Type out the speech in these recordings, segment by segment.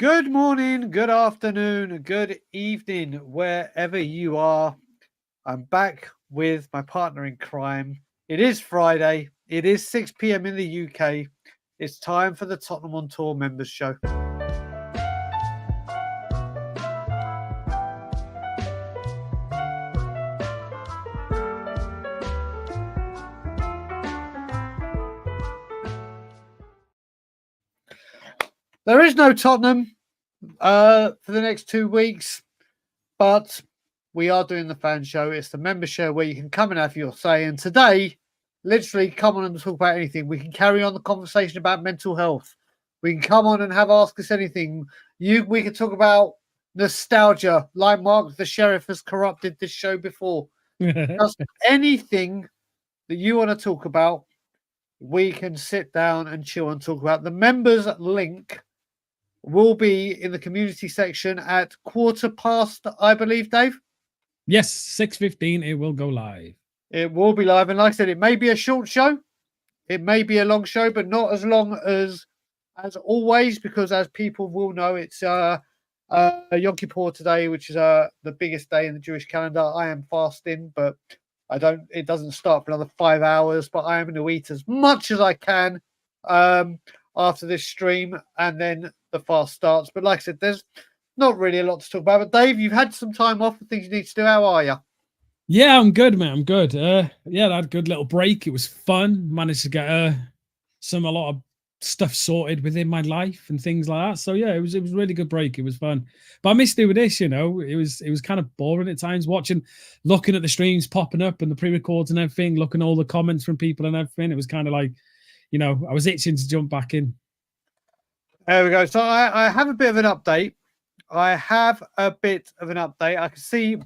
Good morning, good afternoon, good evening, wherever you are. I'm back with my partner in crime. It is Friday. It is 6 p.m. in the UK. It's time for the Tottenham on Tour members show. There is no Tottenham for the next 2 weeks, but we are doing the fan show. It's the member show where you can come and have your say. And today, literally come on and talk about anything. We can carry on the conversation about mental health. We can come on and have Ask Us Anything. We can talk about nostalgia, like Mark the Sheriff has corrupted this show before. Just anything that you want to talk about, we can sit down and chill and talk about. The members link will be in the community section at 1:15, I believe, Dave. Yes, 6:15, it will go live. It will be live. And like I said, it may be a short show. It may be a long show, but not as long as always, because as people will know, it's Yom Kippur today, which is the biggest day in the Jewish calendar. I am fasting, but it doesn't start for another 5 hours, but I am going to eat as much as I can after this stream, and then the fast starts. But like I said, there's not really a lot to talk about. But Dave, you've had some time off and things you need to do. How are you? Yeah, I'm good, man. I'm good. I had a good little break. It was fun. Managed to get a lot of stuff sorted within my life and things like that. So yeah, it was a really good break. It was fun. But I missed doing this, It was kind of boring at times looking at the streams popping up and the pre-records and everything, looking at all the comments from people and everything. It was kind of like, I was itching to jump back in. There we go. So I have a bit of an update. I can see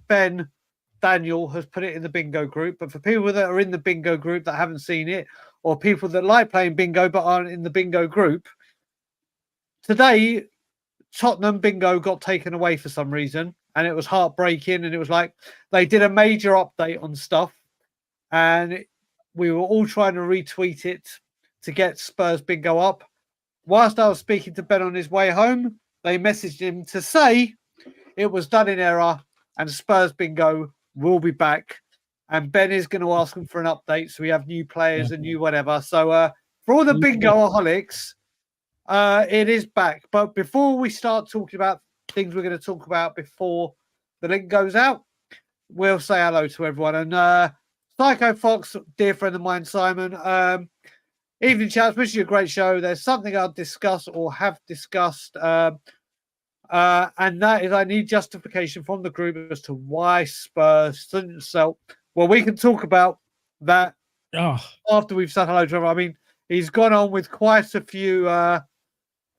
Daniel has put it in the bingo group, but for people that are in the bingo group that haven't seen it, or people that like playing bingo but aren't in the bingo group, today Tottenham bingo got taken away for some reason, and it was heartbreaking. And it was like they did a major update on stuff, and we were all trying to retweet it to get Spurs bingo up. Whilst I was speaking to Ben on his way home, they messaged him to say it was done in error and Spurs bingo will be back. And Ben is going to ask him for an update, so we have new players and new whatever. So for all the bingoaholics, it is back. But before we start talking about things we're going to talk about before the link goes out, we'll say hello to everyone. And Psycho Fox, dear friend of mine, Simon. Evening, chaps. Wish you a great show. There's something I'll discuss or have discussed, and that is I need justification from the group as to why Spurs didn't sell. Well, we can talk about that after we've said hello to him. I mean, he's gone on with quite a few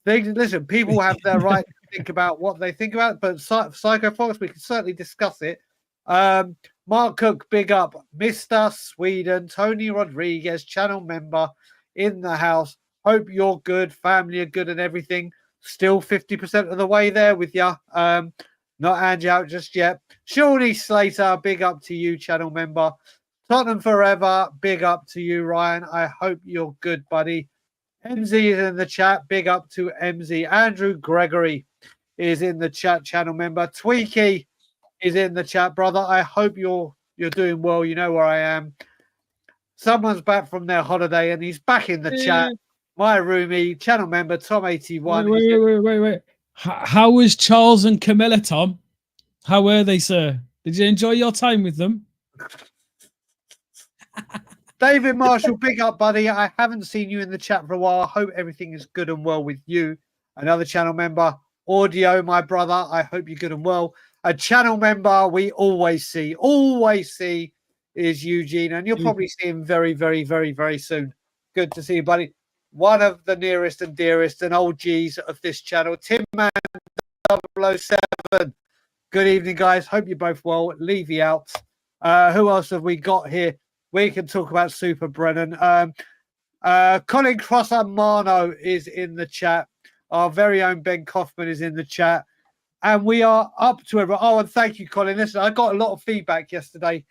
things. Listen, people have their right to think about what they think about, but Psycho Fox, we can certainly discuss it. Mark Cook, big up. Mr. Sweden, Tony Rodriguez, channel member in the house. Hope you're good, family are good and everything. Still 50% of the way there with you. Not Angie out just yet. Shawnee Slater, big up to you, channel member. Tottenham forever, big up to you, Ryan. I hope you're good, buddy. MZ is in the chat. Big up to MZ. Andrew Gregory is in the chat, channel member. Tweaky is in the chat, brother. I hope you're doing well. You know where I am. Someone's back from their holiday and he's back in the chat. My roomie, channel member, Tom81. Wait. How was Charles and Camilla, Tom? How were they, sir? Did you enjoy your time with them? David Marshall, big up, buddy. I haven't seen you in the chat for a while. I hope everything is good and well with you. Another channel member, Audio, my brother. I hope you're good and well. A channel member we always see is Eugene, and you'll probably see him very, very, very, very soon. Good to see you, buddy. One of the nearest and dearest and old G's of this channel, Tim Man 007. Good evening, guys. Hope you're both well. Levy out. Who else have we got here? We can talk about Super Brennan. Colin Crossamano is in the chat. Our very own Ben Kaufman is in the chat. And we are up to everyone. Oh, and thank you, Colin. Listen, I got a lot of feedback yesterday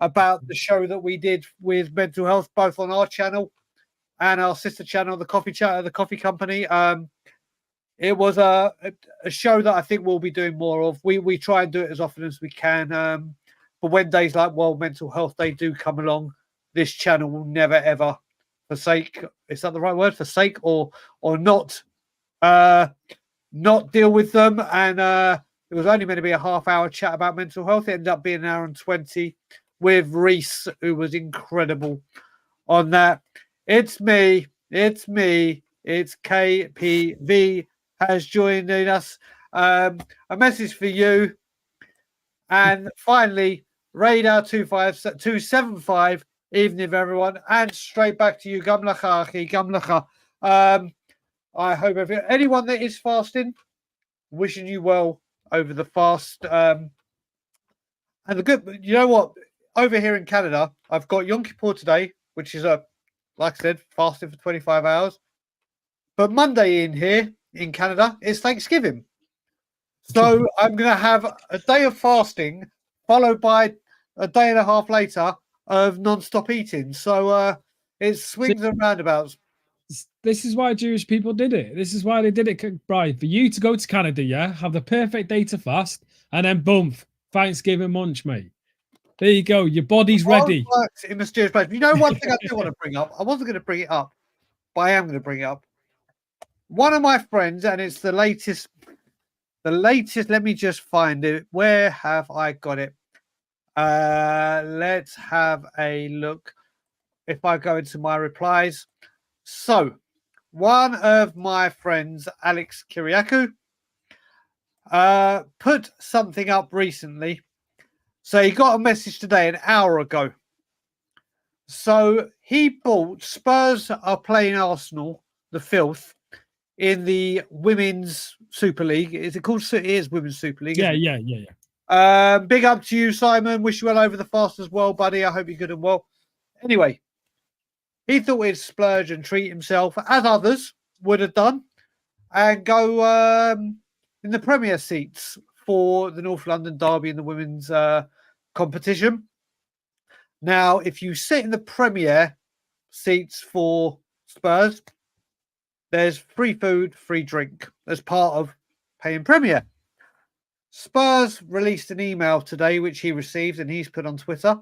about the show that we did with mental health, both on our channel and our sister channel, the Coffee Company. it was a show that I think we'll be doing more of. We try and do it as often as we can. But when days like World Mental Health Day do come along, this channel will never ever forsake. Is that the right word? Forsake or not not deal with them. And it was only meant to be a half-hour chat about mental health. It ended up being an hour and 20 with Reese, who was incredible on that. It's me. It's KPV has joined us. A message for you. And finally, Radar 275. Evening, everyone. And straight back to you. Gamlacha, Aki, Gamlacha. I hope anyone that is fasting, wishing you well over the fast. And the good, you know what? Over here in Canada, I've got Yom Kippur today, which is like I said, fasting for 25 hours. But Monday in here in Canada is Thanksgiving. So I'm going to have a day of fasting followed by a day and a half later of non-stop eating. So it swings and roundabouts. This is why Jewish people did it. This is why they did it, Brian. For you to go to Canada, yeah, have the perfect day to fast, and then boom, Thanksgiving munch, mate. There you go. Your body's ready. Works in mysterious ways. You know, one thing I do want to bring up. I wasn't going to bring it up, but I am going to bring it up. One of my friends, and it's the latest. The latest. Let me just find it. Where have I got it? Let's have a look. If I go into my replies. So, one of my friends, Alex Kiriakou, put something up recently. So he got a message today, an hour ago. So he bought, Spurs are playing Arsenal, the filth, in the Women's Super League. Is it called? It is Women's Super League. Yeah. Big up to you, Simon. Wish you well over the fast as well, buddy. I hope you're good and well. Anyway, he thought he'd splurge and treat himself, as others would have done, and go in the Premier seats for the North London Derby in the women's competition. Now, if you sit in the Premier seats for Spurs, there's free food, free drink as part of paying Premier. Spurs released an email today, which he received, and he's put on Twitter.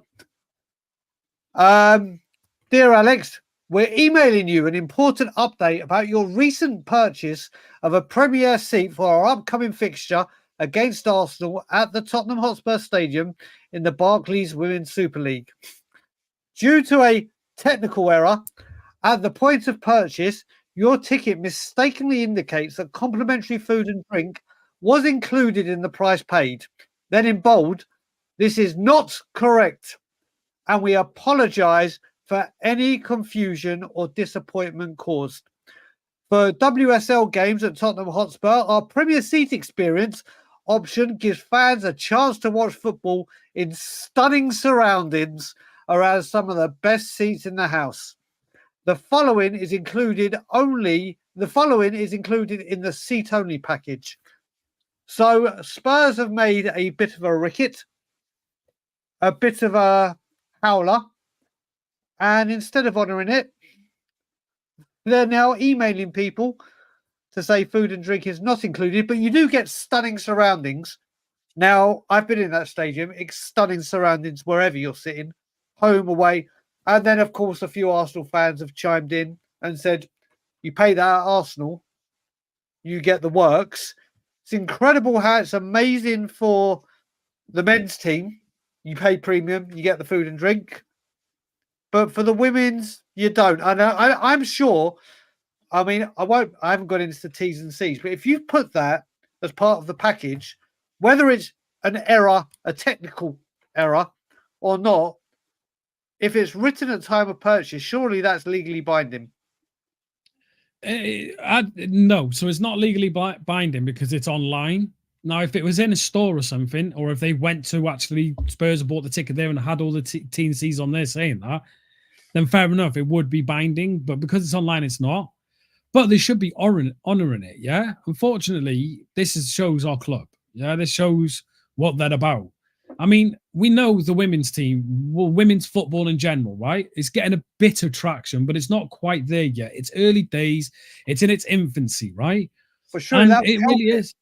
Dear Alex, we're emailing you an important update about your recent purchase of a Premier seat for our upcoming fixture against Arsenal at the Tottenham Hotspur Stadium in the Barclays Women's Super League. Due to a technical error at the point of purchase, your ticket mistakenly indicates that complimentary food and drink was included in the price paid. Then in bold, this is not correct, and we apologize for any confusion or disappointment caused. For WSL games at Tottenham Hotspur, our Premier Seat experience option gives fans a chance to watch football in stunning surroundings around some of the best seats in the house. The following is included in the seat-only package. So Spurs have made a bit of a ricket, a bit of a howler, and instead of honouring it, they're now emailing people to say food and drink is not included, but you do get stunning surroundings. Now, I've been in that stadium, it's stunning surroundings wherever you're sitting, home, away. And then, of course, a few Arsenal fans have chimed in and said, you pay that at Arsenal, you get the works. It's incredible how it's amazing for the men's team. You pay premium, you get the food and drink. But for the women's, you don't. And I'm sure, I mean, I haven't got into the T's and C's, but if you put that as part of the package, whether it's an error, a technical error or not, if it's written at time of purchase, surely that's legally binding. No, so it's not legally binding because it's online. Now, if it was in a store or something, or if they went to actually Spurs and bought the ticket there and had all the T and C's on there saying that, then fair enough, it would be binding. But because it's online, it's not. But they should be honoring it, yeah? Unfortunately, shows our club. Yeah, this shows what they're about. I mean, we know the women's team, well, women's football in general, right? It's getting a bit of traction, but it's not quite there yet. It's early days. It's in its infancy, right? But surely And that would it help really is.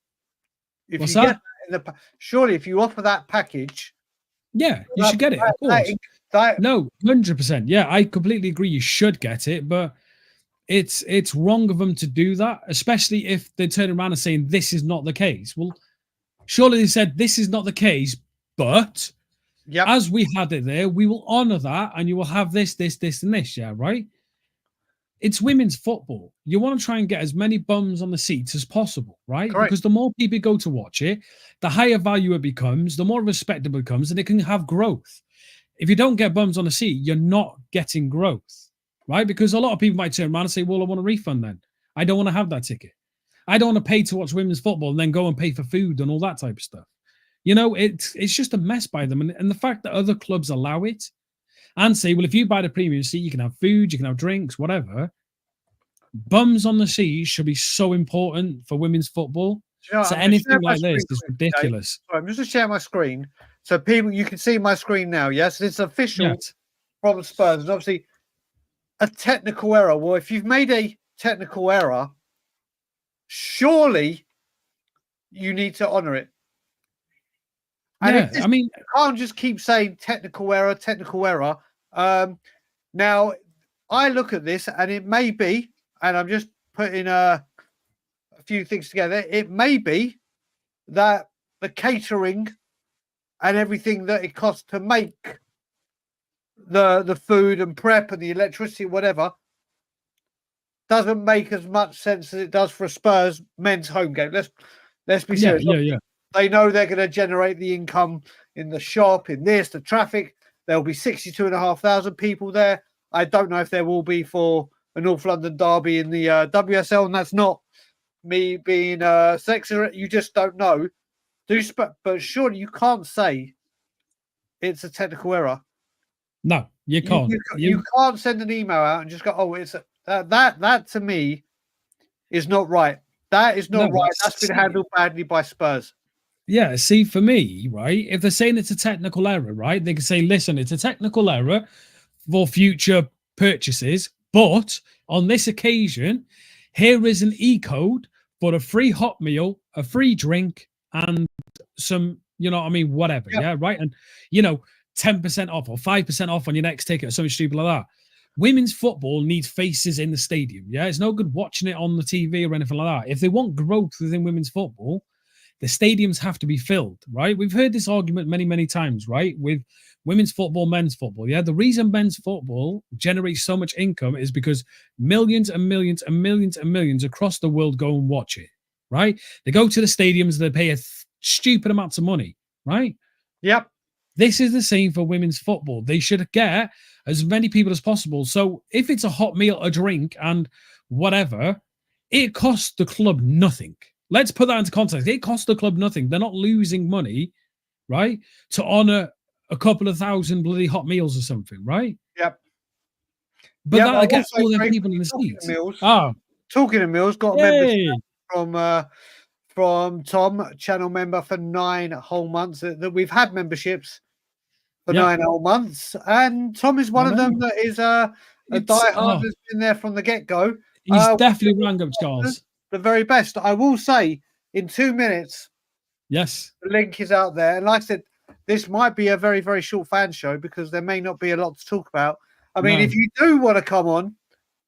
if What's you get that? that in the surely if you offer that package, Yeah, you that, should get it, of course. that No, 100%. Yeah, I completely agree. You should get it, but it's wrong of them to do that, especially if they turn around and saying this is not the case. Well, surely they said this is not the case, but yep, as we had it there, we will honor that, and you will have this, this, this, and this. Yeah, right. It's women's football. You want to try and get as many bums on the seats as possible, right? correct. Because the more people go to watch it, the higher value it becomes, the more respectable it becomes, and it can have growth. If you don't get bums on the seat, you're not getting growth, right? Because a lot of people might turn around and say, well, I want a refund then. I don't want to have that ticket. I don't want to pay to watch women's football and then go and pay for food and all that type of stuff. You know, it's just a mess by them. And the fact that other clubs allow it and say, well, if you buy the premium seat, you can have food, you can have drinks, whatever. Bums on the seat should be so important for women's football. You know, So I'm just anything sharing my like this screen is quickly, Dave. ridiculous. Sorry, I'm just going to share my screen so people you can see my screen now. Yes, it's official Yes. from Spurs. And obviously, a technical error. Well, if you've made a technical error, surely you need to honour it. And Yeah, I mean, you can't just keep saying technical error, technical error. Now, I look at this, and it may be, and I'm just putting a few things together. It may be that the catering and everything that it costs to make the food and prep and the electricity, whatever, doesn't make as much sense as it does for a Spurs men's home game. Let's be serious. yeah. They know they're going to generate the income in the shop, in this, the traffic. There'll be 62,500 people there. I don't know if there will be for a North London derby in the WSL, and that's not me being sexist. You just don't know. But surely you can't say it's a technical error. No, you can't. You can't send an email out and just go, "Oh, it's that to me is not right. That is not right. That's been handled badly by Spurs." Yeah, see, for me, right, if they're saying it's a technical error, right, they can say, listen, it's a technical error for future purchases, but on this occasion, here is an e-code for a free hot meal, a free drink, and some, you know what I mean, whatever, yeah, right? And, 10% off or 5% off on your next ticket or something stupid like that. Women's football needs faces in the stadium, yeah? It's no good watching it on the TV or anything like that. If they want growth within women's football, the stadiums have to be filled, right? We've heard this argument many, many times, right? With women's football, men's football. Yeah. The reason men's football generates so much income is because millions and millions and millions and millions across the world go and watch it, right? They go to the stadiums, they pay stupid amounts of money, right? Yep. This is the same for women's football. They should get as many people as possible. So if it's a hot meal, a drink, and whatever, it costs the club nothing. Let's put that into context. It costs the club nothing. They're not losing money, right, to honor a couple of thousand bloody hot meals or something, right? Yep. But that gets all their people in the seats. Talking of meals, got a membership from Tom, channel member for 9 whole months. That we've had memberships for 9 whole months, and Tom is one of them that is a diehard that's been there from the get-go. He's definitely rang up Charles. The very best. I will say in 2 minutes. Yes. The link is out there. And like I said, this might be a very, very short fan show because there may not be a lot to talk about. I mean, if you do want to come on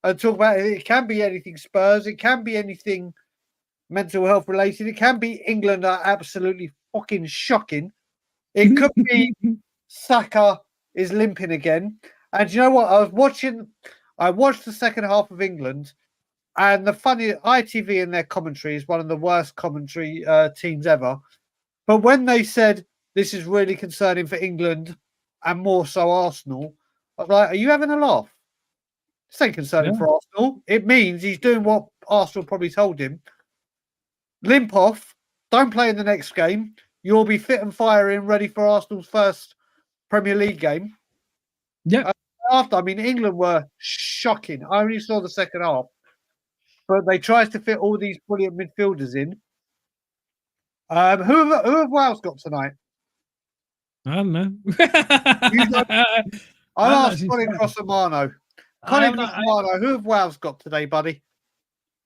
and talk about it, it can be anything Spurs. It can be anything mental health related. It can be England are absolutely fucking shocking. It could be Saka is limping again. And you know what? I watched the second half of England. And the funny ITV in their commentary is one of the worst commentary teams ever. But when they said this is really concerning for England and more so Arsenal, I was like, are you having a laugh? This ain't concerning for Arsenal. It means he's doing what Arsenal probably told him. Limp off. Don't play in the next game. You'll be fit and firing, ready for Arsenal's first Premier League game. Yeah. England were shocking. I only saw the second half. But they tried to fit all these brilliant midfielders in. Who have Wales got tonight? I don't know. I'll ask Colin Crossamano. Colin Crossamano, who have Wales got today, buddy?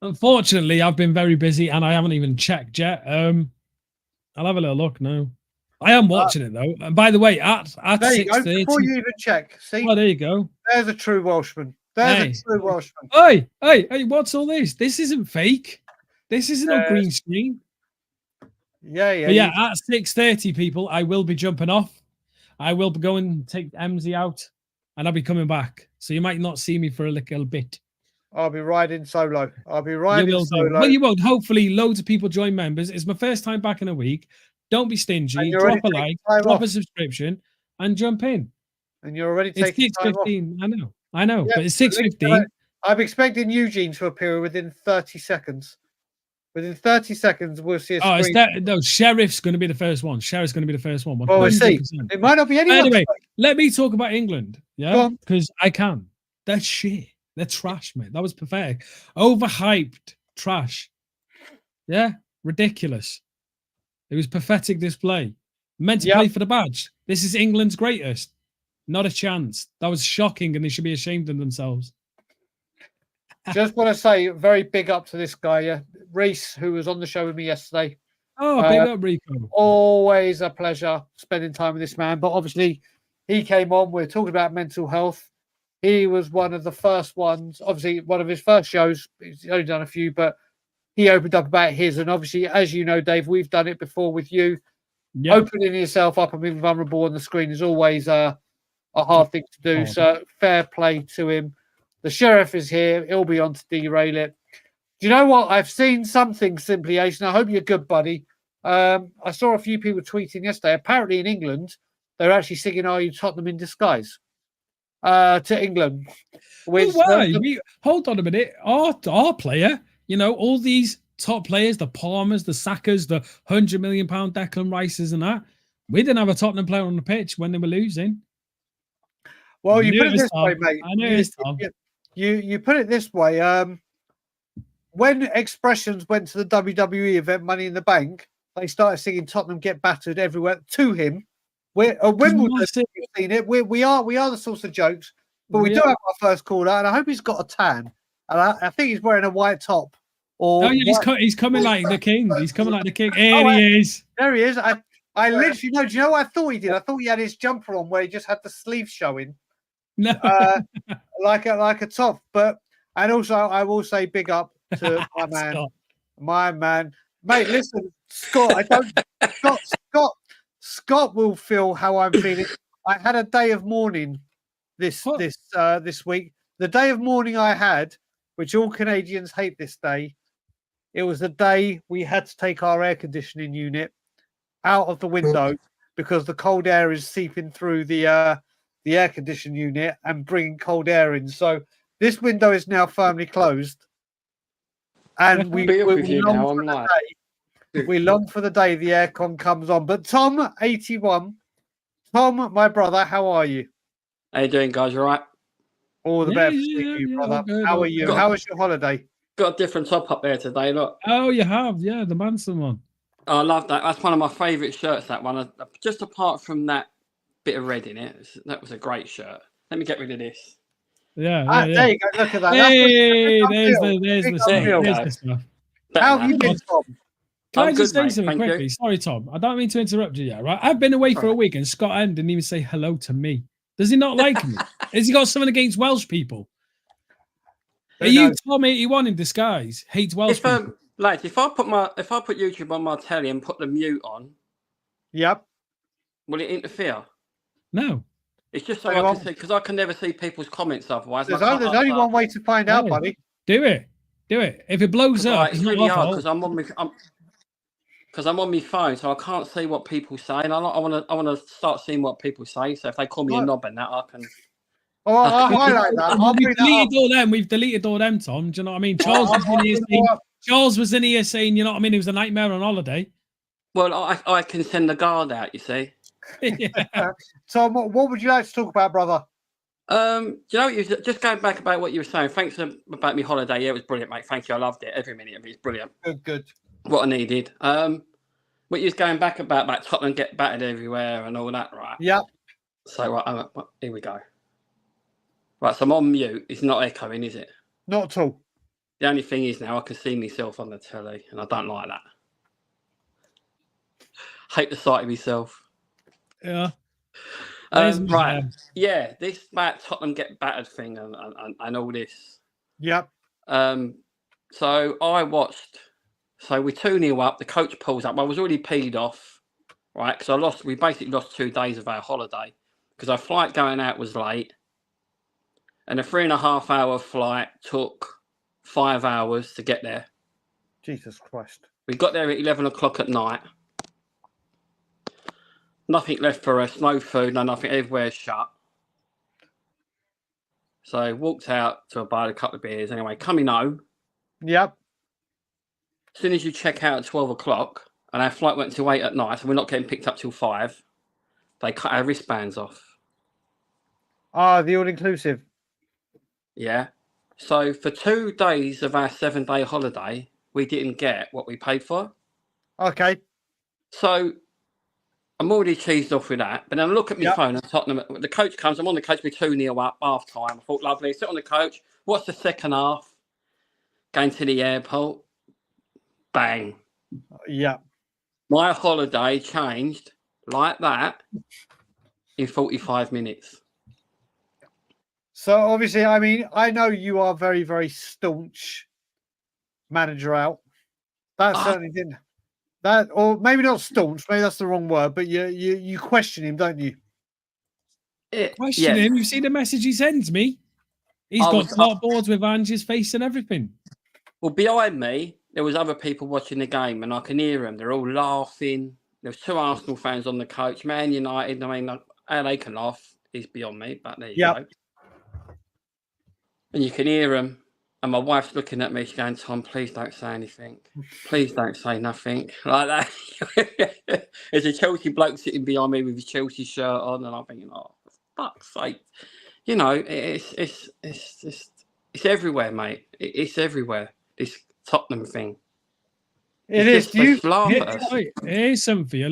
Unfortunately, I've been very busy and I haven't even checked yet. I'll have a little look now. I am watching it though. And by the way, at There you go. 6:30. Before you even check, see, Oh, there you go. there's a true Welshman. There's a Hey. true Welshman. Hey, what's all this? This isn't fake. This isn't a green screen. Yeah. But yeah, at 6:30, people, I will be jumping off. I will be going and take MZ out and I'll be coming back. So you might not see me for a little bit. I'll be riding solo. I'll be You riding will solo. do. Well, you won't. Hopefully, loads of people join members. It's my first time back in a week. Don't be stingy. you're Drop a already like, taking time drop a off. subscription, and jump in. And you're already It's taking time off. 6:15. I know, Yeah, but it's 6:15. I'm expecting Eugene to appear within 30 seconds. Within 30 seconds, we'll see a Oh, screen. no, Sheriff's going to be the first one. Sheriff's going to be the first one. 100%. Well, we'll see. It might not be anyone. Anyway, let me talk about England. Go Yeah, on. because I can. They're shit. They're trash, mate. That was pathetic. Overhyped trash. Yeah, ridiculous. It was pathetic display. Meant to play for the badge. This is England's greatest. Not a chance. That was shocking, and they should be ashamed of themselves. Just want to say, very big up to this guy, Reese, who was on the show with me yesterday. Oh, big up, Rico. Always a pleasure spending time with this man. But obviously, he came on. We're talking about mental health. He was one of the first ones. Obviously, one of his first shows. He's only done a few, but he opened up about his. And obviously, as you know, Dave, we've done it before with you. Yep. Opening yourself up and being vulnerable on the screen is always a hard thing to do. So fair play to him. The sheriff is here. He'll be on to derail it. Do you know what? I've seen something, Simply Ace, and I hope you're good, buddy. I saw a few people tweeting yesterday. Apparently in England, they're actually singing Are You Tottenham in Disguise to England. Which, why? Hold on a minute. Our player, all these top players, the Palmers, the Sackers, the £100 million Declan Rices and that, we didn't have a Tottenham player on the pitch when they were losing. Well, you put it this way, mate. I know you put it this way. When Expressions went to the WWE event, Money in the Bank, they started singing "Tottenham Get Battered" everywhere to him. We're Wimbledon. You've seen it. We are the source of jokes, but we do have our first caller, and I hope he's got a tan. And I think he's wearing a white top. He's coming like the king. He's coming like the king. He is. There he is. I literally know. Do you know what I thought he did? I thought he had his jumper on where he just had the sleeves showing. No, like a top. But and also I will say big up to my man, mate. Listen, Scott. Scott will feel how I'm feeling. I had a day of mourning this week. The day of mourning I had, which all Canadians hate this day. It was the day we had to take our air conditioning unit out of the window because the cold air is seeping through the air conditioning unit and bringing cold air in. So this window is now firmly closed, and we long for the day the aircon comes on. But Tom, 81, Tom, my brother, how are you? How you doing, guys? All right? All the best to you, brother. How are you? How was your holiday? Got a different top up there today. Look. Oh, you have, yeah, the Manson one. Oh, I love that. That's one of my favourite shirts. That one, just apart from that bit of red in it, that was a great shirt. Let me get rid of this. Yeah. There you go. Look at that. Hey, there's the stuff. How have you been, Tom? Can I just say something quickly? Sorry, Tom. I don't mean to interrupt you yet, right? I've been away for a week and Scott N didn't even say hello to me. Does he not like me? Has he got something against Welsh people? Are you Tom 81 in disguise? Hates Welsh people? Like, if I put YouTube on my telly and put the mute on, yep, will it interfere? No. It's just so I can see, because I can never see people's comments otherwise. There's only one way to find out, buddy. Do it. If it blows up, it's really hard because I'm on my phone, so I can't see what people say, and I want to start seeing what people say. So if they call me a knob and that, I can. Oh, I like that. We've deleted all them, Tom. Do you know what I mean? Charles was in here saying, you know what I mean? It was a nightmare on holiday. Well, I can send the guard out, you see. Yeah. Tom, what would you like to talk about, brother? You know, just going back about what you were saying. Thanks about my holiday. Yeah, it was brilliant, mate. Thank you. I loved it. Every minute of it is brilliant. Good. What I needed. What you was going back about Tottenham get battered everywhere and all that, right? Yeah. So here we go. Right, so I'm on mute. It's not echoing, is it? Not at all. The only thing is now I can see myself on the telly, and I don't like that. Hate the sight of myself. Yeah. Right. Yeah, this Tottenham get battered thing and all this. Yep. So I watched. So we're 2-0 up. The coach pulls up. I was already peed off, right? Because we basically lost 2 days of our holiday because our flight going out was late, and a 3.5-hour flight took 5 hours to get there. Jesus Christ. We got there at 11 o'clock at night. Nothing left for us. No food. No nothing. Everywhere's shut. So walked out to buy a couple of beers. Anyway, coming home. Yep. As soon as you check out at 12 o'clock, and our flight went to 8 at night, so we're not getting picked up till 5, they cut our wristbands off. Ah, the all-inclusive. Yeah. So for 2 days of our 7-day holiday, we didn't get what we paid for. Okay. So I'm already cheesed off with that. But then I look at my phone and Tottenham. The coach comes. I'm on the coach. We're 2-0 up, half time. I thought, lovely. Sit on the coach. What's the second half? Going to the airport. Bang. Yeah. My holiday changed like that in 45 minutes. So obviously, I mean, I know you are very, very staunch manager out. That certainly didn't. That, or maybe not staunch. Maybe that's the wrong word. But you question him, don't you? Question him. You see the message he sends me? He's got dartboards with Angie's face and everything. Well, behind me, there was other people watching the game, and I can hear them. They're all laughing. There's 2 Arsenal fans on the coach. Man United, I mean, how they can laugh is beyond me, but there you go. And you can hear them. And my wife's looking at me. She's going, Tom, please don't say anything. Please don't say nothing. Like that. There's a Chelsea bloke sitting behind me with his Chelsea shirt on, and I'm thinking, oh, for fuck's sake. You know, it's everywhere, mate. It's everywhere. This Tottenham thing. It is. Here's something for you. Here's something for you.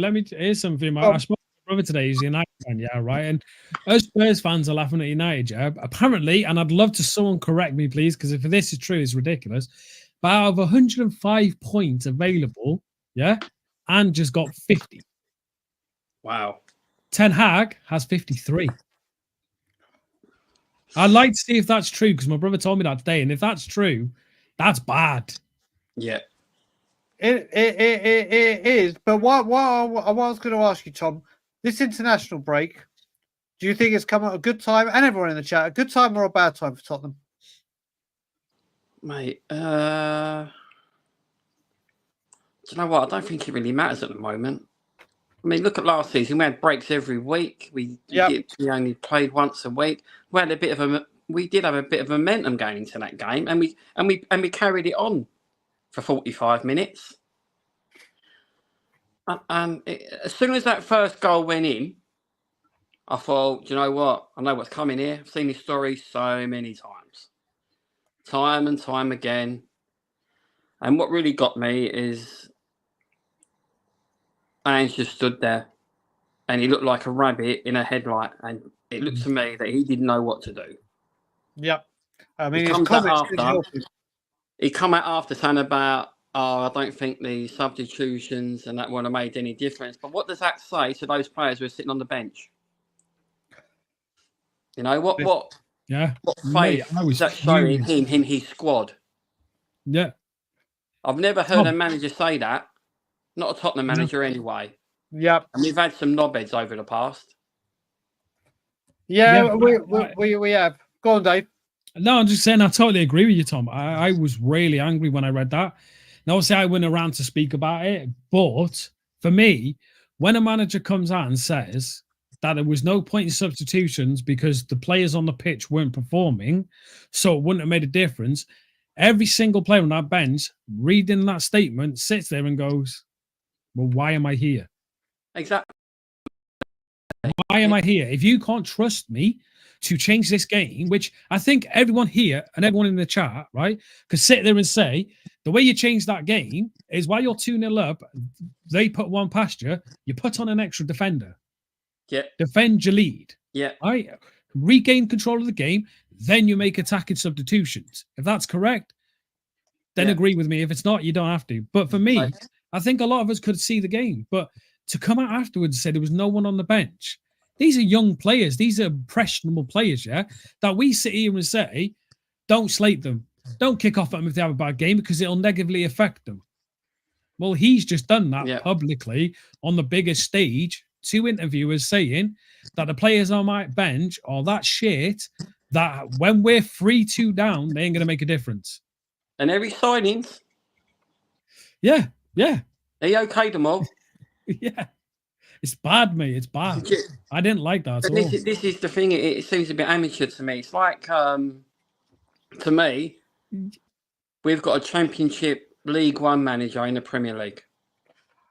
I spoke to my brother today. He's a United fan, yeah, right? And us Spurs fans are laughing at United, yeah. Apparently, and I'd love to someone correct me, please, because if this is true, it's ridiculous. But out of 105 points available, yeah, and just got 50. Wow. Ten Hag has 53. I'd like to see if that's true because my brother told me that today, and if that's true, that's bad. Yeah. It is. But what I was going to ask you, Tom, this international break, do you think it's come at a good time? And everyone in the chat, a good time or a bad time for Tottenham? Mate, do you know what? I don't think it really matters at the moment. I mean, look at last season. We had breaks every week. We only played once a week. We did have a bit of momentum going into that game, and we carried it on for 45 minutes. And as soon as that first goal went in, I thought, do you know what? I know what's coming here. I've seen this story so many times. Time and time again. And what really got me is Ange just stood there and he looked like a rabbit in a headlight. And it looked to me that he didn't know what to do. Yep. I mean, he come out after saying about, I don't think the substitutions and that would have made any difference. But what does that say to those players who are sitting on the bench? You know, what faith is that showing him in his squad? Yeah. I've never heard a manager say that. Not a Tottenham manager anyway. Yep. And we've had some knobheads over the past. Yeah, we have. Go on, Dave. No, I'm just saying I totally agree with you, Tom. I was really angry when I read that. Now, obviously, I went around to speak about it, but for me, when a manager comes out and says that there was no point in substitutions because the players on the pitch weren't performing, so it wouldn't have made a difference, every single player on that bench reading that statement sits there and goes, well, why am I here? Exactly. Why am I here? If you can't trust me to change this game, which I think everyone here and everyone in the chat, right, could sit there and say, the way you change that game is while you're 2-0 up, they put one past you, you put on an extra defender. Yeah. Defend your lead. Yeah. Right? Regain control of the game, then you make attacking substitutions. If that's correct, then Yeah. agree with me. If it's not, you don't have to. But for me, Right. I think a lot of us could see the game. But to come out afterwards and say there was no one on the bench, these are young players. These are impressionable players, yeah, that we sit here and say, don't slate them. Don't kick off at them if they have a bad game because it'll negatively affect them. Well, he's just done that Yeah. publicly on the biggest stage to interviewers saying that the players on my bench are that shit that when we're 3-2 down, they ain't going to make a difference. And every signings, Yeah, yeah, he okayed them all. yeah. It's bad, mate. It's bad. I didn't like that at And all. this is the thing. It seems a bit amateur to me. It's like, to me, we've got a Championship League One manager in the Premier League.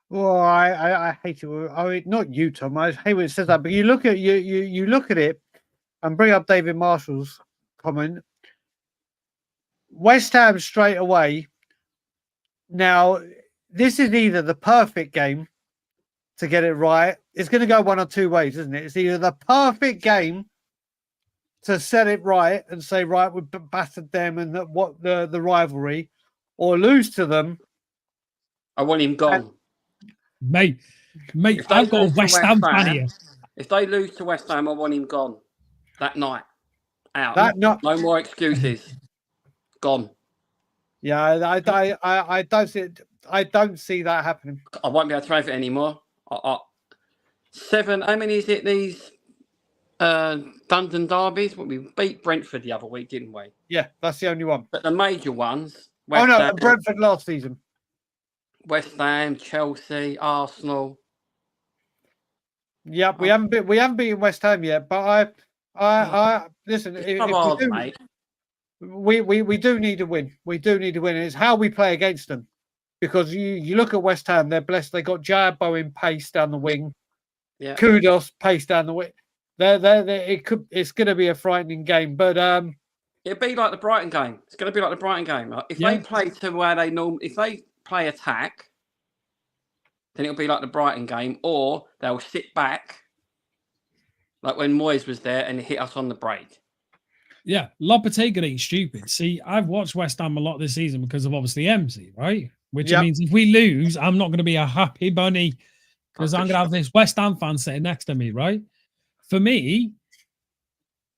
Well, I hate it. I mean, not you, Tom. I hate when it says that. But you look at you look at it and bring up David Marshall's comment. West Ham straight away. Now, this is either the perfect game to get it right. It's going to go one or two ways, isn't it? It's either the perfect game to set it right and say, right, we've battered them and what the rivalry, or lose to them. I want him gone. Mate, If they I've got a lose to West Ham fan here. If they lose to West Ham, I want him gone that night. Out. No more excuses. Gone. Yeah, I don't see it. I don't see that happening. I won't be able to have it anymore. 7. How many is it? These London derbies. Well, we beat Brentford the other week, didn't we? Yeah, that's the only one. But the major ones. West Ham, Brentford last season. West Ham, Chelsea, Arsenal. Yep, we haven't beaten West Ham yet. But I listen. Mate. We do need a win. We do need a win. It's how we play against them. Because you look at West Ham, they're blessed. They got Jared Bowen pace down the wing. Yeah. Kudos pace down the wing. It's going to be a frightening game. But it'll be like the Brighton game. It's going to be like the Brighton game. If they play to where they if they play attack, then it'll be like the Brighton game, or they'll sit back, like when Moyes was there and hit us on the break. Yeah, Lopetegui ain't stupid. See, I've watched West Ham a lot this season because of obviously MC, right? Which means if we lose, I'm not going to be a happy bunny because I'm going to have this West Ham fan sitting next to me, right? For me,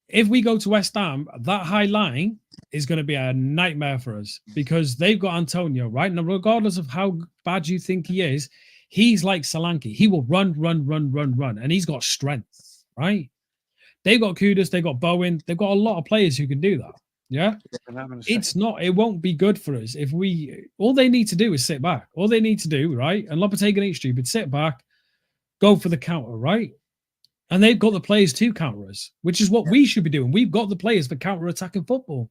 if we go to West Ham, that high line is going to be a nightmare for us because they've got Antonio, right? Now, regardless of how bad you think he is, he's like Solanke. He will run, and he's got strength, right? They've got Kudus, they've got Bowen, they've got a lot of players who can do that. Yeah. It won't be good for us if all they need to do is sit back. All they need to do, right? And Lopetegui ain't stupid, sit back, go for the counter, right? And they've got the players to counter us, which is what we should be doing. We've got the players for counter-attacking football.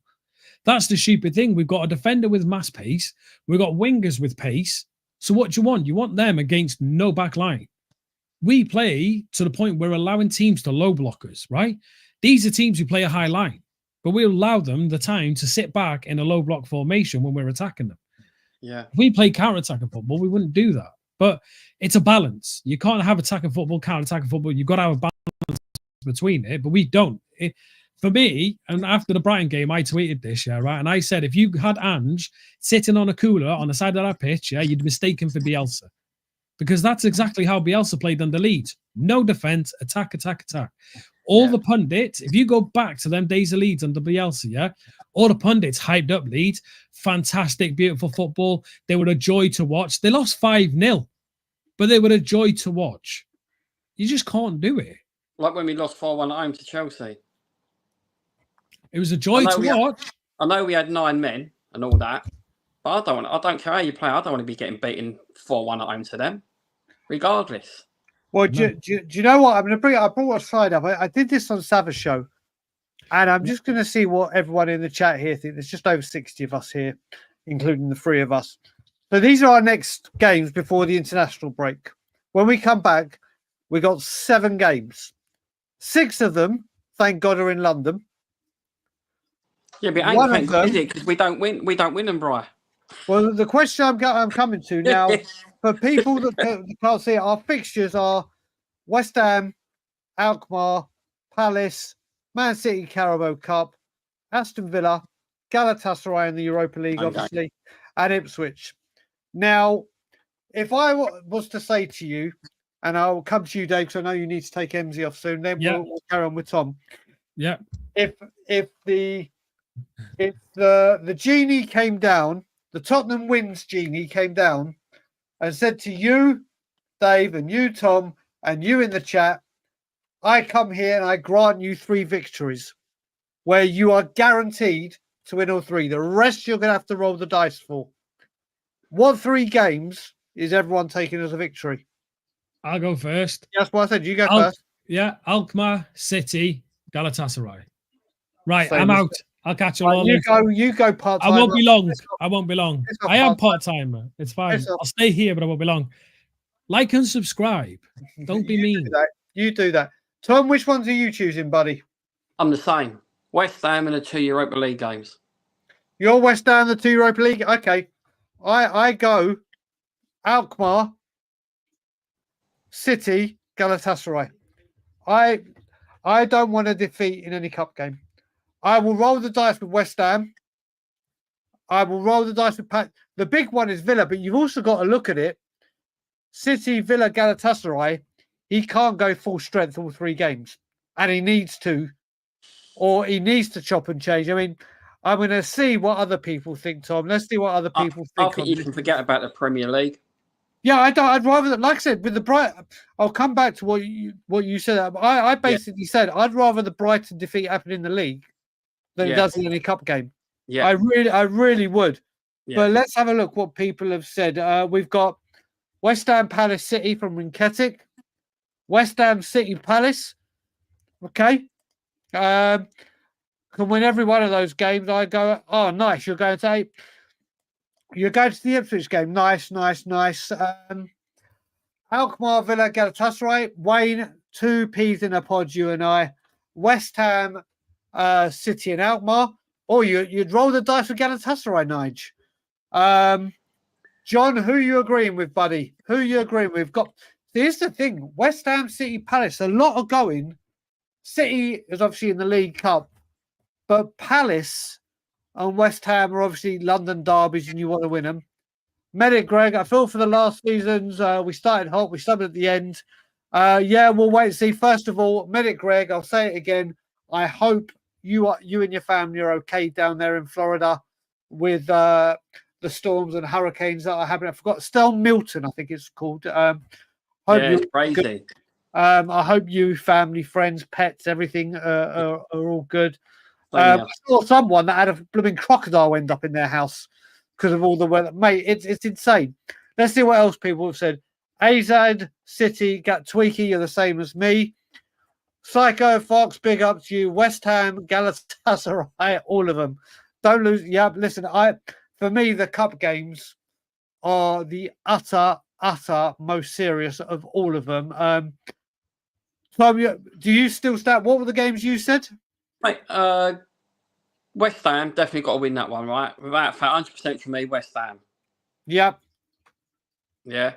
That's the stupid thing. We've got a defender with mass pace. We've got wingers with pace. So what do you want? You want them against no back line. We play to the point where we're allowing teams to low blockers, right? These are teams who play a high line, but we allow them the time to sit back in a low block formation when we're attacking them. Yeah. If we play counter-attacking football, we wouldn't do that. But it's a balance. You can't have attacking football, counter-attacking football. You've got to have a balance between it, but we don't. For me, and after the Brighton game, I tweeted this, right? And I said, if you had Ange sitting on a cooler on the side of that pitch, you'd mistake him for Bielsa. Because that's exactly how Bielsa played under Leeds. No defense, attack. All the pundits, if you go back to them days of Leeds under Bielsa, all the pundits hyped up Leeds. Fantastic, beautiful football. They were a joy to watch. They lost 5-0, but they were a joy to watch. You just can't do it. Like when we lost 4-1 at home to Chelsea. It was a joy to watch. I know we had 9 men and all that, but I don't care how you play. I don't want to be getting beaten 4-1 at home to them, regardless. Well, do you know what? I'm going to bring it. I brought a slide up. I did this on Savage Show, and I'm just going to see what everyone in the chat here thinks. There's just over 60 of us here, including the 3 of us. So these are our next games before the international break. When we come back, we got 7 games. 6 of them, thank God, are in London. Yeah, but it ain't defensive, is it? Because we don't win them, Bri. Well, the question I'm coming to now, for people that can't see it, our fixtures are West Ham, Alkmaar, Palace, Man City Carabao Cup, Aston Villa, Galatasaray in the Europa League, obviously, and Ipswich. Now, if I was to say to you, and I'll come to you, Dave, because I know you need to take Emsy off soon. Then we'll carry on with Tom. Yeah. If the genie came down, the Tottenham wins genie came down and said to you, Dave, and you, Tom, and you in the chat, I come here and I grant you 3 victories where you are guaranteed to win all 3. The rest you're going to have to roll the dice for. What 3 games is everyone taking as a victory? I'll go first. That's what I said. You go first. Yeah, Alkmaar, City, Galatasaray. Right, Same I'm as out. I'll catch you Right, all. you go part I time. won't be long. I won't be long. It's not I am part-time. part-timer. It's fine. It's not- I'll stay here, but I won't be long. Like and subscribe. Don't be mean. You do that. Tom, which ones are you choosing, buddy? I'm the same. West Ham and the 2 Europa League games. You're West Ham, the 2 Europa League. Okay. I go Alkmaar, City, Galatasaray. I don't want a defeat in any cup game. I will roll the dice with West Ham. I will roll the dice with Pat. The big one is Villa, but you've also got to look at it. City, Villa, Galatasaray. He can't go full strength all 3 games, and he needs to, or he needs to chop and change. I mean, I'm going to see what other people think, Tom. Let's see what other people think. I think you can forget about the Premier League. Yeah, I'd rather, like I said, with the Brighton. I'll come back to what you said. I basically said I'd rather the Brighton defeat happen in the league than it does in any cup game. Yeah, I really would. Yeah. But let's have a look what people have said. We've got West Ham Palace City from Rinketic. West Ham City Palace. Okay. Can win every one of those games. I go, oh, nice. You're going to the Ipswich game. Nice. Alkmaar Villa Galatasaray. Wayne, 2 peas in a pod, you and I. West Ham City and Alkmaar. Or you'd roll the dice with Galatasaray, Nige. John, who are you agreeing with, buddy? Who are you agreeing with? Here's the thing. West Ham City Palace, a lot of going. City is obviously in the League Cup, but Palace and West Ham are obviously London derbies and you want to win them. Medic Greg, I feel for the last seasons, we started hot, we started at the end. We'll wait and see. First of all, Medic Greg, I'll say it again. I hope you and your family are okay down there in Florida with the storms and hurricanes that are happening. I forgot. Stel Milton, I think it's called. It's crazy. I hope you, family, friends, pets, everything are all good. I saw someone that had a blooming crocodile end up in their house because of all the weather. Mate, it's insane. Let's see what else people have said. Azad, City, Gat Tweaky, you're the same as me. Psycho Fox, big up to you. West Ham, Galatasaray, all of them. Don't lose. Yeah, listen, for me, the cup games are the utter most serious of all of them. Tom, do you still stand? What were the games you said? Mate, West Ham definitely got to win that one, right? Without 100% for me, West Ham. Yep. Yeah,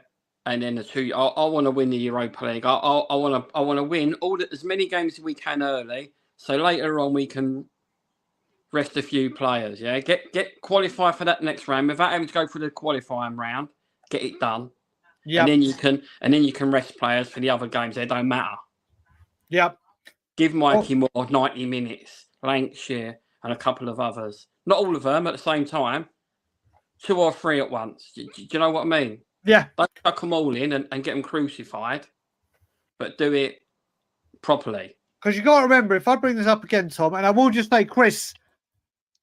and then the 2. I want to win the Europa League. I want to win as many games as we can early, so later on we can rest a few players. Yeah, get qualified for that next round without having to go through the qualifying round. Get it done. Yeah, and then you can rest players for the other games. They don't matter. Yep. Give Mikey Moore 90 minutes, Lancashire, and a couple of others. Not all of them at the same time. 2 or 3 at once. Do you know what I mean? Yeah. Don't chuck them all in and get them crucified, but do it properly. Because you got to remember, if I bring this up again, Tom, and I will just say, Chris,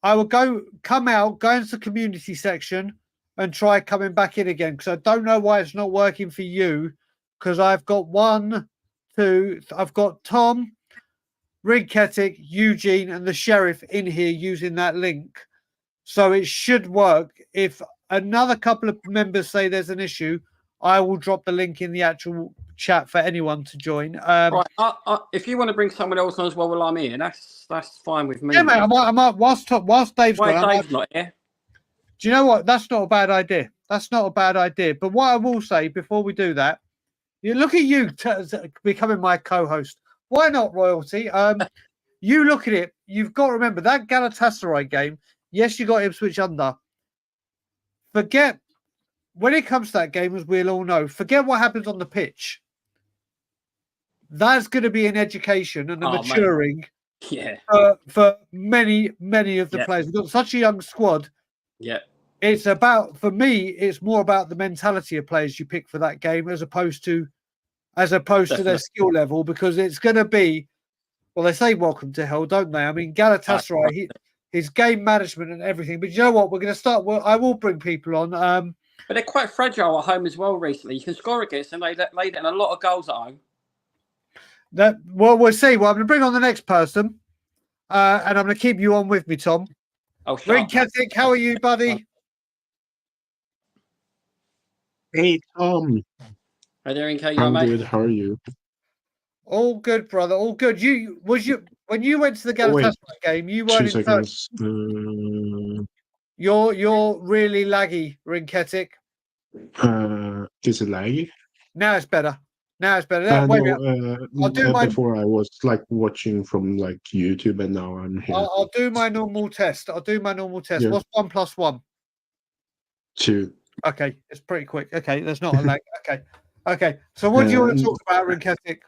I will go into the community section and try coming back in again because I don't know why it's not working for you. Because I've got I've got Tom, Rinketic, Eugene, and the Sheriff in here using that link. So it should work. If another couple of members say there's an issue, I will drop the link in the actual chat for anyone to join. Right. If you want to bring someone else on as well while I'm here, that's fine with me. Yeah, mate. I might whilst Dave's gone. Dave's not here. Do you know what? That's not a bad idea. But what I will say before we do that, you look at you becoming my co-host. Why not, Royalty? You look at it. You've got to remember that Galatasaray game. Yes, you got Ipswich under. forget when it comes to that game, as we'll all know, forget what happens on the pitch. That's going to be an education and a maturing for many of the players. We've got such a young squad. Yeah. It's about, for me, it's more about the mentality of players you pick for that game as opposed to their skill level, because it's going to be, well, they say welcome to hell, don't they? I mean, Galatasaray, his game management and everything. But you know what? We're going to start. Well, I will bring people on. But they're quite fragile at home as well recently. You can score against them. They laid in a lot of goals at home. We'll see. Well, I'm going to bring on the next person, and I'm going to keep you on with me, Tom. Oh, Ring Ketik, how are you, buddy? Hey, Tom. Hi there, Inke. I'm good. How are you? All good, brother. All good. When you went to the Galatasaray game, you weren't 2 in seconds. You're really laggy, Ring Ketik. Is it laggy? Now it's better. Wait a minute. I'll do before I was like watching from like YouTube, and now I'm here. I'll do my normal test. Yeah. What's 1 + 1? 2. Okay, it's pretty quick. Okay, there's not a lag. Okay. So what do you want to talk about, Ring Ketik?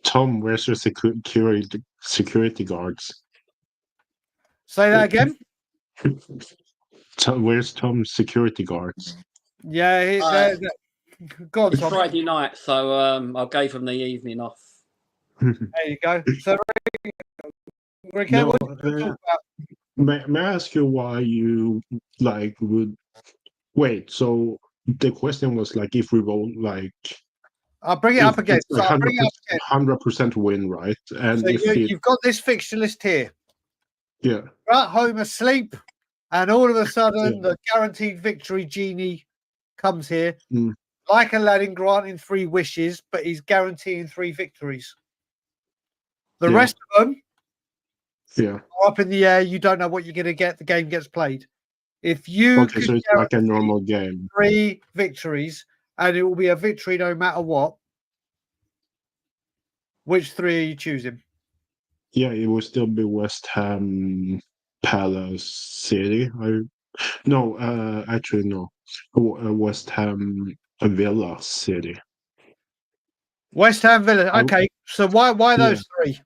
Tom, where's your security guards? Say that again. Where's Tom's security guards? Yeah, go on, It's Tom. Friday night, so I gave them the evening off. There you go. So, Ring, No, what do you want to talk about? may I ask you why you like would wait? So the question was like, if we roll like, I'll bring it up again. It's like 100% win, right? And so you've got this fixture list here. Yeah. You're at home asleep, and all of a sudden the guaranteed victory genie comes here, like Aladdin granting 3 wishes, but he's guaranteeing 3 victories. The rest of them are up in the air. You don't know what you're going to get. The game gets played. If you so it's like a normal game. 3 victories, and it will be a victory no matter what. Which 3 are you choosing? Yeah, it will still be West Ham, Palace, City. Actually no. West Ham, Villa, City. West Ham, Villa. Okay, so why those 3?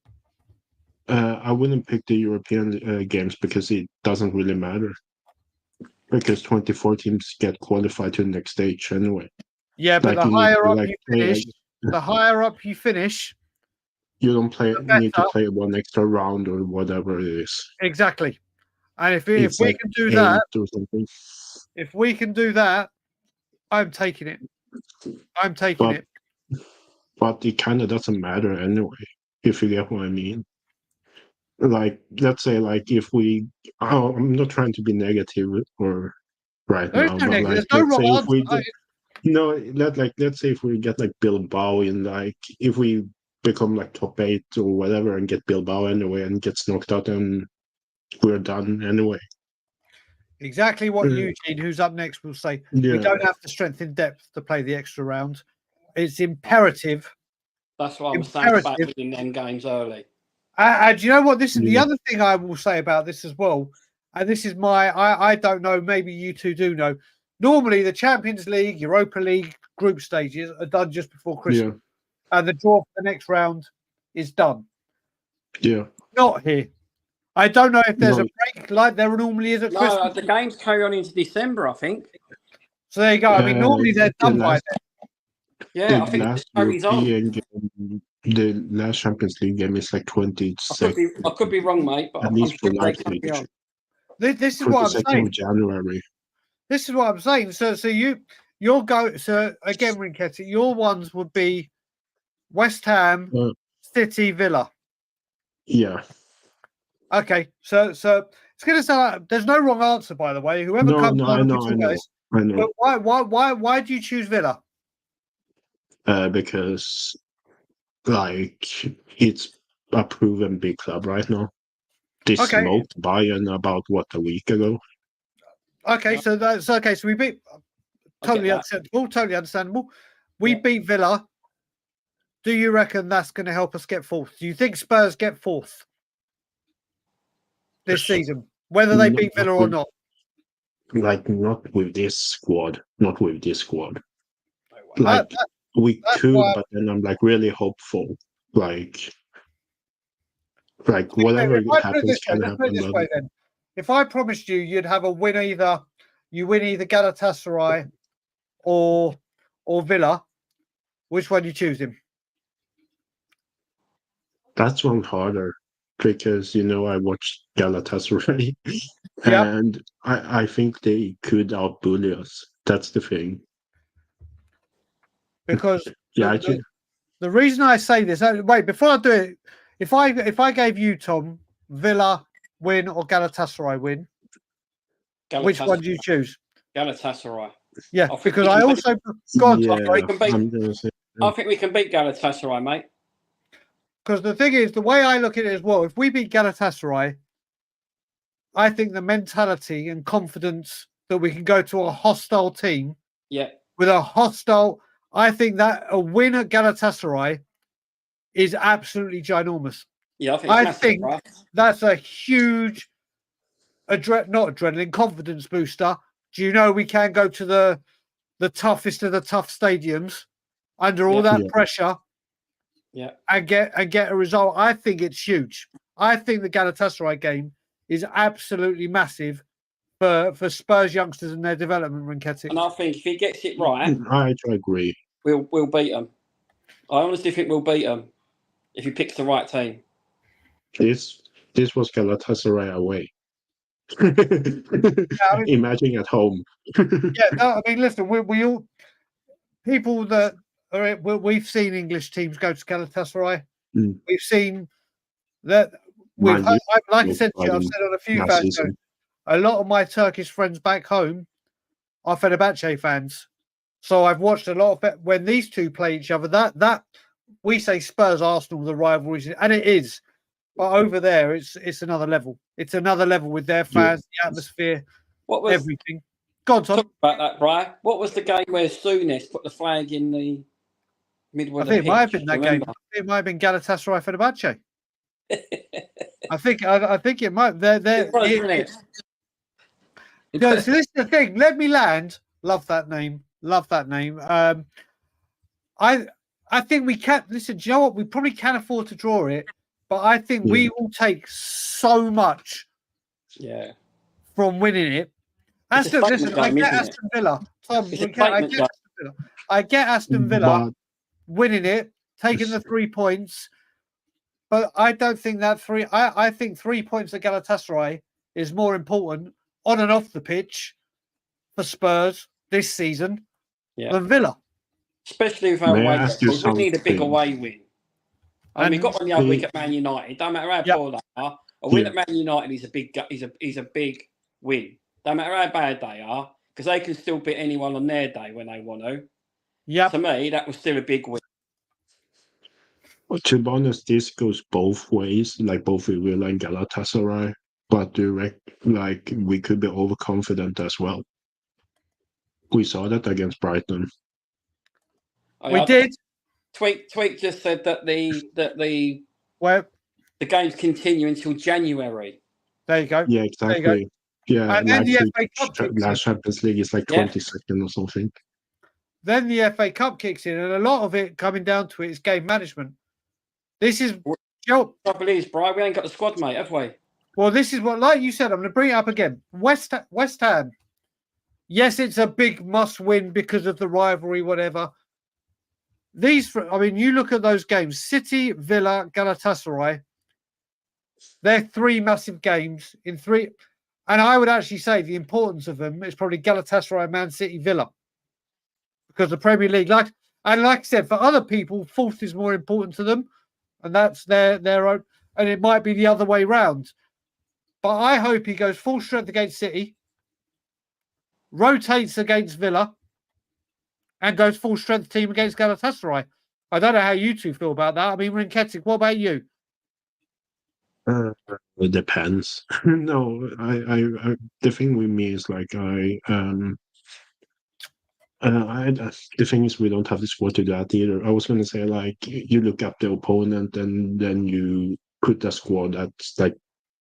I wouldn't pick the European games because it doesn't really matter. Because 24 teams get qualified to the next stage anyway. Yeah, but the higher up you finish, you don't need to play 1 extra round or whatever it is. Exactly. And if we can do that, if we can do that, I'm taking it. But it kind of doesn't matter anyway, if you get what I mean. Like, let's say, like, if we, I'm not trying to be negative or right now, but like, let's say if we get, let's say if we get like Bilbao in, like, if we become like top 8 or whatever and get Bilbao anyway and gets knocked out, and we're done anyway. Exactly what Eugene, who's up next, will say. We don't have the strength in depth to play the extra round. It's imperative. That's what I'm saying about winning them games early. And you know what? This is the other thing I will say about this as well. And this is I don't know, maybe you two do know. Normally, the Champions League, Europa League group stages are done just before Christmas. And the draw for the next round is done. Yeah. Not here. I don't know if there's a break like there normally is at Christmas. No, the games carry on into December, I think. So there you go. I mean, normally they're done by then. Yeah, I think last European game, the last Champions League game is like 22nd. I could be wrong, mate, but at least I'm for sure they carry on. This is what I'm saying. January. This is what I'm saying. So you'll go. So again, Rinketti, your ones would be West Ham, City, Villa. Yeah. Okay. So it's going to sound like there's no wrong answer, by the way. Whoever comes on, I know. But why do you choose Villa? Because like it's a proven big club right now. They smoked Bayern about a week ago. Okay, so that's okay. So we beat totally understandable. We beat Villa. Do you reckon that's going to help us get 4th? Do you think Spurs get 4th this season, whether they beat Villa or not? like not with this squad. Not with this squad. No way. Like we that's could, why- but then I'm like really hopeful. Like If whatever I put it happens this way, can let's put it happen. this But way then. If I promised you'd have a win you win either Galatasaray or Villa, which one you choosing? that's one harder because I watched Galatasaray Yeah, and I think they could outbully us. That's the thing. because Yeah, the reason I say this, wait, before I do it, if I gave you, Tom, Villa win or Galatasaray win, which one do you choose? Galatasaray. Yeah, I think because we I can also go on, yeah, Tom, I'm gonna say I think we can beat Galatasaray, mate. because the thing is, the way I look at it as well, if we beat Galatasaray, I think the mentality and confidence that we can go to a hostile team Yeah. with a hostile, I think that a win at Galatasaray is absolutely ginormous. Yeah, I think it's I massive, think right? that's a huge not adrenaline, confidence booster. Do you know we can go to the toughest of the tough stadiums under all Yeah. that Yeah. pressure Yeah. and get a result? I think it's huge. I think the Galatasaray game is absolutely massive for Spurs youngsters and their development, Rinketic. And I think if he gets it right, I agree. we'll beat them. I honestly think we'll beat them if he picks the right team. This was Galatasaray away. I mean, Imagine at home. yeah, no, I mean, listen, we all people that are we've seen English teams go to Galatasaray. Mm. We've seen that Mind you, like I we'll said to fight you, I've them said on a few last fans, season. a lot of my Turkish friends back home are Fenerbahce fans. So I've watched a lot of it when these two play each other. That we say Spurs Arsenal the rivalries, and it is, but over there it's another level. It's another level with their fans, the atmosphere, What was everything. Go on, Tom. talk about that, Brian? What was the game where Souness put the flag in the middle I of the think it pitch? might have been that game. Remember? I think it might have been Galatasaray Fenerbahce. I think it might. It was, wasn't it? No, so this is the thing. Let me land. Love that name. Love that name. I think we can listen. Do you know what? We probably can afford to draw it, but I think we will take so much Yeah. from winning it. It's a Aston, listen, statement I game, get isn't it? Aston Villa. Tom, It's a I get statement Aston game. Villa. I get Aston Villa But winning it, taking the 3 points. But I don't think that I think 3 points at Galatasaray is more important on and off the pitch for Spurs this season Yeah. than Villa. Especially with our May I away ask you record. We need a big something? away win. And we And got one the other week at Man United. Don't matter how Yep. poor they are. A win Yeah. at Man United is a big win. Don't matter how bad they are, because they can still beat anyone on their day when they want to. yeah, To me, that was still a big win. to be honest, this goes both ways, like both with Villa and Galatasaray. But we could be overconfident as well. We saw that against Brighton. we did. Tweet just said that the Well, games continue until January. there you go. Yeah, you go. exactly. Yeah, And then like the the FA Cup kicks in. last Champions League is like Yeah. 22nd or something. Then the FA Cup kicks in, and a lot of it coming down to it is game management. This is Joe. Trouble is, Brian, we ain't got the squad, mate, have we? Well, this is what, like you said, I'm going to bring it up again. West Ham. Yes, it's a big must win because of the rivalry, whatever. You look at those games: City, Villa, Galatasaray. They're three massive games in three, and I would actually say the importance of them is probably Galatasaray, Man City, Villa, because the Premier League, like I said, for other people, fourth is more important to them, and that's their own, and it might be the other way round. But I hope he goes full strength against City, rotates against Villa, and goes full strength team against Galatasaray. I don't know how you two feel about that. I mean, Rinketic, what about you? It depends. No, I the thing with me is like the thing is we don't have the squad to do that either. I was going to say like you look up the opponent and then you put a squad that's like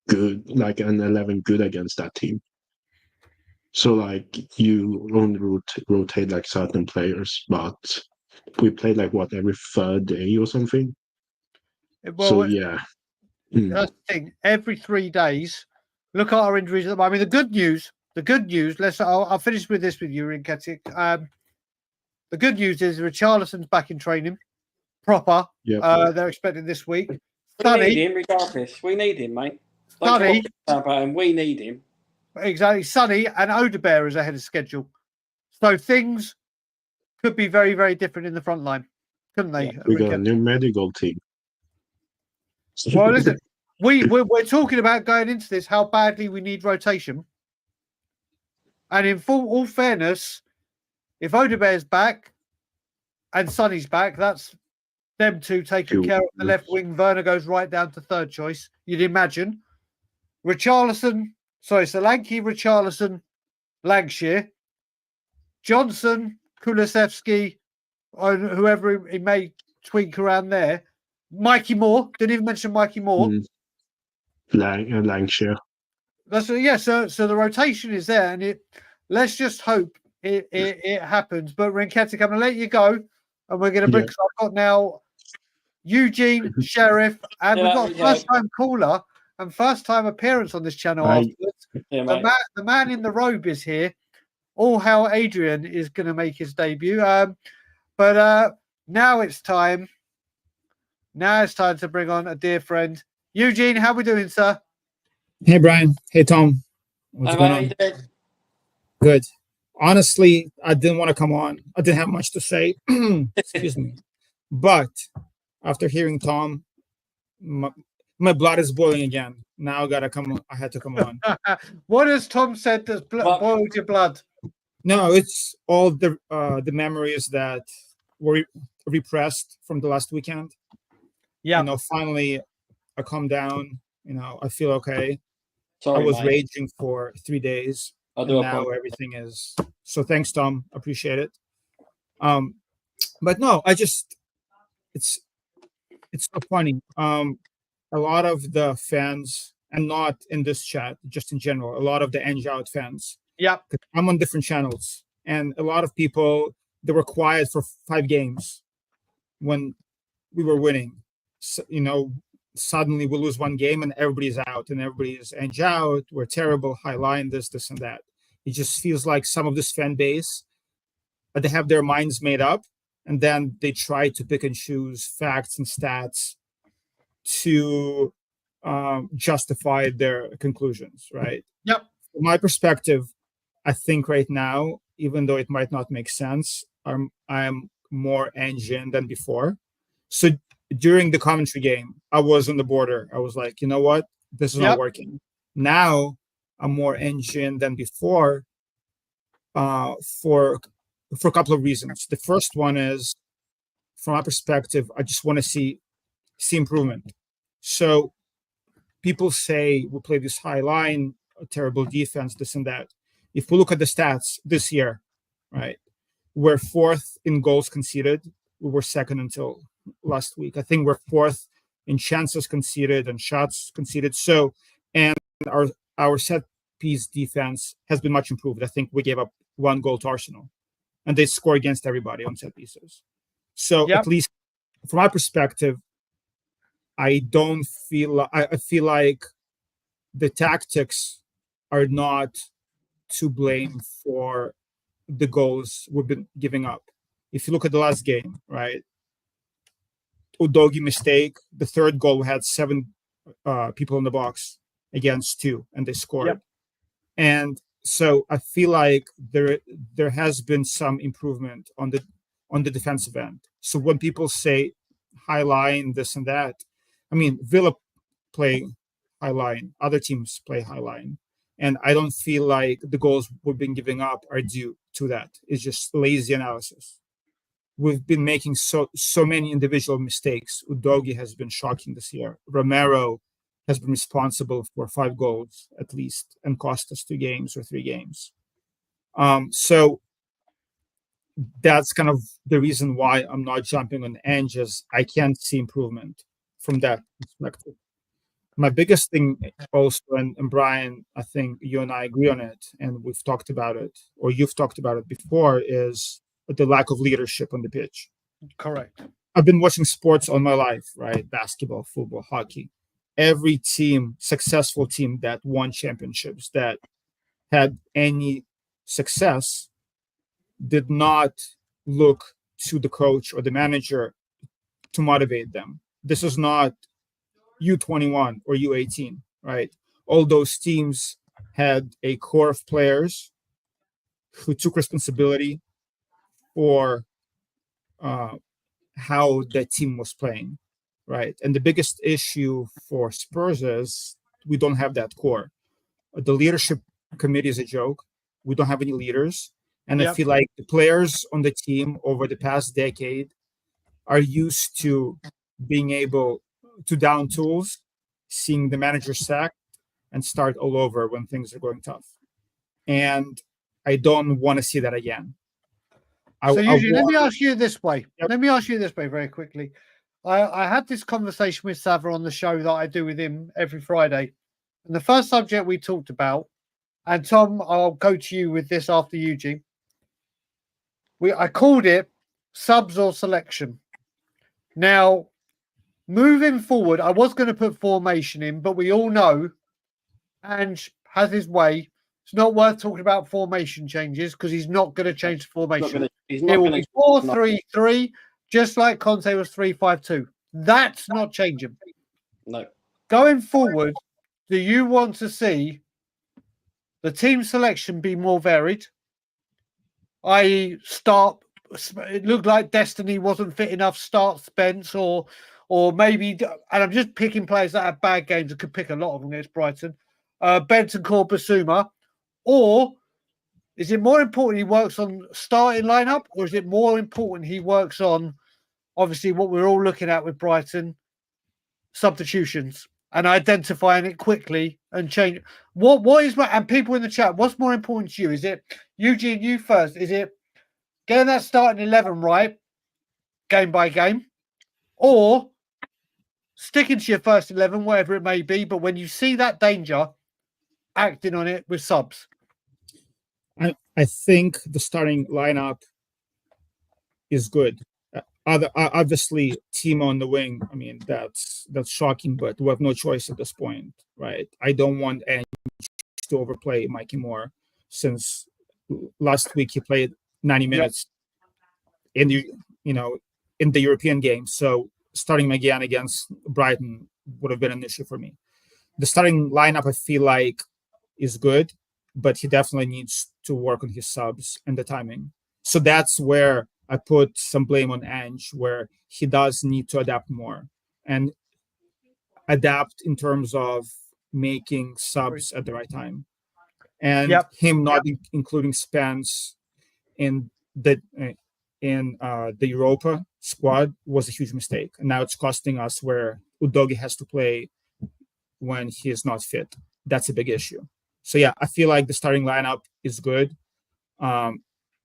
good, like an 11 good against that team. So like you only rotate like certain players, but we played like what every third day or something. So Well, yeah. Mm. that's the thing. Every 3 days, look at our injuries. I mean, the good news. I'll finish with this with you, Rinketic. The good news is Richarlison's back in training, proper. Yeah. They're expecting this week. We need Sonny, him regardless. We need him, mate. Don't Sonny, care about him. We need him. exactly. Sonny and Odebear is ahead of schedule, so things could be very, very different in the front line, couldn't they? Yeah. We got a Rinketic? new medical team. Well, listen, we're talking about going into this how badly we need rotation, and in all fairness, if Odebear's back and Sonny's back, that's them two taking care of the left wing. Werner goes right down to third choice. You'd imagine. Solanke, Richarlison, Lancashire, Johnson, Kulusevski, and whoever he may tweak around there. Mikey Moore, didn't even mention Mikey Moore. Lancashire. That's So the rotation is there, and let's just hope it happens. But Rinketic, I'm going to let you go, and we're going to bring. I've got now Eugene, Sheriff, and we've got a first-time caller and first-time appearance on this channel afterwards. Yeah, The man in the robe is here. All how Adrian is going to make his debut. But now it's time. Now it's time to bring on a dear friend. Eugene, how we doing, sir? Hey, Brian. Hey, Tom. What's going on? Good. Honestly, I didn't want to come on. I didn't have much to say. Excuse me. But after hearing Tom, my blood is boiling again. Now I had to come on. What has Tom said that's boiled your blood? No, it's all the memories that were repressed from the last weekend. Yeah. Finally I calmed down. I feel okay. Sorry, I was mate. raging for 3 days. And now everything is. So thanks, Tom. Appreciate it. But no, it's so funny. A lot of the fans, and not in this chat, just in general, a lot of the Edge Out fans. Yeah. I'm on different channels, and a lot of people, they were quiet for 5 games when we were winning. So, suddenly we lose 1 game and everybody's out and everybody's Edge Out. We're terrible, high line, this and that. It just feels like some of this fan base, they have their minds made up, and then they try to pick and choose facts and stats to justify their conclusions, right? Yep. From my perspective, I think right now, even though it might not make sense, I'm more engine than before. So during the commentary game, I was on the border. I was like, you know what? This is not working. Now I'm more engine than before for a couple of reasons. The first one is, from my perspective, I just want to see improvement. So people say we play this high line, a terrible defense, this and that. If we look at the stats this year, right, we're 4th in goals conceded. We were 2nd until last week. I think we're 4th in chances conceded and shots conceded. So, and our set piece defense has been much improved. I think we gave up 1 goal to Arsenal, and they score against everybody on set pieces. So at least from my perspective, I feel like the tactics are not to blame for the goals we've been giving up. If you look at the last game, right, Udogie mistake, the 3rd goal, we had 7 people in the box against 2, and they scored. Yep. And so I feel like there has been some improvement on the defensive end. So when people say high line, this and that, I mean, Villa play high line, other teams play high line, and I don't feel like the goals we've been giving up are due to that. It's just lazy analysis. We've been making so many individual mistakes. Udogie has been shocking this year. Romero has been responsible for 5 goals at least and cost us 2 games or 3 games. So that's kind of the reason why I'm not jumping on edges. I can't see improvement from that perspective. My biggest thing also, and Brian, I think you and I agree on it, and we've talked about it, or you've talked about it before, is the lack of leadership on the pitch. Correct. I've been watching sports all my life, right? Basketball, football, hockey. Every team, successful team that won championships, that had any success, did not look to the coach or the manager to motivate them. This is not U21 or U18, right? All those teams had a core of players who took responsibility for how the team was playing, right? And the biggest issue for Spurs is we don't have that core. The leadership committee is a joke. We don't have any leaders. And I feel like the players on the team over the past decade are used to being able to down tools, seeing the manager sacked, and start all over when things are going tough. And I don't want to see that again. So usually, let me ask you this way. Yep. Let me ask you this way very quickly. I had this conversation with Sava on the show that I do with him every Friday. And the first subject we talked about, and Tom, I'll go to you with this after Eugene. I called it subs or selection. Now, moving forward, I was going to put formation in, but we all know Ange has his way. It's not worth talking about formation changes because he's not going to change the formation. It will be 4-3-3, just like Conte was 3-5-2. That's not changing. No. Going forward, do you want to see the team selection be more varied? I.e., start. It looked like Destiny wasn't fit enough. Start Spence or maybe, and I'm just picking players that have bad games. I could pick a lot of them against Brighton. Bentancur, Basuma, or is it more important he works on starting lineup, or is it more important he works on obviously what we're all looking at with Brighton, substitutions and identifying it quickly and change? What is and people in the chat, what's more important to you? Is it Eugene, you first? Is it getting that starting 11 right, game by game, or sticking to your first 11, whatever it may be, but when you see that danger, acting on it with subs? I think the starting lineup is good. Obviously, Timo on the wing. I mean, that's shocking, but we have no choice at this point, right? I don't want any to overplay Mikey Moore, since last week he played 90 minutes in the European game. So starting him again against Brighton would have been an issue for me. The starting lineup, I feel like, is good, but he definitely needs to work on his subs and the timing. So that's where I put some blame on Ange, where he does need to adapt more and adapt in terms of making subs at the right time. And him not including Spence in the Europa squad was a huge mistake. And now it's costing us, where Udogie has to play when he is not fit. That's a big issue. So yeah, I feel like the starting lineup is good.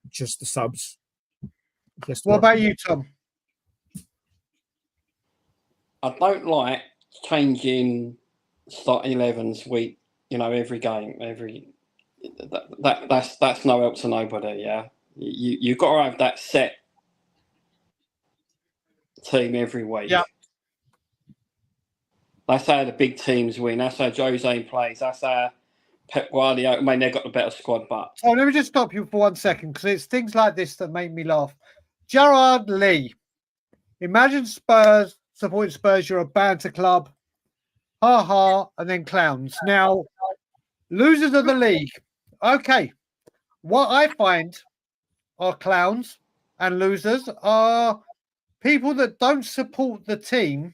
Just the subs. What about you, Tom? I don't like changing starting 11s week. Every game, that's no help to nobody. Yeah, you've got to have that set team every week. Yeah. That's how the big teams win. That's how Jose plays. That's how Pep Guardiola. I mean, they've got the better squad, but let me just stop you for 1 second, because it's things like this that make me laugh. Gerard Lee. Imagine Spurs, supporting Spurs, you're a banter club. Ha ha, and then clowns. Now, losers of the league. Okay. What I find are clowns and losers are people that don't support the team,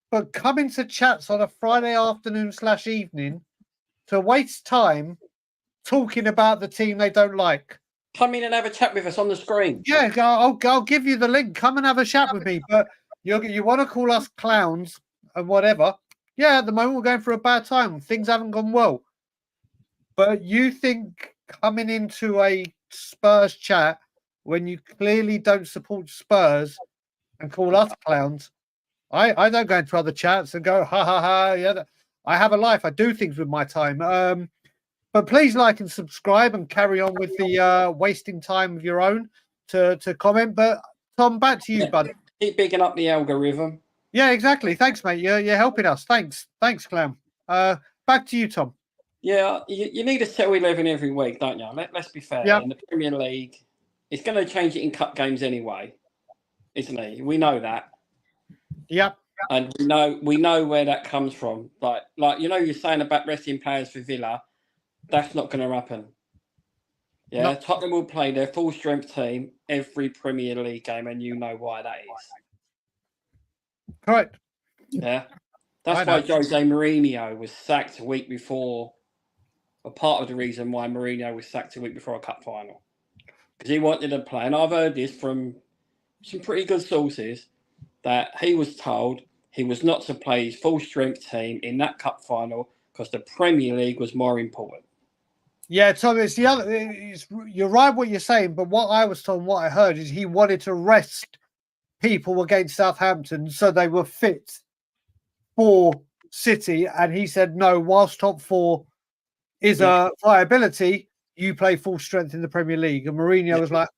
but come into chats on a Friday afternoon / evening to waste time talking about the team they don't like. Come in and have a chat with us on the screen. Yeah, I'll give you the link. Come and have a chat with me. But you want to call us clowns and whatever. Yeah, at the moment we're going through a bad time. Things haven't gone well. But you think coming into a Spurs chat when you clearly don't support Spurs and call us clowns I don't go into other chats and go, ha ha ha. Yeah, I have a life. I do things with my time. But please like and subscribe and carry on with the wasting time of your own to comment. But Tom, back to you, bud. Keep bigging up the algorithm. Yeah, exactly. Thanks, mate. You're helping us. Thanks, Clown. Back to you, Tom. Yeah, you need a set 11 every week, don't you? Let's be fair. Yep. In the Premier League, it's going to change it in cup games anyway, isn't it? We know that. Yep. And we know where that comes from. Like you're saying about resting players for Villa, that's not going to happen. Yeah, No. Tottenham will play their full strength team every Premier League game, and you know why that is. Correct. Yeah, that's why Jose Mourinho was sacked a week before. A part of the reason why Mourinho was sacked a week before a cup final, because he wanted to play. And I've heard this from some pretty good sources that he was told he was not to play his full strength team in that cup final because the Premier League was more important. Yeah, Tom, it's the other. You're right what you're saying, but what I was told, what I heard is he wanted to rest people against Southampton so they were fit for City, and he said no. Whilst top four is a viability, you play full strength in the Premier League. And Mourinho was like,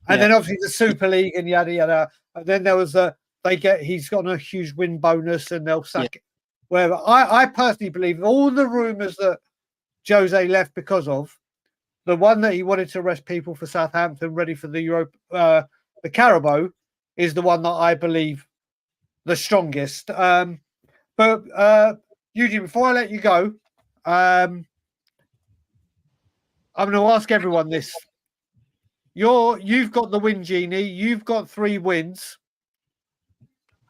And then obviously the Super League and yada yada. And then there was he's got a huge win bonus and they'll sack it. Wherever I personally believe all the rumours that Jose left because of the one that he wanted to rest people for Southampton, ready for the the Carabao, is the one that I believe the strongest. But Eugene, before I let you go, I'm going to ask everyone this. You've got the win genie. You've got 3 wins.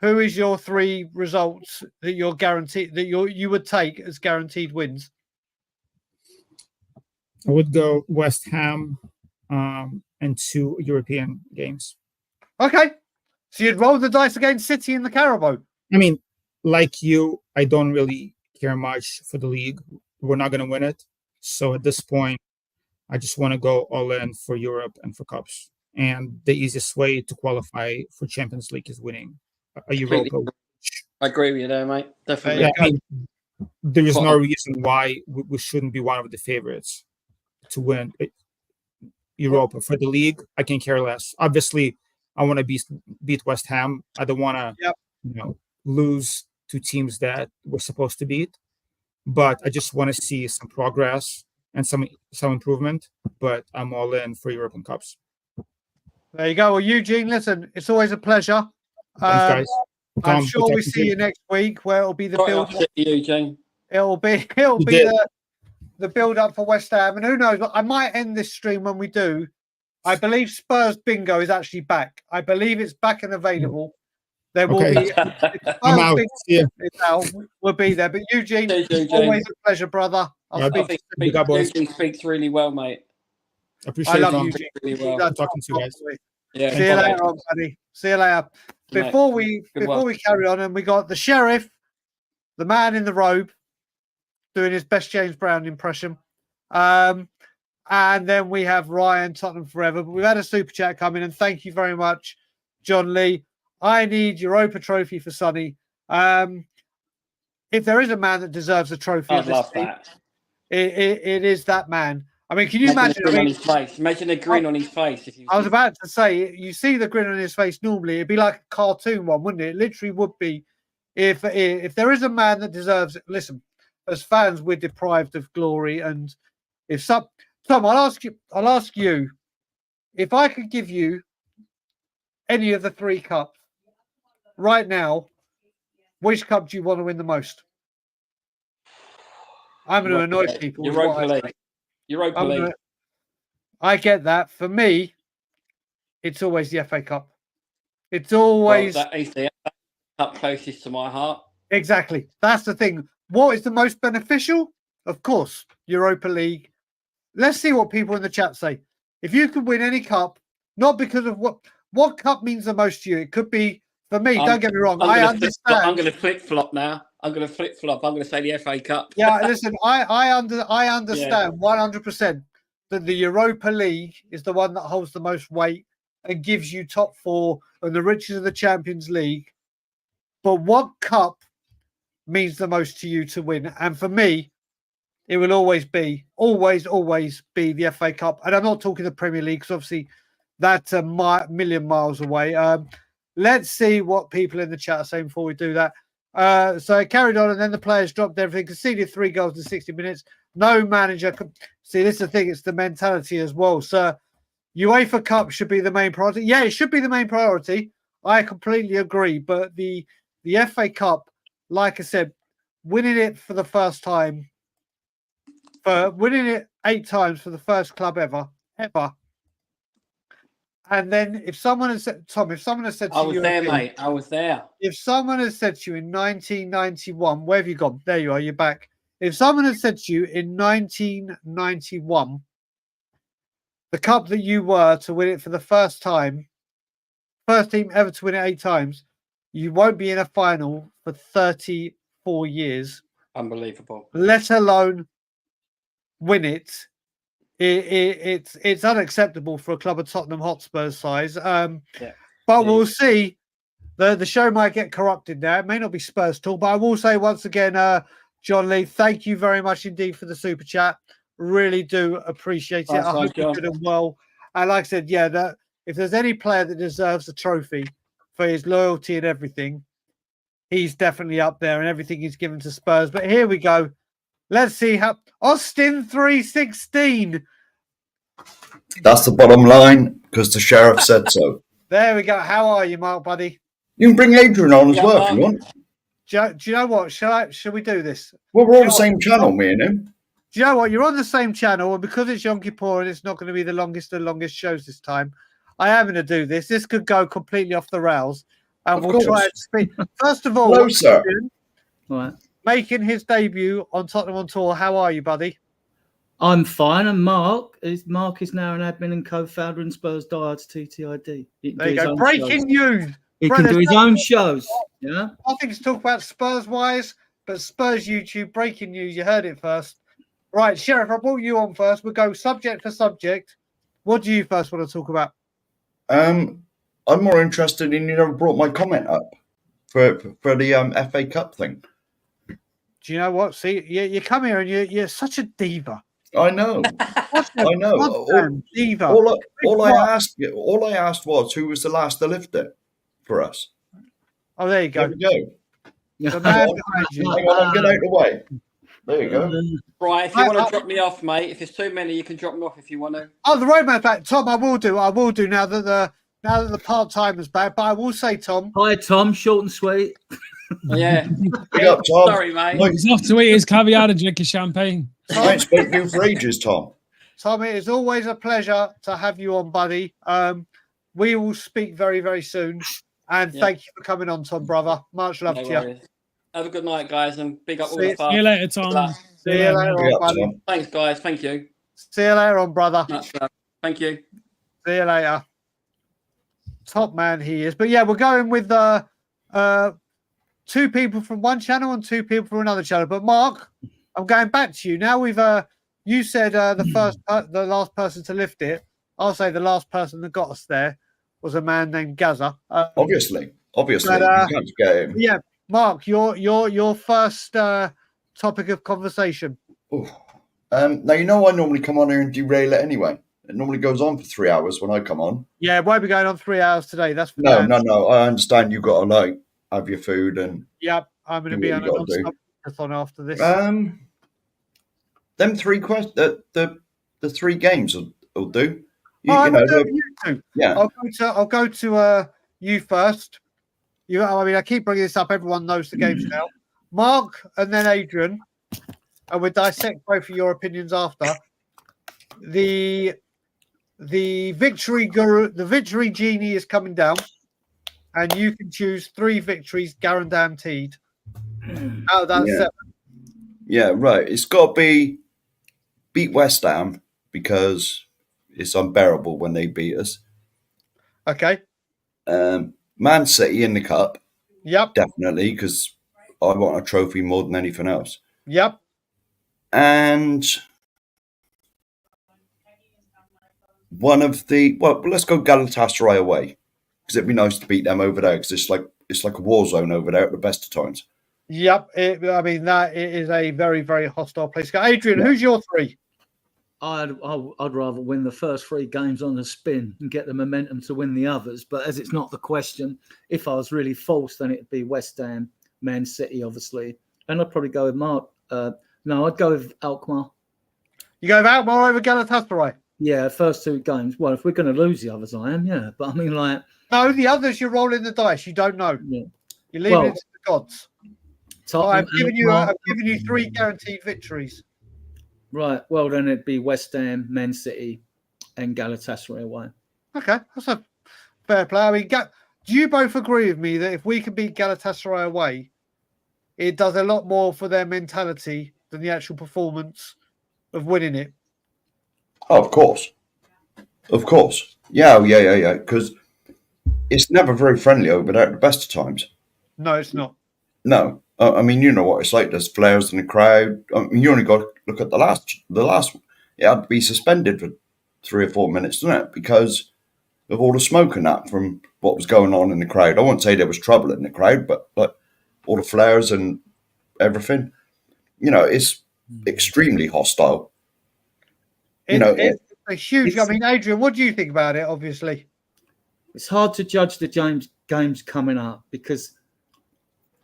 Who is your 3 results that you're guaranteed that you would take as guaranteed wins? I would go West Ham and 2 European games. Okay. So you'd roll the dice against City in the Carabao. I mean, like you, I don't really care much for the league. We're not going to win it. So at this point, I just want to go all in for Europe and for cups. And the easiest way to qualify for Champions League is winning a Europa. I agree with you there, mate. Definitely. Yeah, I mean, there is no reason why we shouldn't be one of the favorites to win Europa. For the league, I can care less. Obviously, I want to beat West Ham. I don't want to, lose to teams that we're supposed to beat. But I just want to see some progress and some improvement. But I'm all in for European Cups. There you go. Well, Eugene, listen, it's always a pleasure. Thanks, guys. Tom, I'm sure we see you next week, where it'll be the build. Eugene. It'll be the build up for West Ham, and who knows? I might end this stream when we do. I believe Spurs Bingo is actually back. I believe it's back and available. There will be. I'm out. See you. We'll be there. But Eugene, always a pleasure, brother. Eugene speaks really well, mate. Appreciate I love it, Eugene. Really well. Talking to you guys. Yeah, see you later, on, buddy. See you later. Before we carry on, and we got the sheriff, the man in the robe, doing his best James Brown impression. And then we have Ryan, Tottenham Forever. But we've had a super chat come in, and thank you very much, John Lee. I need Europa trophy for Sonny. If there is a man that deserves a trophy, I'd love that. It is that man. I mean, can you imagine? On his face. Imagine a grin on his face. I was about to say, you see the grin on his face normally. It'd be like a cartoon one, wouldn't it? It literally would be. If there is a man that deserves it, listen. As fans, we're deprived of glory, and if Tom, I'll ask you, if I could give you any of the 3 cups right now, which cup do you want to win the most? I'm going to annoy people. Europa League. I get that. For me, it's always the FA Cup. It's always that is the cup closest to my heart. Exactly. That's the thing. What is the most beneficial? Of course, Europa League. Let's see what people in the chat say. If you could win any cup, not because of what cup means the most to you. It could be, for me, don't get me wrong. I understand. I'm going to flip-flop now. I'm going to flip-flop. I'm going to say the FA Cup. Yeah, listen, I understand 100% that the Europa League is the one that holds the most weight and gives you top 4 and the riches of the Champions League but what cup means the most to you to win? And for me, it will always be the FA Cup. And I'm not talking the Premier League, because obviously that's a million miles away. Let's see what people in the chat are saying before we do that. So it carried on, and then the players dropped everything, conceded 3 goals in 60 minutes. No manager could see. This is the thing, it's the mentality as well. So UEFA Cup should be the main priority. Yeah, it should be the main priority. I completely agree. But the FA Cup, like I said, winning it for the first time, winning it 8 times for the first club ever. And then if someone has said, Tom, if someone has said to you, I was there, mate. I was there. If someone has said to you in 1991, where have you gone? There you are, you're back. If someone had said to you in 1991, the cup that you were to win it for the first time, first team ever to win it 8 times, you won't be in a final for 34 years. Unbelievable. Let alone win it. It's unacceptable for a club of Tottenham Hotspur's size. But we'll see. The show might get corrupted now. It may not be Spurs talk, but I will say once again, John Lee, thank you very much indeed for the super chat. Really do appreciate it. I hope you're good and well. And like I said, that if there's any player that deserves a trophy for his loyalty and everything, he's definitely up there and everything he's given to Spurs. But here we go. Let's see how Austin 316. That's the bottom line, because the sheriff said so. There we go. How are you, Mark, buddy? You can bring Adrian on as well if you want. Do you know what? Shall we do this? Well, we're on the same channel, me and him. Do you know what? You're on the same channel, and because it's Yom Kippur and it's not going to be the longest shows this time, I am going to do this. This could go completely off the rails, and we'll try and speak. First of all, hello, sir. Right. Making his debut on Tottenham on Tour. How are you, buddy? I'm fine. And Mark is now an admin and co-founder in Spurs Diehards TTID. There you go. Breaking news. He can do his own shows. Yeah. Nothing to talk about Spurs-wise, but Spurs YouTube breaking news. You heard it first. Right, Sheriff, I brought you on first. We'll go subject for subject. What do you first want to talk about? I'm more interested in you never brought my comment up for the FA Cup thing. Do you know what? See, you come here and you're such a diva. I know. I know. Diva. All I asked was who was the last to lift it for us. Oh, there you go. There we go. The man behind you. Hang on, get out of the way. There you go. Right, if you want to drop me off, mate, if it's too many, you can drop me off if you want to. Oh, the Roadman's back. Tom, I will do now that the part-timer's back. But I will say, Tom. Hi, Tom. Short and sweet. Yeah. Big up, Tom. Sorry, mate. He's off to eat his caviar and drink his champagne. I ain't spoken to you for ages, Tom. Tom, it is always a pleasure to have you on, buddy. We will speak very, very soon. And thank you for coming on, Tom, brother. Much love to you. Have a good night, guys, and big up all the fun. See you later, Tom. See you later on, buddy. Thanks, guys. Thank you. See you later on, brother. Thank you. See you later. Top man he is. But yeah, we're going with 2 people from one channel and 2 people from another channel. But Mark, I'm going back to you. Now you said the last person to lift it. I'll say the last person that got us there was a man named Gaza. Obviously. But, you can't get him. Yeah, Mark, your first topic of conversation. Now, you know I normally come on here and derail it anyway. It normally goes on for 3 hours when I come on. Yeah, it won't be going on 3 hours today. That's for No. I understand you got to have your food and. Yep, I'm going to be on a non-stop after this. Them 3 questions, the 3 games will do. You two. Yeah. I'll go to you first. I keep bringing this up. Everyone knows the games now. Mark and then Adrian, and we'll dissect both of your opinions after. The victory guru, the victory genie is coming down, and you can choose 3 victories guaranteed. Out of that 7. Yeah, right. It's got to beat West Ham because it's unbearable when they beat us. Okay. Man City in the cup. Yep. Definitely, because I want a trophy more than anything else. Yep. And let's go Galatasaray away because it'd be nice to beat them over there because it's like it's like a war zone over there at the best of times. Yep. I mean, that it is a very, very hostile place. Adrian, Yeah. who's your three? I'd rather win the first 3 games on the spin and get the momentum to win the others. But as it's not the question, if I was really false, then it'd be West Ham, Man City, obviously. And I'd probably go with Mark. No, I'd go with Alkmaar. You go with Alkmaar over Galatasaray? Yeah, first 2 games. Well, if we're going to lose the others, I am, yeah. But I mean, like... No, the others, you're rolling the dice. You don't know. Yeah. You're leaving it to the gods. Tottenham, I've given you 3 guaranteed victories. Right. Well, then it'd be West Ham, Man City, and Galatasaray away. Okay, that's a fair play. I mean, do you both agree with me that if we can beat Galatasaray away, it does a lot more for their mentality than the actual performance of winning it? Oh, of course. Yeah. Because it's never very friendly over there at the best of times. No, it's not. No. I mean, you know what it's like. There's flares in the crowd. I mean, you only got to look at the last one. It had to be suspended for 3 or 4 minutes, didn't it? Because of all the smoke and that from what was going on in the crowd. I won't say there was trouble in the crowd, but like all the flares and everything, you know, it's extremely hostile. It's a huge. I mean, Adrian, what do you think about it? Obviously, it's hard to judge the games coming up because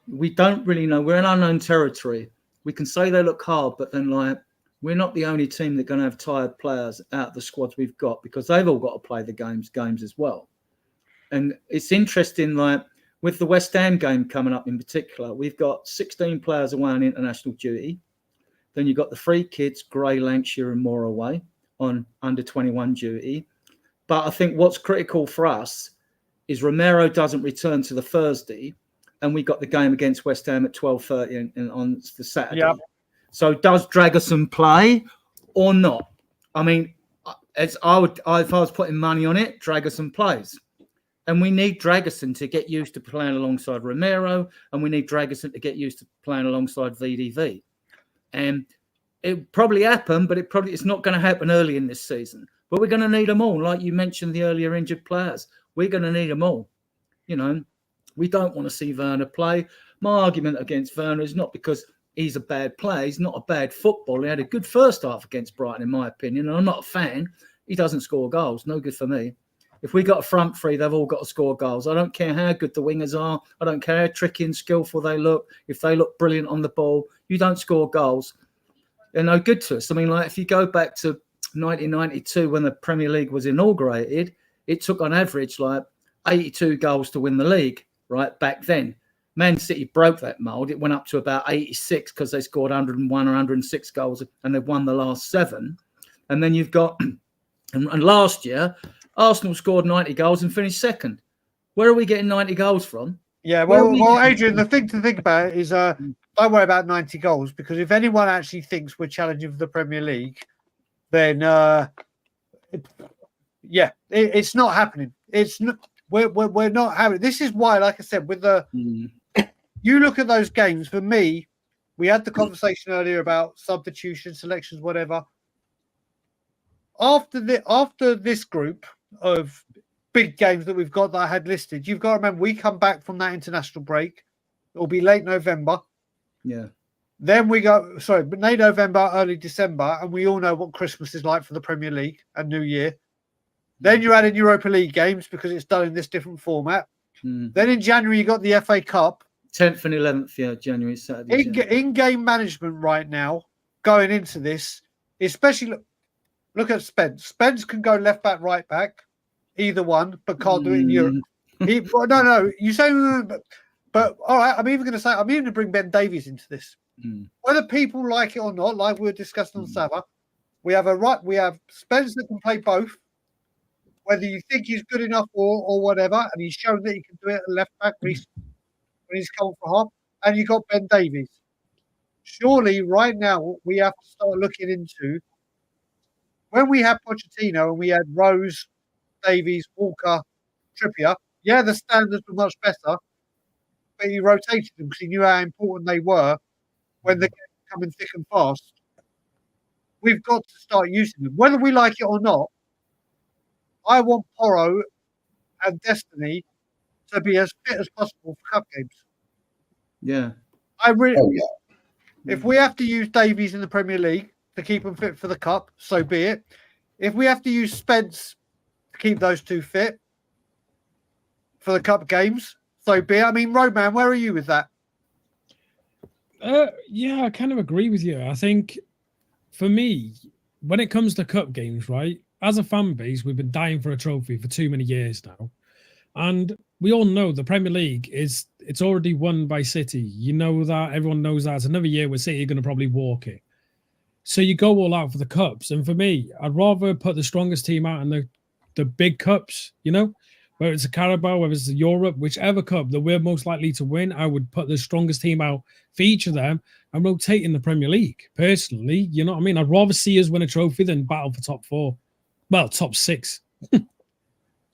we don't really know. We're in unknown territory. We can say they look hard, but then like we're not the only team that's going to have tired players out of the squads we've got because they've all got to play the games as well. And it's interesting, like with the West Ham game coming up in particular, we've got 16 players away on international duty. Then you've got the 3 kids, Gray, Lancashire and Moore away on under 21 duty. But I think what's critical for us is Romero doesn't return to the Thursday, and we got the game against West Ham at 12:30 and on the Saturday. Yep. So does Dragerson play or not? I mean, if I was putting money on it, Dragerson plays. And we need Dragerson to get used to playing alongside Romero, and we need Dragerson to get used to playing alongside VDV. And it probably happened, but it's not going to happen early in this season. But we're going to need them all. Like you mentioned, the earlier injured players. We're going to need them all. You know, we don't want to see Werner play. My argument against Werner is not because he's a bad player. He's not a bad footballer. He had a good first half against Brighton, in my opinion. And I'm not a fan. He doesn't score goals. No good for me. If we got a front 3, they've all got to score goals. I don't care how good the wingers are. I don't care how tricky and skillful they look. If they look brilliant on the ball, you don't score goals. They're no good to us. I mean, like if you go back to 1992 when the Premier League was inaugurated, it took on average like 82 goals to win the league, right, back then. Man City broke that mould. It went up to about 86 because they scored 101 or 106 goals and they've won the last 7. And then you've got, and last year, Arsenal scored 90 goals and finished second. Where are we getting 90 goals from? Yeah, well, Adrian, the thing to think about is don't worry about 90 goals because if anyone actually thinks we're challenging for the Premier League, then it's not happening. It's not. We're not having. This is why, like I said, with the you look at those games. For me, we had the conversation earlier about substitution, selections, whatever. After this group of big games that we've got that I had listed, you've got to remember we come back from that international break. It'll be late November. Yeah. Then we go, late November, early December, and we all know what Christmas is like for the Premier League and New Year. Then you're adding Europa League games because it's done in this different format. Then in January, you got the FA Cup. 10th and 11th, yeah, January, Saturday. In-game management right now, going into this, especially look at Spence. Spence can go left back, right back, either one, but can't do it in Europe. No, you say, but all right, I'm even going to bring Ben Davies into this. Whether people like it or not, like we were discussing on Sava, we have Spence that can play both. Whether you think he's good enough or whatever, and he's shown that he can do it at left back recently when he's come for half, and you got Ben Davies. Surely, right now, we have to start looking into when we had Pochettino and we had Rose, Davies, Walker, Trippier. Yeah, the standards were much better, but he rotated them because he knew how important they were when the game was coming thick and fast. We've got to start using them, whether we like it or not. I want Porro and Destiny to be as fit as possible for cup games. Yeah. I really, Oh yeah. if we have to use Davies in the Premier League to keep them fit for the cup, so be it. If we have to use Spence to keep those two fit for the cup games, so be it. I mean, Roadman, where are you with that? Yeah, I kind of agree with you. I think for me, when it comes to cup games, right, as a fan base, we've been dying for a trophy for too many years now. And we all know the Premier League it's already won by City. You know that, everyone knows that. It's another year where City are going to probably walk it. So you go all out for the cups. And for me, I'd rather put the strongest team out in the big cups, you know, whether it's a Carabao, whether it's the Europe, whichever cup that we're most likely to win, I would put the strongest team out for each of them and rotate in the Premier League. Personally, you know what I mean? I'd rather see us win a trophy than battle for top 4. Well, top 6.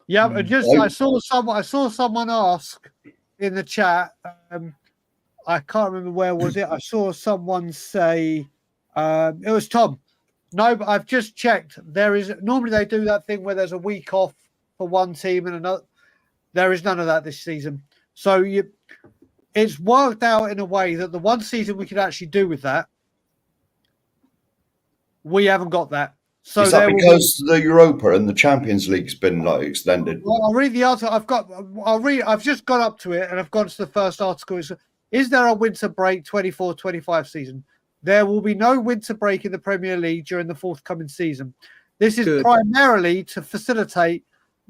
Yeah, I saw someone ask in the chat. I can't remember where was it. I saw someone say it was Tom. No, but I've just checked. Normally they do that thing where there's a week off for one team and another. There is none of that this season. So it's worked out in a way that the one season we could actually do with that, we haven't got that. So is that because the Europa and the Champions League's been like extended? Well, I'll read the article. I've just gone up to it and I've gone to the first article. Is there a winter break 24-25 season? There will be no winter break in the Premier League during the forthcoming season. This is primarily to facilitate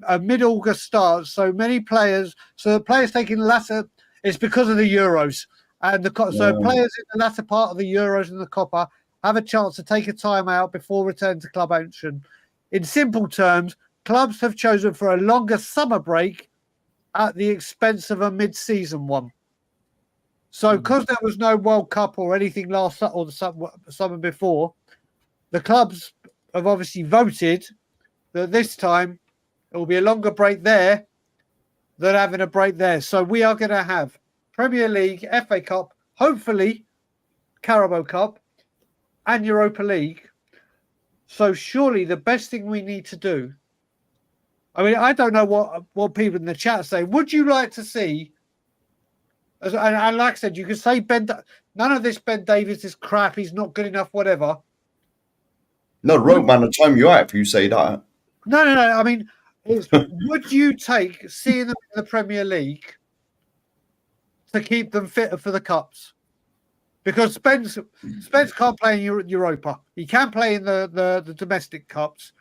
a mid-August start. So the players taking latter. It's because of the Euros and so players in the latter part of the Euros and the Copa have a chance to take a time out before returning to club action. In simple terms, clubs have chosen for a longer summer break at the expense of a mid-season one. So because there was no World Cup or anything last or the summer before, the clubs have obviously voted that this time it will be a longer break there than having a break there. So we are going to have Premier League, FA Cup, hopefully Carabao Cup, and Europa League. So surely the best thing we need to do, I mean, I don't know what people in the chat say. Would you like to see, and like I said, you can say none of this Ben Davies is crap, he's not good enough, whatever. No, Roadman will time you out if you say that. No. I mean, would you take seeing them in the Premier League to keep them fitter for the cups? Because Spence can't play in Europa. He can play in the domestic cups.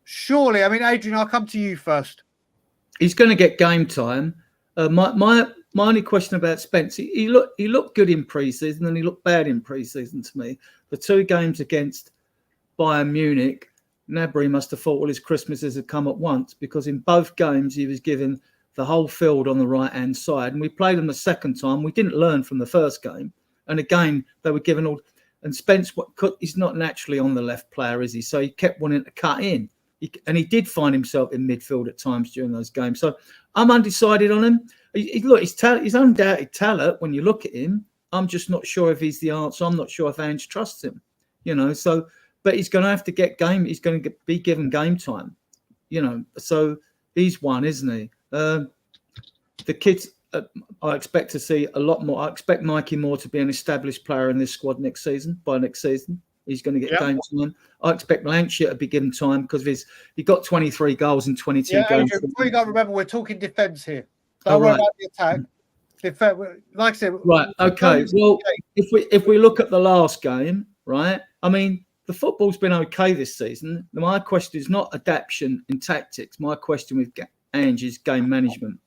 Surely, I mean, Adrian, I'll come to you first. He's going to get game time. My only question about Spence, he looked good in pre-season and he looked bad in pre-season to me. The 2 games against Bayern Munich, Gnabry must have thought all his Christmases had come at once, because in both games he was given the whole field on the right-hand side. And we played them the second time. We didn't learn from the first game. And again, they were given all... And Spence, he's not naturally on the left player, is he? So he kept wanting to cut in. And he did find himself in midfield at times during those games. So I'm undecided on him. His undoubted talent, when you look at him, I'm just not sure if he's the answer. I'm not sure if Ange trusts him. You know, so... But he's going to have to get game. He's going to be given game time. You know, so he's one, isn't he? The kids, I expect to see a lot more. I expect Mikey Moore to be an established player in this squad next season. By next season, he's going to get game time. I expect Lancashire to be given time because he got 23 goals in 22 games. Adrian, before you go, remember we're talking defence here. Don't worry about the attack. Like I said, right. Okay. Well, if we look at the last game, right? I mean, the football's been okay this season. My question is not adaptation in tactics. My question with Ange is game management,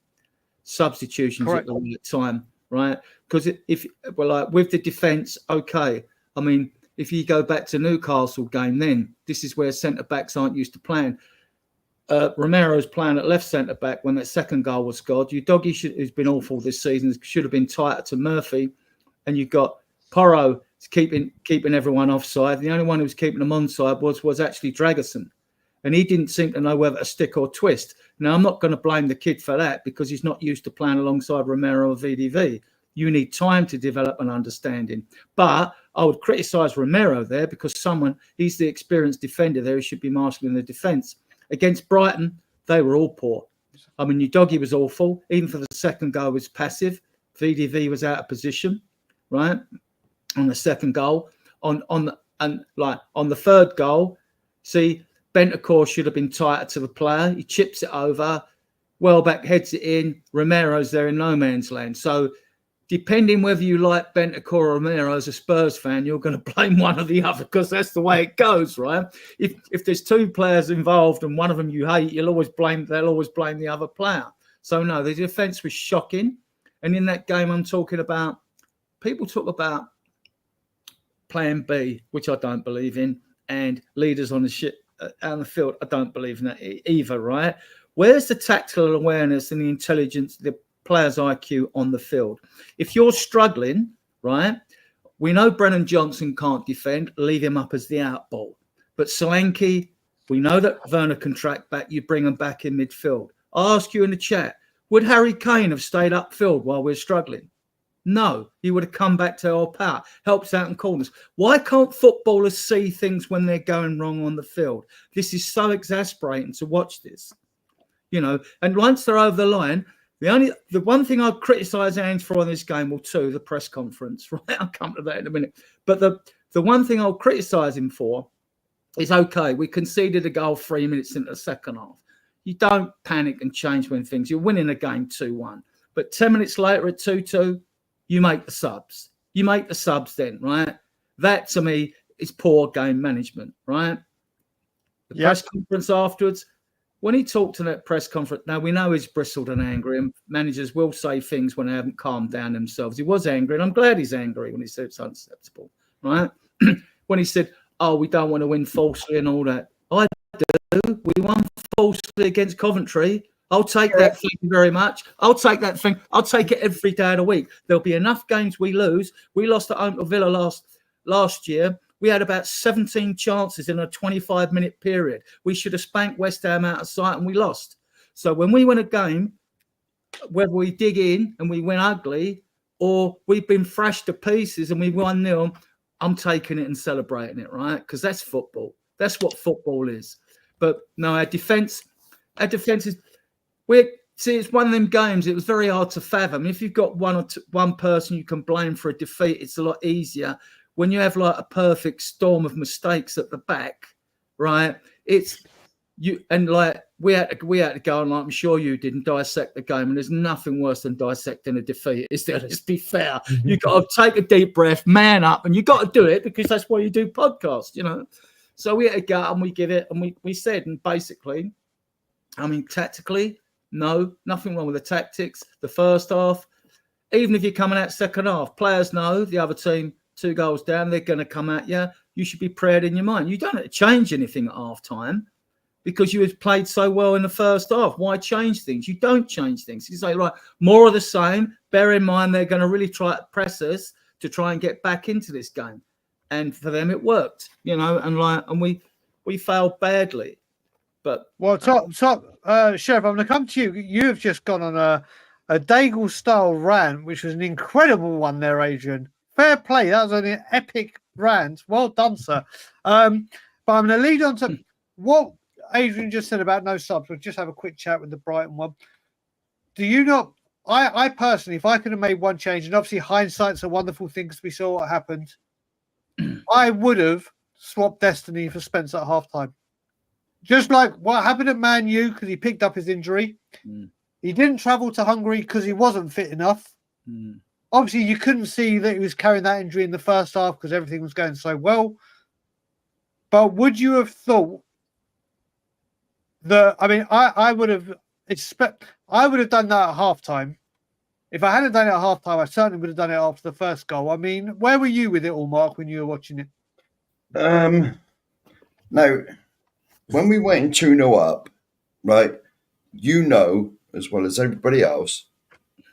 substitutions at the right time, right? Because if we're like with the defence, okay. I mean, if you go back to Newcastle game, then this is where centre backs aren't used to playing. Romero's playing at left centre back when that second goal was scored. Udogie, who's been awful this season, should have been tighter to Murphy, and you've got Porro keeping everyone offside. The only one who was keeping them onside was actually Dragerson, and he didn't seem to know whether to stick or twist. Now, I'm not going to blame the kid for that because he's not used to playing alongside Romero or VDV. You need time to develop an understanding. But I would criticise Romero there because he's the experienced defender there. He should be marshalling the defence. Against Brighton, they were all poor. I mean, Udogie was awful. Even for the second goal, was passive. VDV was out of position, right? On the second goal, on the third goal, see, Bentancur should have been tighter to the player. He chips it over. Welbeck heads it in. Romero's there in no man's land. So, depending whether you like Bentancur or Romero as a Spurs fan, you're going to blame one or the other because that's the way it goes, right? If there's two players involved and one of them you hate, they'll always blame the other player. So no, the defence was shocking. And in that game, I'm talking about, people talk about plan B, which I don't believe in, and leaders on the field. I don't believe in that either, right? Where's the tactical awareness and the intelligence, the players' IQ on the field? If you're struggling, right, we know Brennan Johnson can't defend, leave him up as the out ball. But Solanke, we know that Werner can track back, you bring him back in midfield. I'll ask you in the chat, would Harry Kane have stayed upfield while we're struggling? No, he would have come back to our power, helps out in corners. Why can't footballers see things when they're going wrong on the field? This is so exasperating to watch this, you know. And once they're over the line, the one thing I'd criticise Ange for in this game, or two, the press conference, right? I'll come to that in a minute. But the one thing I'll criticise him for is, okay, we conceded a goal 3 minutes into the second half. You don't panic and change when you're winning a game 2-1. But 10 minutes later at 2-2, you make the subs. You make the subs then, right? That, to me, is poor game management, right? The press conference afterwards, when he talked in that press conference, now we know he's bristled and angry, and managers will say things when they haven't calmed down themselves. He was angry, and I'm glad he's angry when he said it's unacceptable, right? When he said, oh, we don't want to win falsely and all that. I do. We won falsely against Coventry. I'll take that. Thank you very much. I'll take that thing. I'll take it every day of the week. There'll be enough games we lose. We lost at home to Villa last year. We had about 17 chances in a 25-minute period. We should have spanked West Ham out of sight, and we lost. So when we win a game, whether we dig in and we win ugly, or we've been thrashed to pieces and we 1-0, I'm taking it and celebrating it, right? Because that's football. That's what football is. But no, our defence is... it's one of them games. It was very hard to fathom. If you've got one person you can blame for a defeat, it's a lot easier. When you have like a perfect storm of mistakes at the back, right? It's you, and like we had to go, and like I'm sure you did, and dissect the game. And there's nothing worse than dissecting a defeat, is there? Let's be fair. You got to take a deep breath, man up, and you got to do it because that's why you do podcasts, you know. So we had to go and we give it, and we said, and basically, I mean, tactically, no, nothing wrong with the tactics. The first half, even if you're coming out second half, players know the other team 2 goals down, they're going to come at you. You should be proud in your mind. You don't have to change anything at half time because you had played so well in the first half. Why change things? You don't change things. You say, right, more of the same. Bear in mind, they're going to really try to press us to try and get back into this game. And for them, it worked, you know, and we failed badly. But Sheriff, I'm going to come to you. You have just gone on a Dagul style rant, which was an incredible one there, Adrian. Fair play. That was an epic rant. Well done, sir. But I'm going to lead on to what Adrian just said about no subs. We'll just have a quick chat with the Brighton one. Do you not? I personally, if I could have made one change, and obviously hindsight's a wonderful thing because we saw what happened, I would have swapped Destiny for Spence at halftime. Just like what happened at Man U because he picked up his injury. He didn't travel to Hungary because he wasn't fit enough. Obviously, you couldn't see that he was carrying that injury in the first half because everything was going so well. But would you have thought that? I mean, I would have done that at halftime. If I hadn't done it at halftime, I certainly would have done it after the first goal. I mean, where were you with it all, Mark, when you were watching it? Now, when we went 2-0 up, right, you know as well as everybody else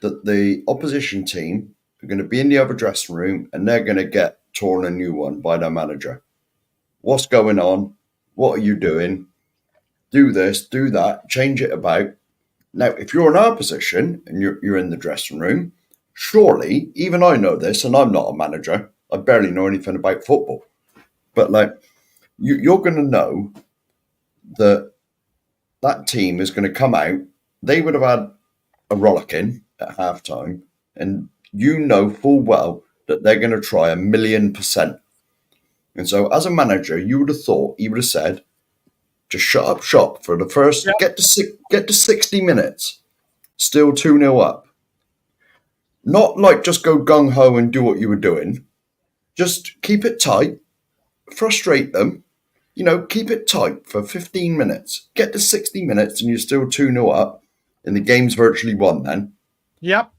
that the opposition team are going to be in the other dressing room and they're going to get torn a new one by their manager. What's going on? What are you doing? Do this, do that, change it about. Now, if you're in our position and you're in the dressing room, surely, even I know this, and I'm not a manager, I barely know anything about football, but like you're going to know that team is going to come out they would have had a rollicking at halftime, and you know full well that they're going to try 1,000,000%. And so, as a manager, you would have thought he would have said, "Just shut up shop for the first get to 60 minutes, still 2-0 up." Not like just go gung ho and do what you were doing. Just keep it tight, frustrate them. Keep it tight for 15 minutes. Get to 60 minutes and you're still 2-0 up, and the game's virtually won then. Yep.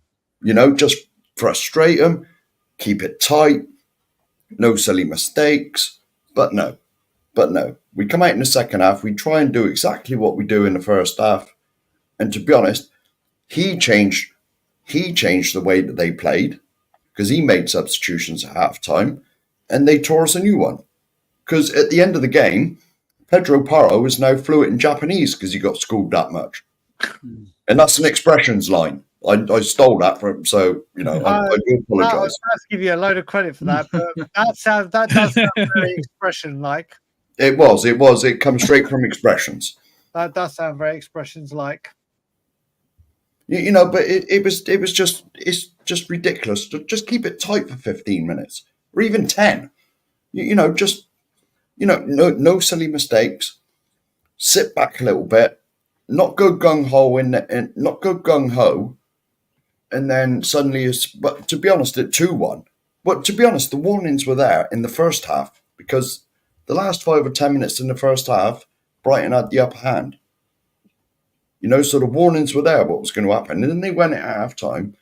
Just frustrate them, keep it tight, no silly mistakes. But no. We come out in the second half, we try and do exactly what we do in the first half. And to be honest, he changed the way that they played, because he made substitutions at halftime, and they tore us a new one. Because at the end of the game, Pedro Porro is now fluent in Japanese because he got schooled that much. And that's an expressions line. I stole that from him, so I do apologise. Let's give you a load of credit for that, but that does sound very expression-like. It was. It comes straight from expressions. That does sound very expressions-like. But it's just ridiculous. Just keep it tight for 15 minutes or even 10. No silly mistakes. Sit back a little bit, not go gung ho and then suddenly but to be honest, at 2-1. But to be honest, the warnings were there in the first half, because the last 5 or 10 minutes in the first half, Brighton had the upper hand. So the warnings were there what was going to happen. And then they went at half time.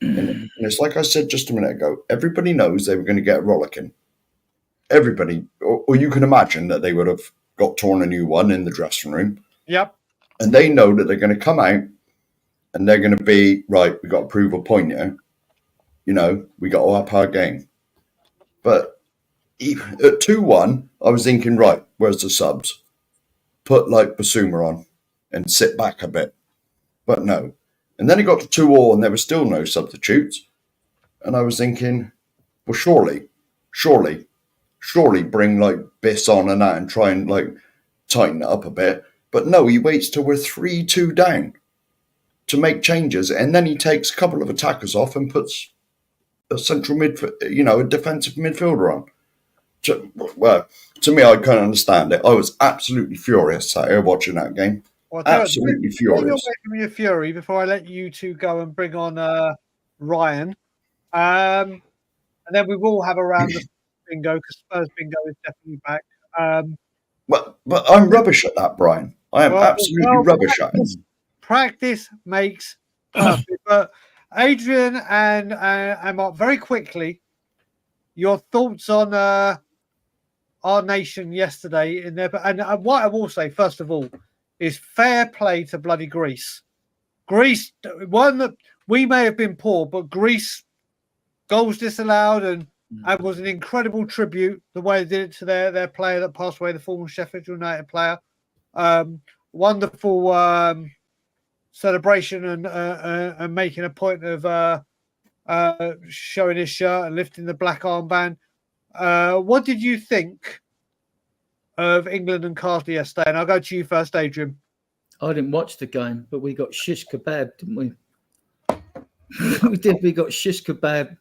And it's like I said just a minute ago, everybody knows they were going to get a rollicking. Everybody, or you can imagine that they would have got torn a new one in the dressing room. Yep. And they know that they're going to come out and they're going to be, right, we got to prove a point here. We got to up our game. But at 2-1, I was thinking, right, where's the subs? Put Basuma on and sit back a bit. But no. And then it got to 2-2 and there were still no substitutes. And I was thinking, well, surely bring Biss on and that and try and tighten it up a bit. But no, he waits till we're 3-2 down to make changes, and then he takes a couple of attackers off and puts a central a defensive midfielder on. To me, I couldn't understand it. I was absolutely furious sat here watching that game. Well, absolutely furious. Your fury before I let you two go and bring on Ryan, and then we will have a round of bingo, because Spurs bingo is definitely back. But I'm rubbish at that, Brian. I am absolutely rubbish at it. Practice makes perfect. But Adrian and Mark, very quickly, your thoughts on our nation yesterday in there. And what I will say, first of all, is fair play to bloody Greece. Greece, one that we may have been poor, but Greece, goals disallowed, and was an incredible tribute the way they did it to their player that passed away, the former Sheffield United player. Wonderful celebration and making a point of showing his shirt and lifting the black armband. What did you think of England and Carsley yesterday? And I'll go to you first, Adrian. I didn't watch the game, but we got shish kebab, didn't we? We did. We got shish kebab.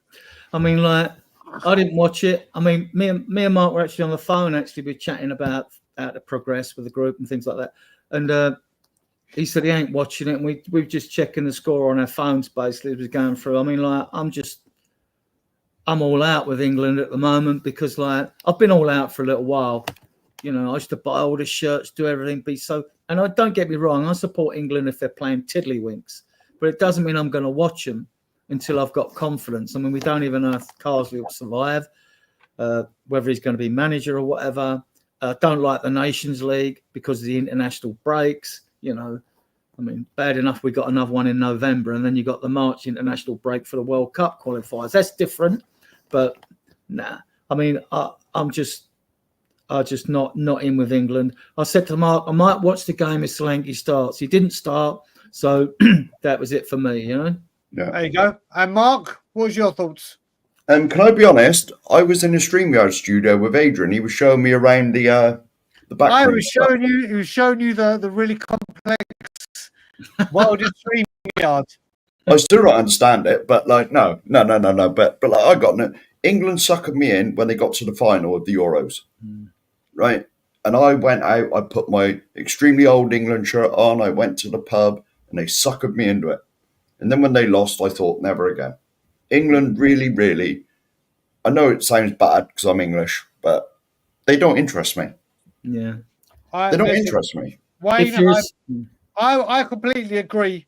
I mean, I didn't watch it. I mean, me and Mark were actually on the phone. Actually, we were chatting about how to progress with the group and things like that. And he said he ain't watching it, and we were just checking the score on our phones. Basically, it was going through. I mean, I'm all out with England at the moment, because I've been all out for a little while. I used to buy all the shirts, do everything, and I don't get me wrong, I support England if they're playing tiddlywinks, but it doesn't mean I'm going to watch them until I've got confidence. I mean, we don't even know if Carsley will survive, whether he's going to be manager or whatever. Don't like the Nations League because of the international breaks. I mean, bad enough we got another one in November, and then you got the March international break for the World Cup qualifiers. That's different, but nah. I mean, I'm just not in with England. I said to Mark, I might watch the game if Solanke starts. He didn't start, so that was it for me. Yeah. There you go. And Mark, what was your thoughts? Can I be honest? I was in the StreamYard studio with Adrian. He was showing me around the back. He was showing you the really complex World in StreamYard. I still don't understand it, but like, no. But like, I got no. England suckered me in when they got to the final of the Euros, right? And I went out. I put my extremely old England shirt on. I went to the pub, and they suckered me into it. And then when they lost, I thought, never again. England really, really. I know it sounds bad because I'm English, but they don't interest me. Yeah. They don't interest me. Wayne, If you're, I completely agree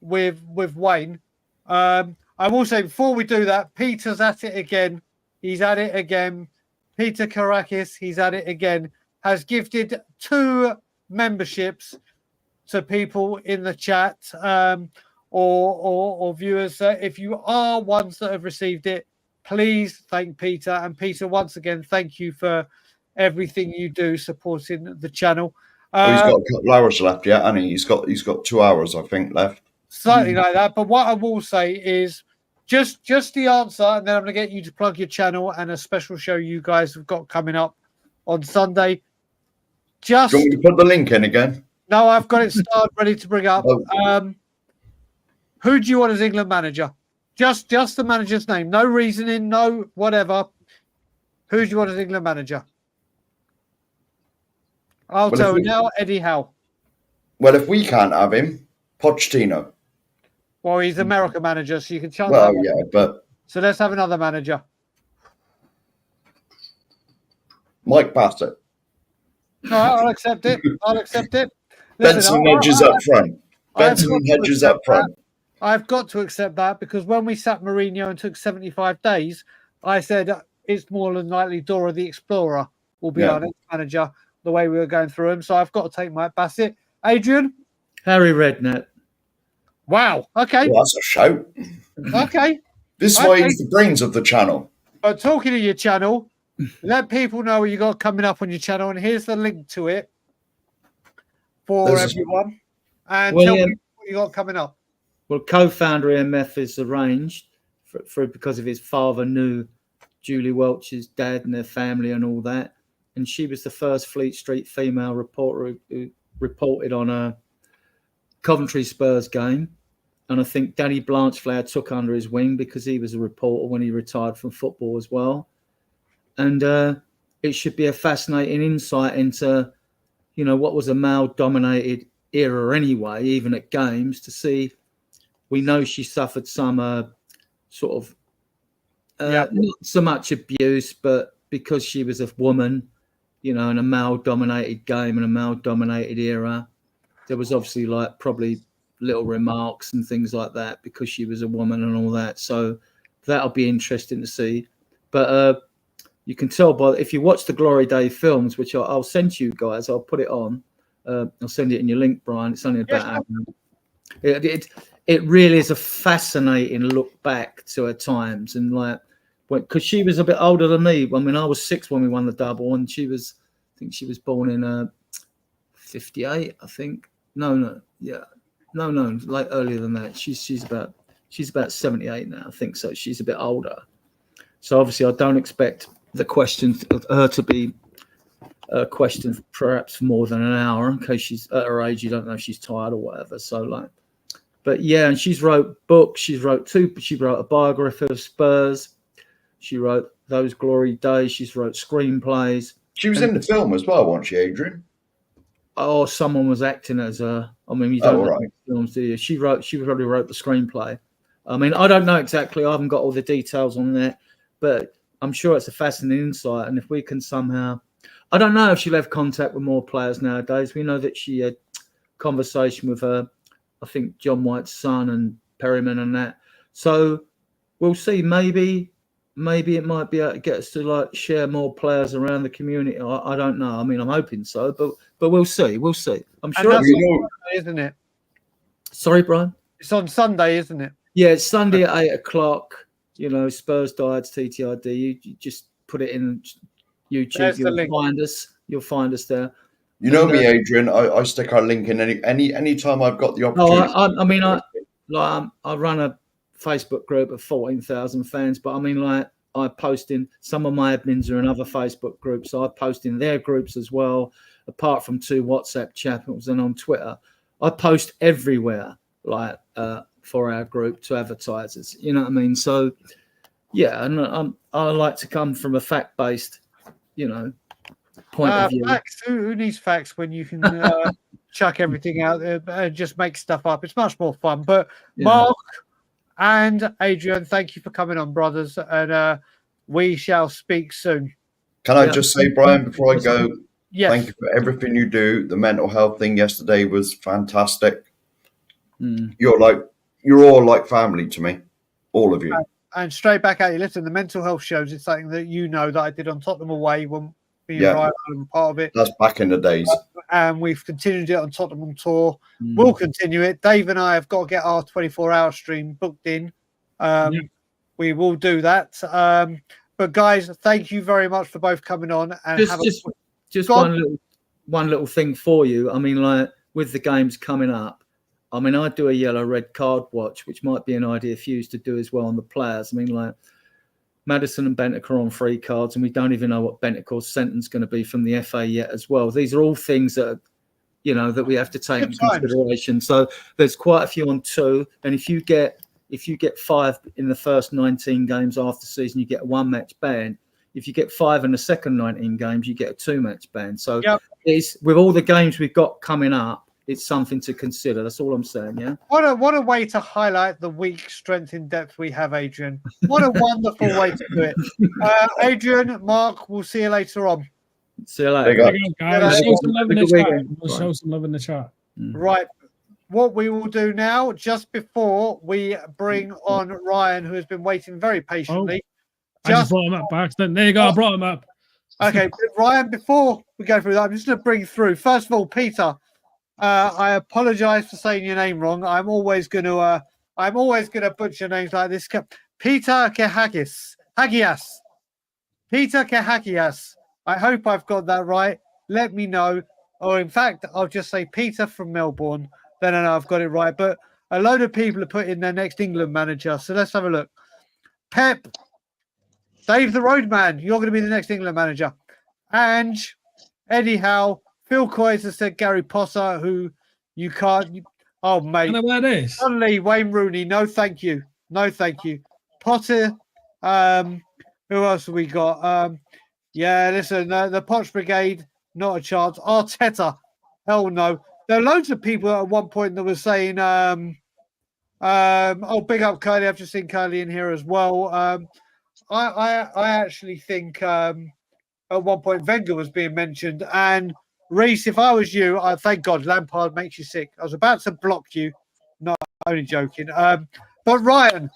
with Wayne. I will say before we do that, Peter's at it again. He's at it again. Peter Karakis, he's at it again. Has gifted 2 memberships to people in the chat or viewers. If you are ones that have received it, please thank Peter. And Peter, once again, thank you for everything you do supporting the channel. He's got a couple hours left, yeah, and he's got 2 hours, I think, left. Something like that. But what I will say is just the answer, and then I'm going to get you to plug your channel and a special show you guys have got coming up on Sunday. Just Do you want me to put the link in again? No, I've got it started, ready to bring up. Oh. Who do you want as England manager? Just the manager's name. No reasoning, no whatever. Who do you want as England manager? I'll tell you now, Eddie Howe. Well, if we can't have him, Pochettino. Well, he's American manager, so you can chance Well, that one. yeah, but So let's have another manager. Mike Bassett. All right, I'll accept it. Listen, Benson Hedges up front. Benson Hedges up front. I've got to accept that because when we sacked Mourinho and took 75 days, I said it's more than likely Dora the Explorer will be our next manager, the way we were going through him. So I've got to take Mike Bassett. Adrian? Harry Redknapp. Wow. Okay. Well, that's a shout. Okay. This is why he's the brains of the channel. But talking to your channel, let people know what you got coming up on your channel. And here's the link to it for everyone. And tell me what you got coming up. Well, co-founder EMF is arranged for because of his father knew Julie Welch's dad and their family and all that. And she was the first Fleet Street female reporter who reported on a Coventry Spurs game. And I think Danny Blanchflower took under his wing because he was a reporter when he retired from football as well. And it should be a fascinating insight into, what was a male-dominated era anyway, even at games, to see. We know she suffered some not so much abuse, but because she was a woman, in a male-dominated game and a male-dominated era, there was obviously probably little remarks and things like that because she was a woman and all that. So that'll be interesting to see. But you can tell if you watch the Glory Day films, which I'll send you guys, I'll put it on. I'll send it in your link, Brian. It's only about it really is a fascinating look back to her times and because she was a bit older than me. I mean, I was 6 when we won the double, and I think she was born in 58. I think no, like earlier than that. She's about 78 now. I think so. She's a bit older. So obviously, I don't expect the question of her to be a question perhaps for more than an hour in case she's at her age. You don't know if she's tired or whatever. So but yeah, and she's wrote books. She wrote a biography of Spurs. She wrote Those Glory Days. She's wrote screenplays. She was in the film as well, wasn't she, Adrian? Oh, someone was acting as her. I mean, you don't know films, do you? She probably wrote the screenplay. I mean, I don't know exactly. I haven't got all the details on there, but I'm sure it's a fascinating insight. And if we can somehow, I don't know if she'll have contact with more players nowadays. We know that she had conversation with her, I think John White's son and Perryman and that. So we'll see. Maybe it might be able to get us to share more players around the community. I don't know. I mean, I'm hoping so, but we'll see. We'll see. I'm sure. That's on Sunday, isn't it? Sorry, Brian. It's on Sunday, isn't it? Yeah, it's Sunday at 8:00. Spurs Diehards TTRD. You just put it in YouTube. You'll find us there. You know me, Adrian. I stick our link in any time I've got the opportunity. I run a Facebook group of 14,000 fans, but I mean, I post in some of my admins are in other Facebook groups, so I post in their groups as well. Apart from 2 WhatsApp channels and on Twitter, I post everywhere, like for our group to advertisers. You know what I mean? So yeah, and I like to come from a fact-based, point of view. Facts. Who needs facts when you can chuck everything out there and just make stuff up? It's much more fun. But Mark and Adrian, thank you for coming on, brothers, and we shall speak soon. Can I just say, Brian, before I go, yes, thank you for everything you do. The mental health thing yesterday was fantastic. You're all like family to me, all of you. And straight back at you. Listen, the mental health shows is something that that I did on Tottenham away when me and Brian were part of it. That's back in the days. And we've continued it on Tottenham tour. We'll continue it. Dave and I have got to get our 24-hour stream booked in. We will do that. But guys, thank you very much for both coming on. And just one little thing for you. I mean, like with the games coming up, I mean, I do a yellow red card watch, which might be an idea for you to do as well on the players. I mean, like Maddison and Bentancur are on free cards, and we don't even know what Bentancur's sentence is going to be from the FA yet as well. These are all things that that we have to take into consideration. So there's quite a few on 2, and if you get 5 in the first 19 games after the season, you get a 1-match ban. If you get 5 in the second 19 games, you get a 2-match ban. So it's, with all the games we've got coming up, it's something to consider. That's all I'm saying. Yeah. What a way to highlight the weak strength in depth we have, Adrian. What a wonderful way to do it. Adrian, Mark, we'll see you later on. See you later. There you go, guys. Show some love in the chat. We'll show some love in the chat. Right. What we will do now, just before we bring on Ryan, who has been waiting very patiently. I just brought him up by accident. There you go. I brought him up. Okay, Ryan, before we go through that, I'm just going to bring through. First of all, Peter, I apologize for saying your name wrong. I'm always going to butcher names like this. Peter Kehagias. Peter Kehagias. I hope I've got that right. Let me know. Or in fact, I'll just say Peter from Melbourne. Then I know I've got it right. But a load of people are putting their next England manager. So let's have a look. Pep, Dave the Roadman, you're going to be the next England manager. And anyhow, Phil Coyes has said Gary Potter, who you can't. Oh, mate. I know where it is. Suddenly, Wayne Rooney. No, thank you. No, thank you. Potter. Who else have we got? Listen, the Poch Brigade, not a chance. Arteta. Hell no. There are loads of people at one point that were saying, big up Curly. I've just seen Curly in here as well. I actually think at one point Wenger was being mentioned. And Reese, if I was you, I thank God Lampard makes you sick. I was about to block you. Not only joking. But Ryan,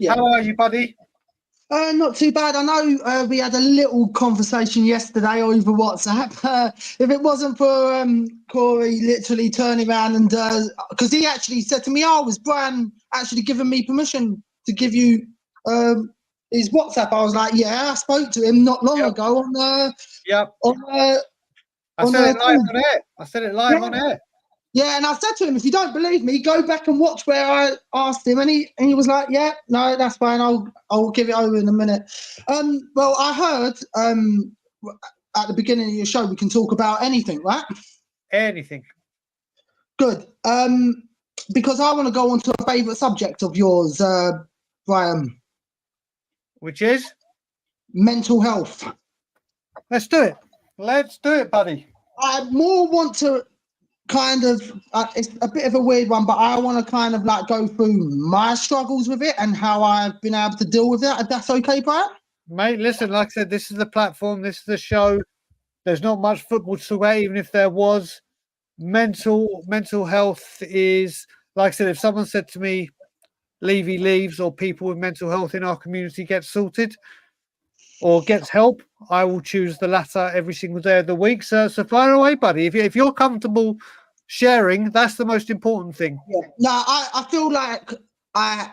how are you, buddy? Not too bad. I know we had a little conversation yesterday over WhatsApp. If it wasn't for Corey literally turning around and because he actually said to me, was Brian actually giving me permission to give you his WhatsApp? I was like, I spoke to him not long ago on I said it live on air. I said it live on air. Yeah, and I said to him, if you don't believe me, go back and watch where I asked him, and he was like, no, that's fine. I'll give it over in a minute. Well, I heard at the beginning of your show we can talk about anything, right? Anything. Good. Because I want to go on to a favourite subject of yours, Brian. Which is? Mental health. Let's do it. Let's do it, buddy. I more want to kind of, it's a bit of a weird one, but I want to kind of like go through my struggles with it and how I've been able to deal with it. If that's okay, Brian? Mate, listen, like I said, this is the platform, this is the show. There's not much football to talk about, even if there was. Mental health is, like I said, if someone said to me, Levy leaves or people with mental health in our community get sorted or gets help, I will choose the latter every single day of the week. So fire away, buddy. If you're comfortable sharing, that's the most important thing. Yeah. No, I feel like I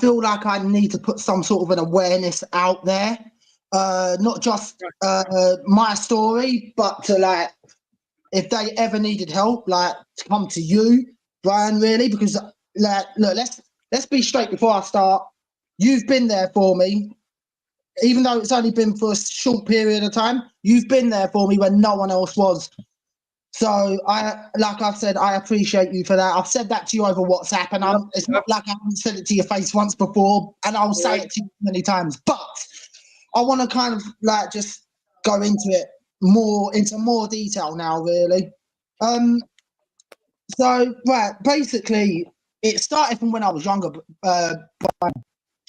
feel like I need to put some sort of an awareness out there, not just my story, but to like, if they ever needed help, like to come to you, Brian, really, because like, look, let's be straight before I start. You've been there for me. Even though it's only been for a short period of time, you've been there for me when no one else was. So like I've said, I appreciate you for that. I've said that to you over WhatsApp, and it's not like I haven't said it to your face once before, and I'll say it to you many times. But I want to kind of like just go into more detail now, really. So right, basically, it started from when I was younger,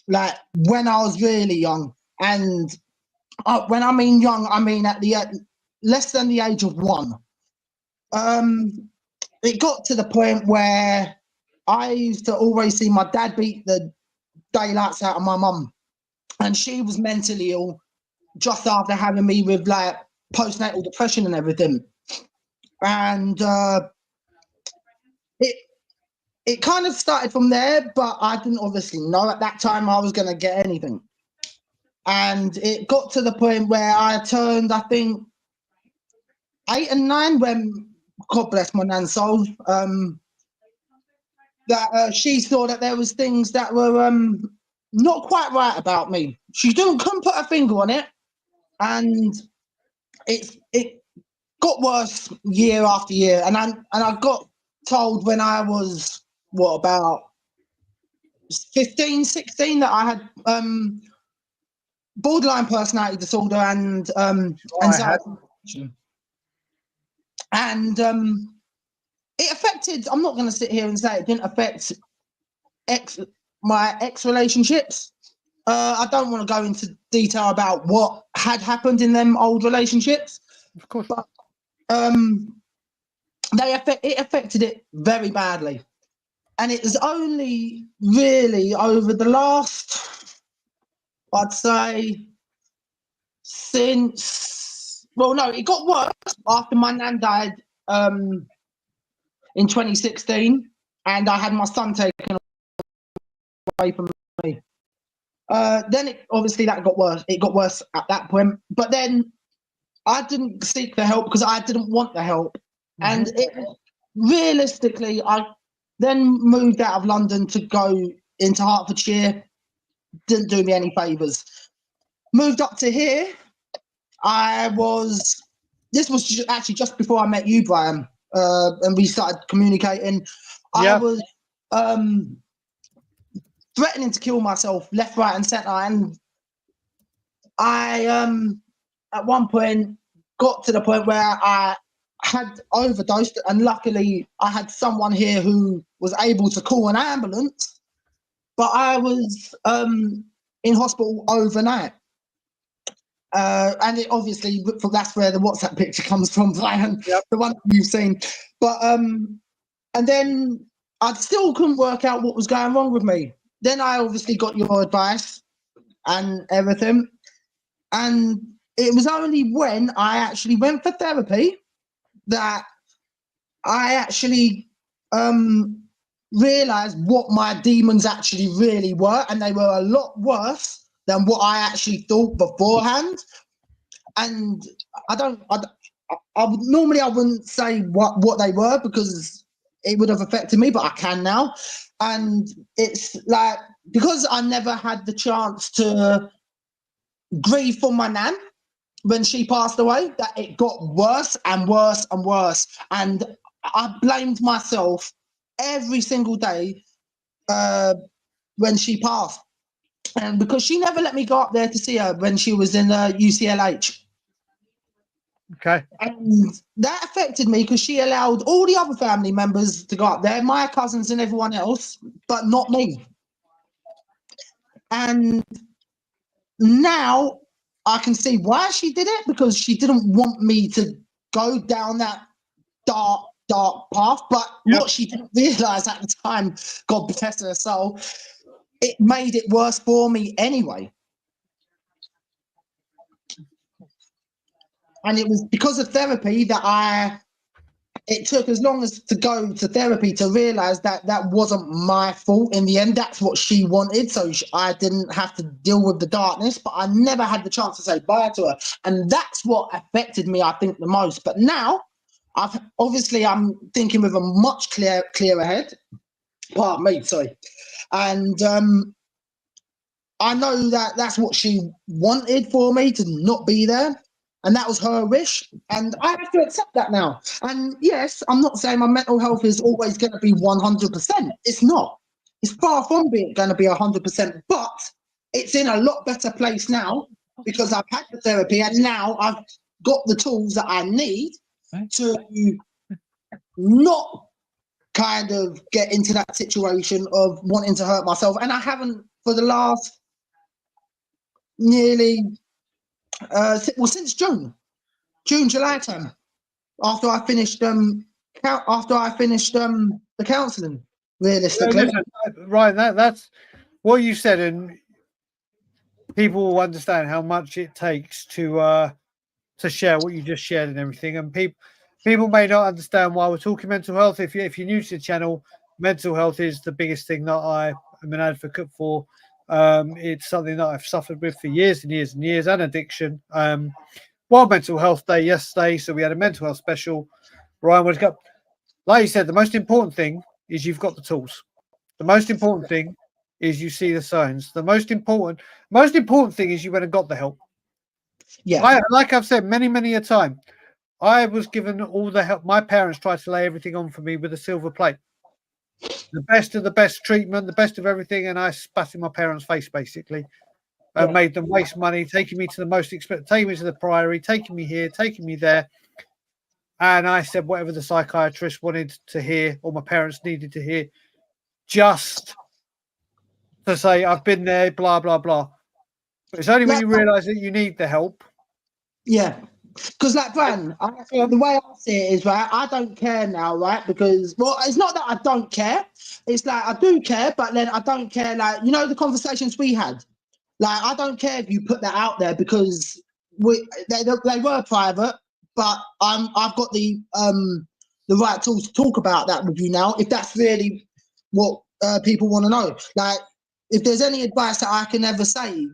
like when I was really young, and when I mean young, I mean at the less than the age of 1. It got to the point where I used to always see my dad beat the daylights out of my mum, and she was mentally ill just after having me with like postnatal depression and everything. And it kind of started from there, but I didn't obviously know at that time I was going to get anything. And it got to the point where I turned, I think, 8 and 9 when, God bless my nan's soul, that she saw that there was things that were not quite right about me. She couldn't put her finger on it, and it got worse year after year. And I got told when I was about 15, 16 that I had borderline personality disorder and anxiety. And it affected, I'm not going to sit here and say it didn't affect my ex relationships. I don't want to go into detail about what had happened in them old relationships, Of course. but it affected it very badly. And it was only really over the last, I'd say, it got worse after my nan died in 2016, and I had my son taken away from me. Then that got worse. It got worse at that point. But then I didn't seek the help because I didn't want the help. And realistically, I then moved out of London to go into Hertfordshire. Didn't do me any favours. Moved up to here. This was actually just before I met you, Brian, and we started communicating. I was threatening to kill myself left, right, and centre. And I, at one point, got to the point where I had overdosed, and luckily I had someone here who was able to call an ambulance, but I was in hospital overnight. And it obviously, that's where the WhatsApp picture comes from, Brian, the one you've seen. But and then I still couldn't work out what was going wrong with me. Then I obviously got your advice and everything. And it was only when I actually went for therapy that I actually realized what my demons actually really were. And they were a lot worse than what I actually thought beforehand. And I wouldn't say what they were because it would have affected me, but I can now. And it's like, because I never had the chance to grieve for my nan when she passed away, that it got worse and worse and worse. And I blamed myself every single day when she passed. And because she never let me go up there to see her when she was in UCLH. Okay. And that affected me because she allowed all the other family members to go up there, my cousins and everyone else, but not me. And now I can see why she did it, because she didn't want me to go down that dark path. But what she didn't realize at the time, God bless her soul, it made it worse for me anyway. And it was because of therapy that it took as long as to go to therapy to realize that that wasn't my fault in the end. That's what she wanted. So I didn't have to deal with the darkness, but I never had the chance to say bye to her. And that's what affected me, I think, the most. But now I'm thinking with a much clearer head. Pardon me, sorry. And I know that that's what she wanted for me, to not be there. and that was her wish, and I have to accept that now. And yes, I'm not saying my mental health is always going to be 100%. It's not. It's far from being going to be 100%, but it's in a lot better place now because I've had the therapy, and now I've got the tools that I need to not kind of get into that situation of wanting to hurt myself. And I haven't for the last nearly since July time, after I finished the counselling, realistically. Listen, Ryan, that's what you said, and people will understand how much it takes to share what you just shared and everything. And people may not understand why we're talking mental health. If you're new to the channel, mental health is the biggest thing that I am an advocate for. It's something that I've suffered with for years and years and years, and addiction. World Mental Health Day yesterday, so we had a mental health special. Ryan was got, like you said, the most important thing is you've got the tools. The most important thing is you see the signs. The most important thing is you went and got the help. Yeah. Like I've said many a time, I was given all the help. My parents tried to lay everything on for me with a silver plate. The best of the best treatment, the best of everything, and I spat in my parents' face basically, and made them waste money, taking me to the most expensive, taking me to the Priory, taking me here, taking me there. And I said whatever the psychiatrist wanted to hear or my parents needed to hear, just to say I've been there, blah blah blah. But it's only when you realise that you need the help. Yeah. Because, like, Brian, the way I see it is, right, I don't care now, right? Because, well, it's not that I don't care. It's like I do care, but then I don't care, like, you know, the conversations we had. Like, I don't care if you put that out there because they were private, but I've got the right tools to talk about that with you now, if that's really what people want to know. Like, if there's any advice that I can ever say,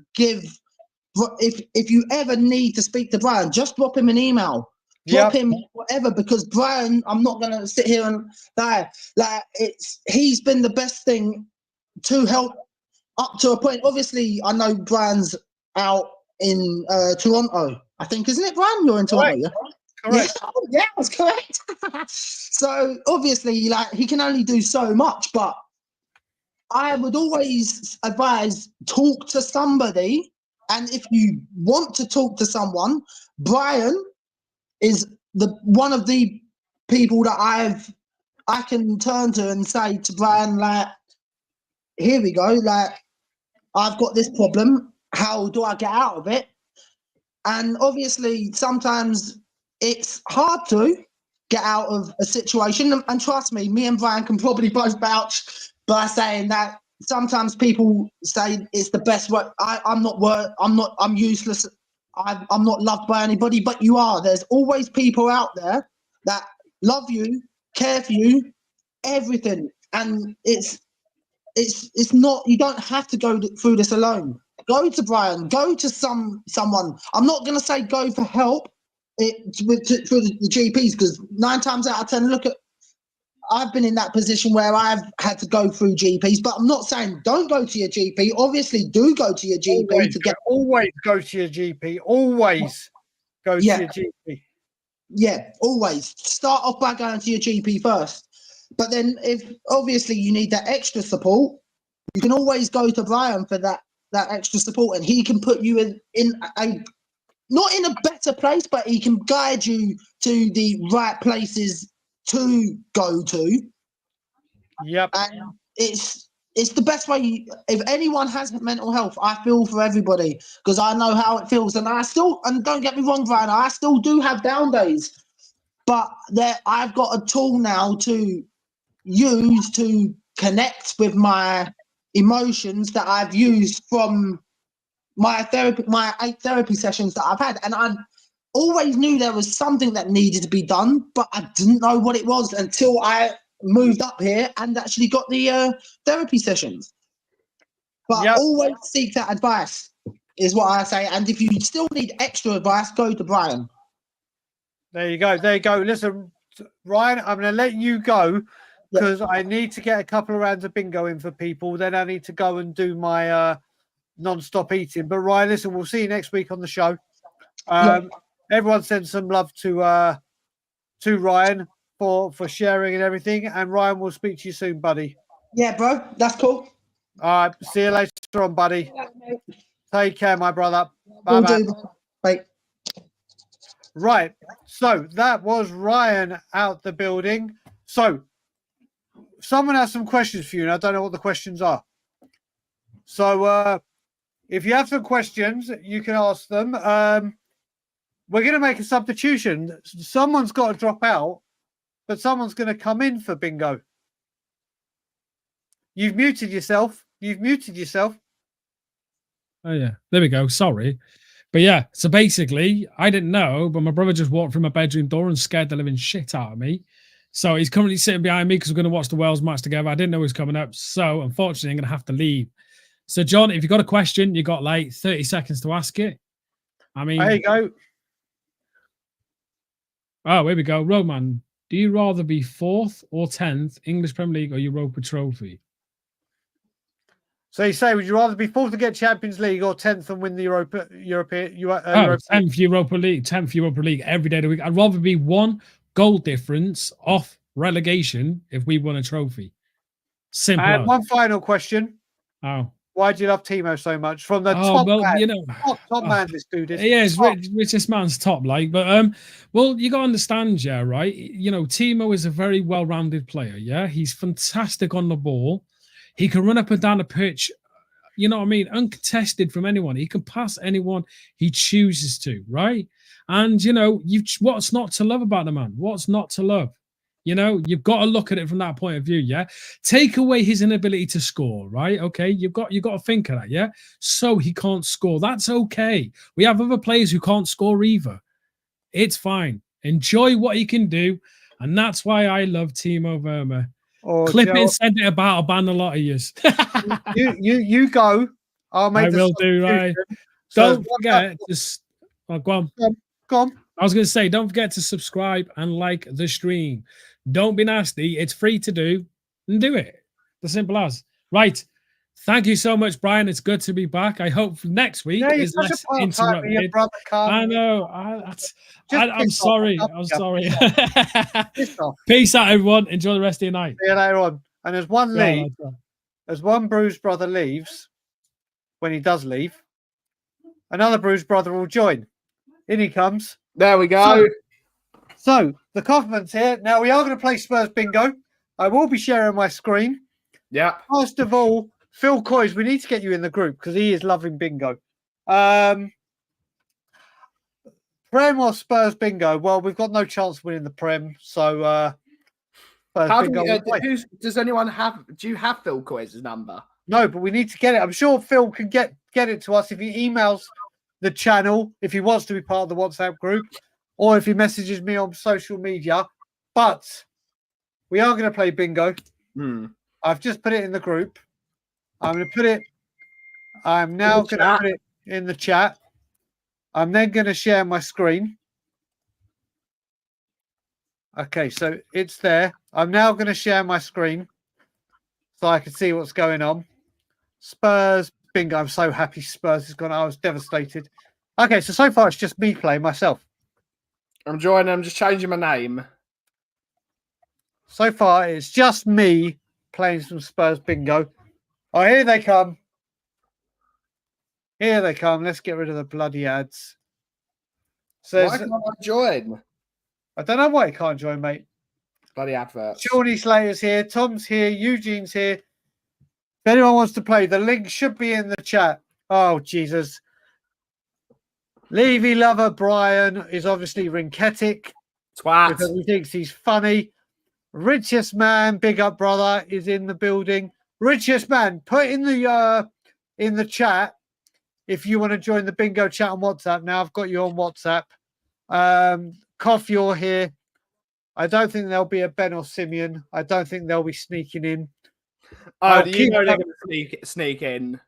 if you ever need to speak to Brian, just drop him an email. Drop him whatever, because Brian, I'm not gonna sit here and die. Like, he's been the best thing to help up to a point. Obviously, I know Brian's out in Toronto, I think, isn't it, Brian? You're in Toronto, yeah? Correct. Yeah, that's correct. So obviously, like, he can only do so much, but I would always advise talk to somebody. And if you want to talk to someone, Brian is one of the people that I can turn to and say to Brian, like, here we go, like, I've got this problem. How do I get out of it? And obviously, sometimes it's hard to get out of a situation. And trust me, me and Brian can probably both vouch by saying that sometimes people say it's the best way. I'm useless. I'm not loved by anybody, but you are. There's always people out there that love you, care for you, everything. And it's not, you don't have to go through this alone. Go to Brian, go to someone. I'm not going to say go for help through the GPs, because 9 times out of 10, I've been in that position where I've had to go through GPs, but I'm not saying don't go to your GP. Obviously, do go to your GP always go to your GP. Always go to your GP. Yeah, always. Start off by going to your GP first. But then if obviously you need that extra support, you can always go to Brian for that extra support, and he can put you in a not in a better place, but he can guide you to the right places to go to. Yep. And it's the best way. If anyone has mental health, I feel for everybody, because I know how it feels. And and don't get me wrong, Brian, I still do have down days, but I've got a tool now to use to connect with my emotions that I've used from my 8 therapy sessions that I've had. And I always knew there was something that needed to be done, but I didn't know what it was until I moved up here and actually got the therapy sessions. But always seek that advice is what I say. And if you still need extra advice, go to Brian. There you go. Listen, Ryan, I'm going to let you go because I need to get a couple of rounds of bingo in for people. Then I need to go and do my non-stop eating. But Ryan, listen, we'll see you next week on the show. everyone send some love to Ryan for sharing and everything. And Ryan will speak to you soon, buddy. Yeah, bro, that's cool. All right, see you later on, buddy. Take care, my brother. Bye Will bye. do, bro. Bye. Right. So that was Ryan out the building. So someone has some questions for you, and I don't know what the questions are. So if you have some questions, you can ask them. We're going to make a substitution. Someone's got to drop out, but someone's going to come in for bingo. You've muted yourself. You've muted yourself. Oh, yeah. There we go. Sorry. But yeah, so basically, I didn't know, but my brother just walked through my bedroom door and scared the living shit out of me. So he's currently sitting behind me because we're going to watch the Wales match together. I didn't know he was coming up. So unfortunately, I'm going to have to leave. So, John, if you've got a question, you got like 30 seconds to ask it. I mean, There you go. Oh, here we go. Roadman, do you rather be 4th or 10th English Premier League or Europa Trophy? So you say, would you rather be 4th to get Champions League or 10th and win the European? 10th Europa League, 10th Europa League every day of the week. I'd rather be 1 goal difference off relegation if we won a trophy. Simple. And one final question. Oh. Why do you love Timo so much? From the top man, you know, top man, this dude is. Yeah, it's richest man's top, like. But well, you gotta understand, yeah, right. You know, Timo is a very well-rounded player. Yeah, he's fantastic on the ball. He can run up and down the pitch. You know what I mean? Uncontested from anyone. He can pass anyone he chooses to, right? And you know, what's not to love about the man? What's not to love? You know, you've got to look at it from that point of view, yeah? Take away his inability to score, right? Okay, you've got to think of that, yeah? So he can't score. That's okay. We have other players who can't score either. It's fine. Enjoy what he can do, and that's why I love Timo Werner. Clip it and send it about. I'll ban a lot of yous. you go. I'll make. I will do, right? So don't forget. Just go on. Go on. I was going to say, don't forget to subscribe and like the stream. Don't be nasty. It's free to do, and do it. The simple as. Right. Thank you so much, Brian. It's good to be back. I hope next week is less interrupted. I know. I'm sorry. I'm sorry. Peace out, everyone. Enjoy the rest of your night. See you later on. And there's one leave. As one bruised brother leaves, when he does leave, another bruised brother will join. In he comes. There we go. So the Kaufman's here. Now we are going to play Spurs Bingo. I will be sharing my screen. Yeah. First of all, Phil Coys, we need to get you in the group because he is loving bingo. Prem or Spurs Bingo? Well, we've got no chance of winning the Prem. So does anyone have? Do you have Phil Coys' number? No, but we need to get it. I'm sure Phil can get it to us if he emails the channel, if he wants to be part of the WhatsApp group, or if he messages me on social media. But we are going to play bingo. I've just put it in the group. I'm now going to put it in the chat. I'm then going to share my screen. Okay, so it's there. I'm now going to share my screen so I can see what's going on. Spurs Bingo. I'm so happy Spurs has gone. I was devastated. Okay, so far it's just me playing myself. I'm joining. I'm just changing my name. So far it's just me playing some Spurs Bingo. Oh, here they come. Here they come. Let's get rid of the bloody ads. So why can't I join? I don't know why you can't join, mate. Bloody adverts. Shawnee Slater's here. Tom's here. Eugene's here. If anyone wants to play, the link should be in the chat. Oh, Jesus. Levy lover Brian is obviously rinketic. Twat. Because he thinks he's funny. Richest man, big up brother, is in the building. Richest man, put in the chat if you want to join the bingo chat on WhatsApp. Now I've got you on WhatsApp. Cough, you're here. I don't think there'll be a Ben or Simeon. I don't think they'll be sneaking in. Oh, you know they're going to sneak in.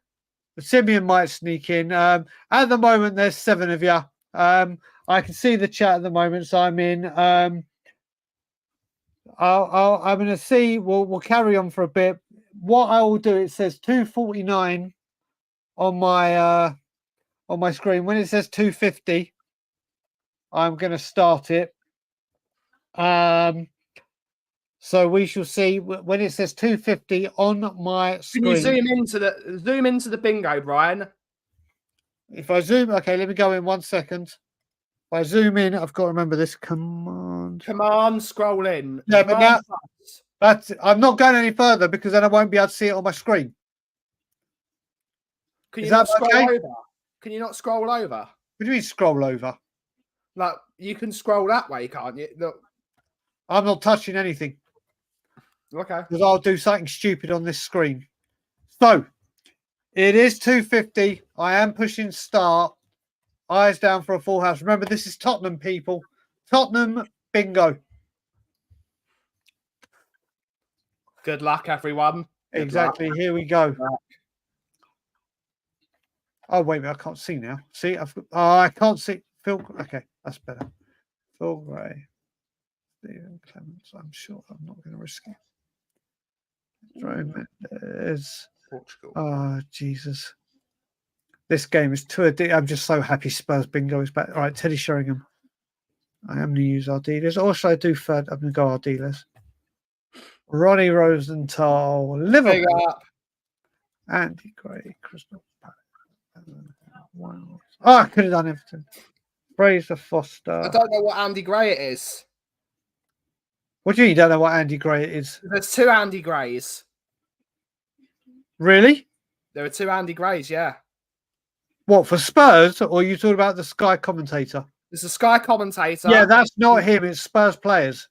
Simeon might sneak in. At the moment, there's 7 of you. I can see the chat at the moment, so I'm in. I'm going to see. We'll carry on for a bit. What I will do, it says 249 on my screen. When it says 250, I'm going to start it. So we shall see when it says 250 on my screen. Can you zoom into the bingo, Brian? If I zoom, okay, let me go in 1 second. If I zoom in, I've got to remember this command. Command scroll in. Yeah, Command but now plus. I'm not going any further because then I won't be able to see it on my screen. Can Is you not that scroll okay? over? Can you not scroll over? What do you mean scroll over? Like you can scroll that way, can't you? Look. I'm not touching anything Okay. because I'll do something stupid on this screen. So it is 250. I am pushing start. Eyes down for a full house. Remember, this is Tottenham, people. Tottenham bingo. Good luck, everyone. Good Exactly. luck. Here we go. Oh, wait a minute. I can't see now. See? I can't see. Phil. Okay, that's better. Phil Gray. Stephen Clements. I'm sure I'm not going to risk it. Roadman is. Portugal. Oh, Jesus. This game is too addictive. I'm just so happy Spurs Bingo is back. All right, Teddy Sheringham. I am going to use our dealers. Or should I do third? I'm going to go our dealers. Ronnie Rosenthal, Liverpool. Big up. Andy Gray, Crystal Palace. Wow. Oh, I could have done Everton. Fraser Foster. I don't know what Andy Gray it is. What do you mean you don't know what Andy Gray is? There's 2 Andy Grays. Really? There are 2 Andy Grays, yeah. What, for Spurs? Or are you talking about the Sky commentator? There's a Sky commentator. Yeah, that's not him. It's Spurs players.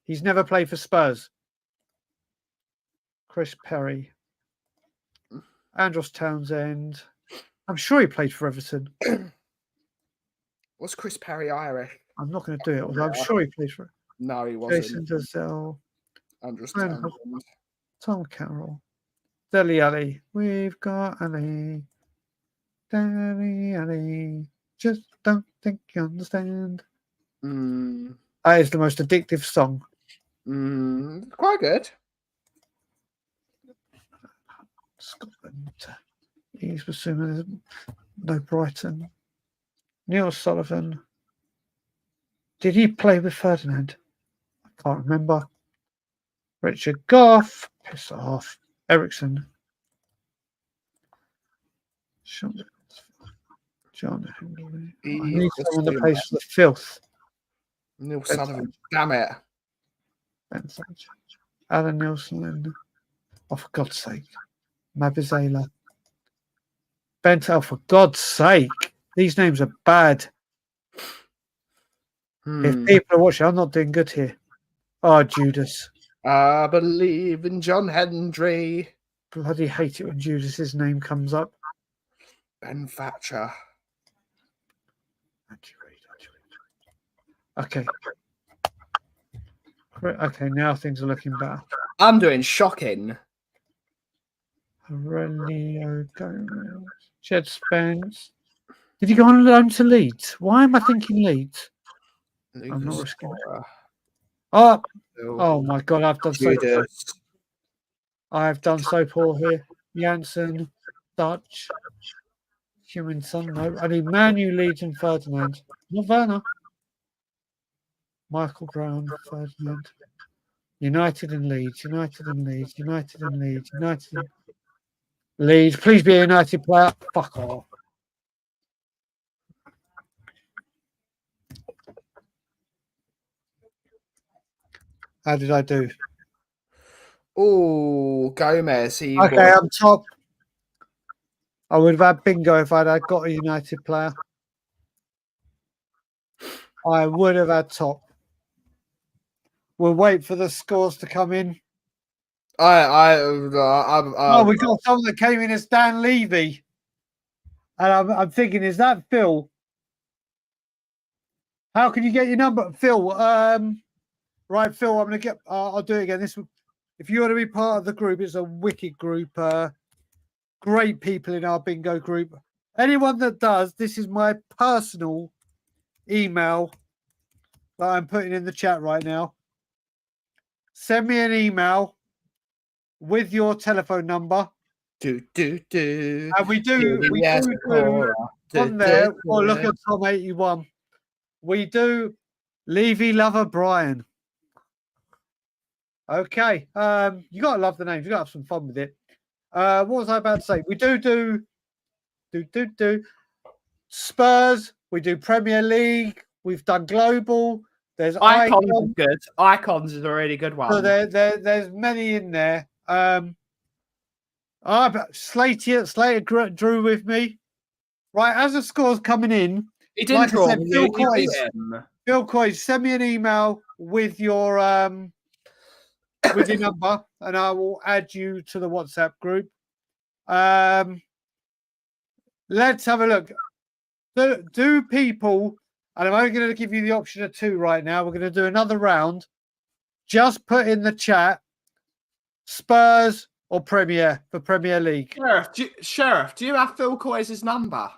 He's never played for Spurs. Chris Perry. Andros Townsend. I'm sure he played for Everton. What's Chris Perry Irish? I'm not going to do it, although I'm sure he played for it. No, he wasn't. Jason Dazelle. Andros Tom Townsend. Tom Carroll. Deli Ali. We've got Ali. Deli Ali. Just don't think you understand. That is the most addictive song. Quite good. Scotland. He's assuming no Brighton. Neil Sullivan. Did he play with Ferdinand? I can't remember. Richard Goff. Piss off. Ericsson. John Henry. I need someone that plays for the filth. Neil Sullivan. Damn it. Ben Sanchez. Alan Nielsen. Oh, for God's sake. Mabizela. Bentel, for God's sake. These names are bad. If people are watching, I'm not doing good here. Oh, Judas. I believe in John Hendry. Bloody hate it when Judas's name comes up. Ben Thatcher. Okay. Okay, now things are looking better. I'm doing shocking. Aurelio Gomez. Jed Spence. Did he go on loan to Leeds? Why am I thinking Leeds? I'm not risking it. Oh my God, I've done so poor. I've done so poor here. Janssen, Dutch, Human Son. No, I need Manu, Leeds, and Ferdinand. Not Werner. Michael Brown, Ferdinand. United and Leeds, United and Leeds, United and Leeds, United and Leeds. Please be a United player. Fuck off. How did I do? Oh, Gomez. Okay, I'm top. I would have had bingo if I'd got a United player. I would have had top. We'll wait for the scores to come in. Oh, we got someone that came in as Dan Levy. And I'm thinking, is that Phil? How can you get your number? Phil, right, Phil, I'm going to get, I'll do it again. If you want to be part of the group, it's a wicked group. Great people in our bingo group. Anyone that does, this is my personal email that I'm putting in the chat right now. Send me an email with your telephone number. And we do on there. Or look at Tom 81. we do Levy Lover Brian. Okay. You gotta love the names. You gotta have some fun with it. What was I about to say? We do Spurs. We do Premier League. We've done Global. There's Icons Icon. is good. Icons is a really good one. So there's many in there. Slater drew with me. Right, as the score's coming in, He didn't like I draw said, with Phil you. You beat Coyce. him. Phil Coyce, send me an email with your number, and I will add you to the WhatsApp group. Let's have a look. Do people, and I'm only going to give you the option of 2 right now. We're going to do another round. Just put in the chat Spurs or Premier for Premier League. Sheriff, do you have Phil Coyce's number?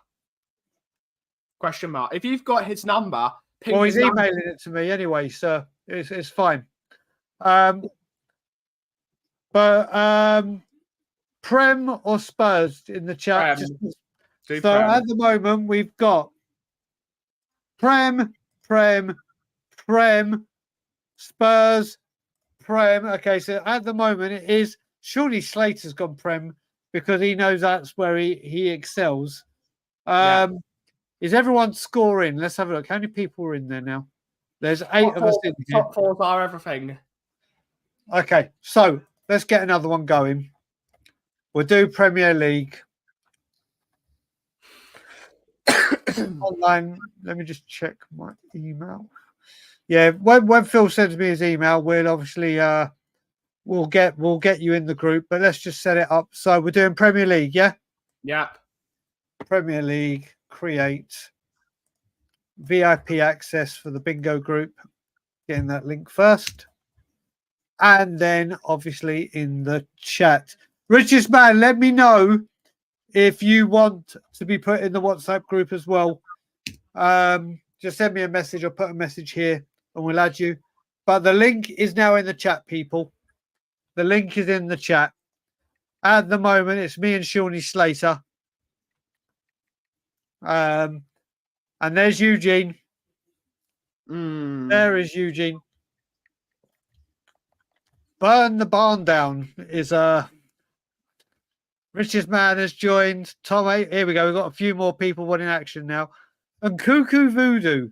Question mark. If you've got his number, ping Well, he's his number. emailing it to me anyway, so it's fine. But Prem or Spurs in the chat. So Prem. at the moment we've got Prem, Spurs, Prem. Okay, so at the moment it is surely Slater's gone Prem because he knows that's where he excels. Is everyone scoring? Let's have a look. How many people are in there now? There's 8 of us in here. Top 4s are everything. Okay, so let's get another one going. We'll do Premier League. Online. Let me just check my email. Yeah, when Phil sends me his email, we'll obviously we'll get you in the group, but let's just set it up. So we're doing Premier League, yeah? Yep. Premier League, create VIP access for the bingo group. Getting that link first. And then obviously in the chat. Richest man, let me know if you want to be put in the WhatsApp group as well. Just send me a message or put a message here and we'll add you. But the link is now in the chat, people. The link is in the chat. At the moment, it's me and Shawnee Slater. And there's Eugene. There is Eugene. Burn the barn down is Richest man has joined. Tom, here we go. We've got a few more people wanting action now. And Cuckoo Voodoo.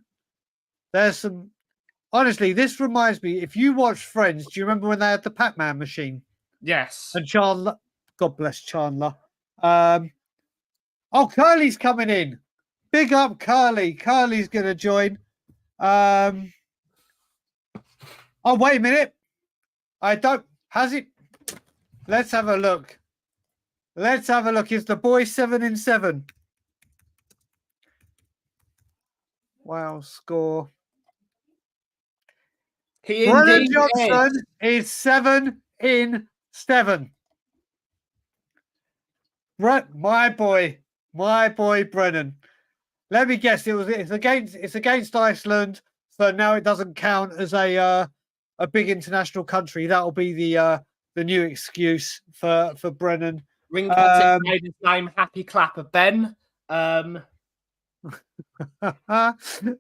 There's some. Honestly, this reminds me. If you watch Friends, do you remember when they had the Pac-Man machine? Yes. And Chandler, God bless Chandler. Curly's coming in. Big up Curly. Curly's going to join. Oh, wait a minute. I don't. Has it? Let's have a look. Let's have a look. Is the boy 7 in 7? Wow, score. Brennan Johnson is 7 in 7. My boy Brennan. Let me guess. It's against Iceland, so now it doesn't count as a big international country. That'll be the new excuse for Brennan. Ringcattic made his name Happy Clapper Ben.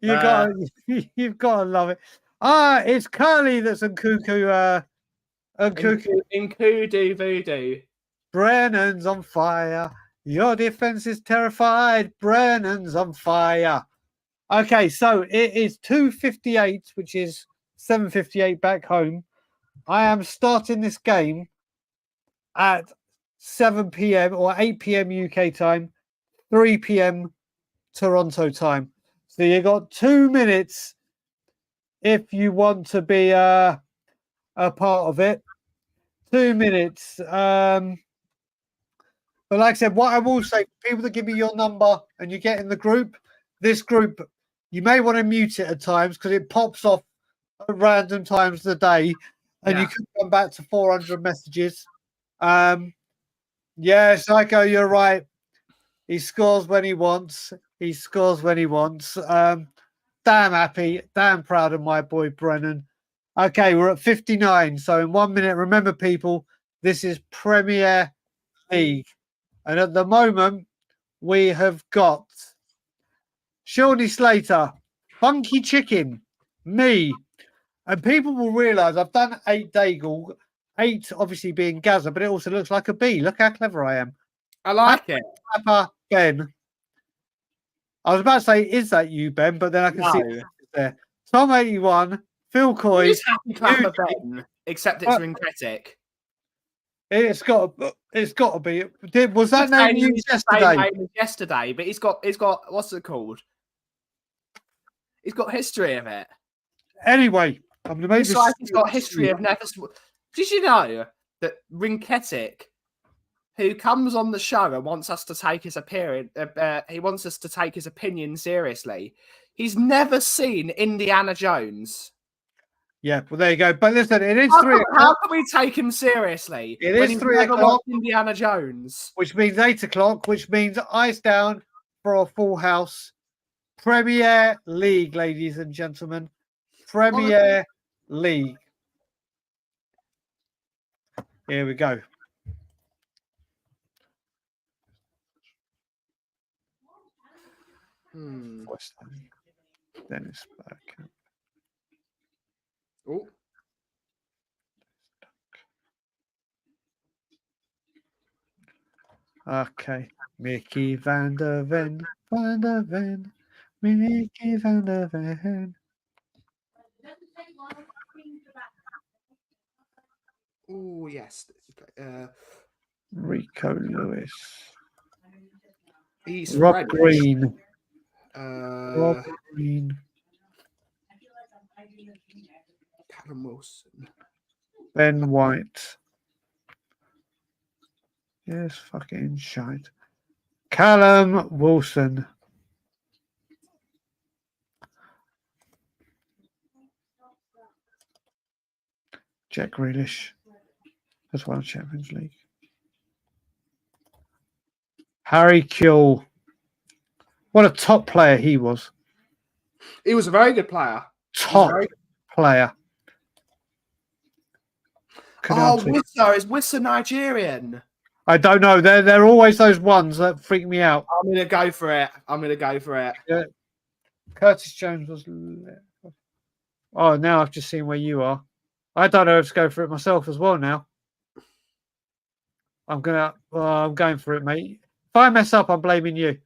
You've got to love it. It's Curly that's on Cuckoo. In Kudu Voodoo. Brennan's on fire. Your defense is terrified. Brennan's on fire. Okay, so it is 2:58, which is 7:58 back home. I am starting this game at 7 p.m. or 8 p.m. UK time, 3 p.m. Toronto time. So you got 2 minutes if you want to be a part of it. 2 minutes. But like I said, what I will say, people that give me your number and you get in the group, this group, you may want to mute it at times because it pops off at random times of the day and you can come back to 400 messages. Yeah, Psycho, you're right. He scores when he wants. He scores when he wants. Damn happy, damn proud of my boy Brennan. Okay, we're at 59. So in 1 minute, remember, people, this is Premier League. And at the moment, we have got Shawnee Slater. Funky Chicken, me. And people will realise I've done 8 Dagul, 8 obviously being Gaza, but it also looks like a bee. Look how clever I am. I like it. Papa Ben. I was about to say, is that you, Ben? But then I can see it there. Tom 81, Phil Coy. Who's Happy Clapper Ben? Except it's Rinketic. It's got to be. Was that name used yesterday? Name as yesterday, but he's got what's it called? He's got history of it. Anyway, I'm going to make It's this. like he's got history of never. Did you know that Rinketic, who comes on the show and wants us to take his he wants us to take his opinion seriously. He's never seen Indiana Jones. Yeah, well, there you go. But listen, it is 3 o'clock. How can we take him seriously? It is 3 o'clock. Watched Indiana Jones. Which means 8 o'clock, which means eyes down for a full house. Premier League, ladies and gentlemen. Premier League. Here we go. West Ham. Dennis Bergkamp. Oh. Okay. Mickey van der Ven. Mickey van der Ven. Oh, yes. Rico Lewis. He's Rob French. Green. Rob Green. Callum Wilson. Ben White. Yes, fucking shite. Callum Wilson. Jack Grealish. As well, Champions League. Harry Kewell. What a top player he was. He was a very good player. Top player. Wissa. Is Wissa Nigerian? I don't know. They're always those ones that freak me out. I'm going to go for it. Yeah. Curtis Jones was... Oh, now I've just seen where you are. I don't know if to go for it myself as well now. I'm going for it, mate. If I mess up, I'm blaming you.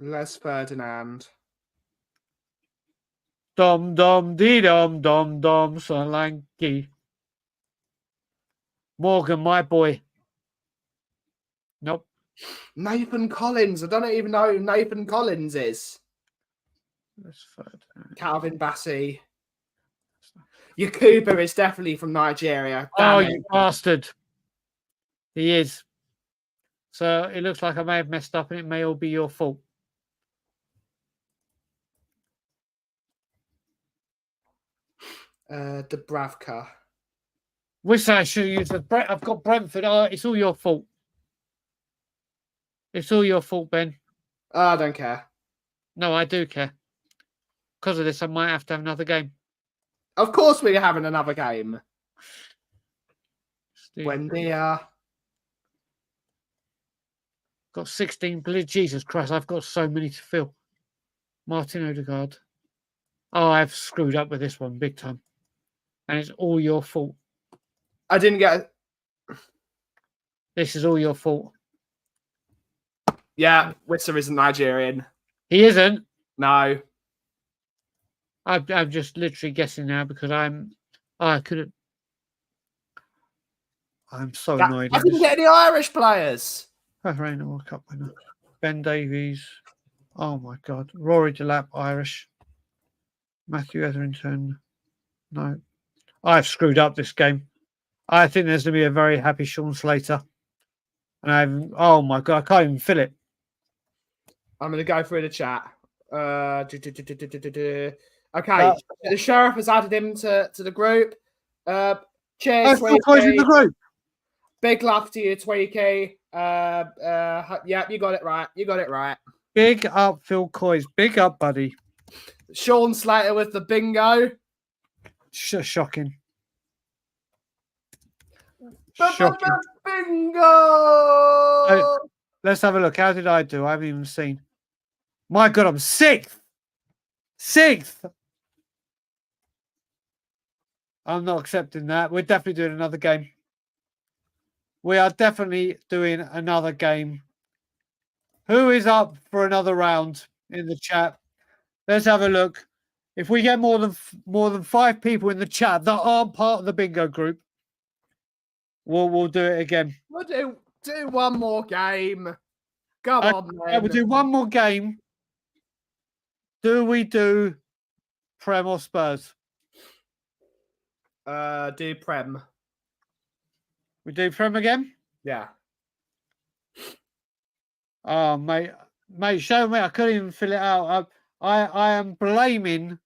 Les Ferdinand. Dom dom dee dom dom dom Solanke. Morgan, my boy. Nope. Nathan Collins. I don't even know who Nathan Collins is. That's Ferdinand. Calvin Bassey. Yakuba is definitely from Nigeria. Damn it. You bastard. He is. So it looks like I may have messed up and it may all be your fault. Dubravka. Wish I should use the I've got Brentford. Oh, it's all your fault. It's all your fault, Ben. I don't care. No, I do care. Because of this, I might have to have another game. Of course we're having another game. Steve. Buendia. Got 16. Jesus Christ, I've got so many to fill. Martin Odegaard. Oh, I've screwed up with this one big time. And it's all your fault. I didn't get... This is all your fault. Yeah, Wissa isn't Nigerian. He isn't? No. I'm just literally guessing now because I'm so annoyed. I didn't get any Irish players. Bahrain World Cup winner. Ben Davies. Oh my God. Rory Delap, Irish. Matthew Etherington. No. I've screwed up this game. I think there's going to be a very happy Sean Slater. And oh my God, I can't even feel it. I'm going to go through the chat. Okay, the sheriff has added him to the group. Cheers, Tweaky. The group. Big love to you, Tweaky. Yeah, you got it right. Big up, Phil Coys. Big up, buddy. Sean Slater with the bingo. Shocking. Bingo! Let's have a look. How did I do? I haven't even seen. My God, I'm sixth. Sixth. I'm not accepting that. We're definitely doing another game. We are definitely doing another game. Who is up for another round in the chat? Let's have a look. If we get more than 5 people in the chat that aren't part of the bingo group, we'll do it again. We'll do one more game. Go on, We'll do one more game. Do we do Prem or Spurs? Do Prem. We do Prem again? Yeah. Oh, mate, show me. I couldn't even fill it out. I am blaming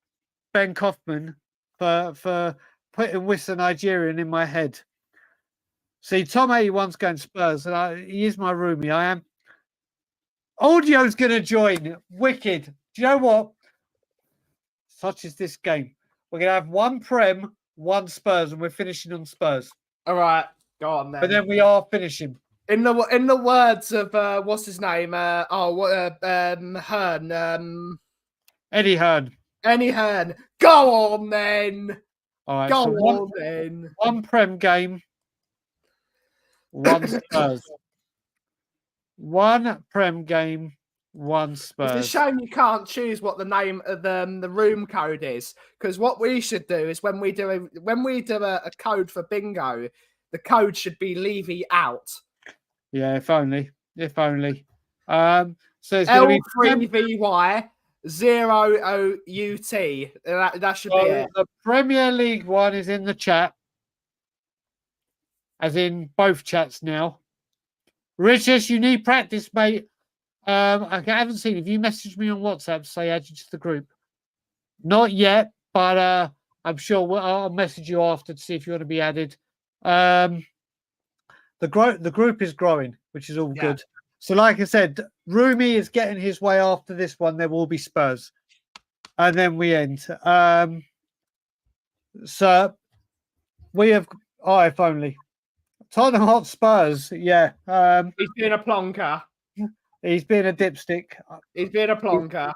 Ben Kaufman for putting Wissa Nigerian in my head. See, Tom 81's going Spurs, and he is my roomie. I am. Audio's going to join. Wicked. Do you know what? Such is this game. We're going to have one Prem, one Spurs, and we're finishing on Spurs. All right. Go on then. But then we are finishing. In the words of what's his name? Hearn. Eddie Hearn. Eddie Hearn. Go on then. All right. Go So on then. One Prem game. One Spurs. One Prem game. One Spurs. It's a shame you can't choose what the name of the room code is, because what we should do is when we do a code for bingo, the code should be Levy out. Yeah, if only. If only. So it's going to be L3VY 0OUT. That should be it. The Premier League one is in the chat, as in both chats now. Richard, you need practice, mate. I haven't seen. Have you messaged me on WhatsApp to say add you to the group? Not yet, but I'm sure I'll message you after to see if you want to be added. The group is growing, which is all good. So, like I said, Rumi is getting his way after this one. There will be Spurs, and then we end. So we have. Oh, if only Tottenham Hotspurs. Yeah. He's been a plonker. He's been a dipstick. He's been a plonker.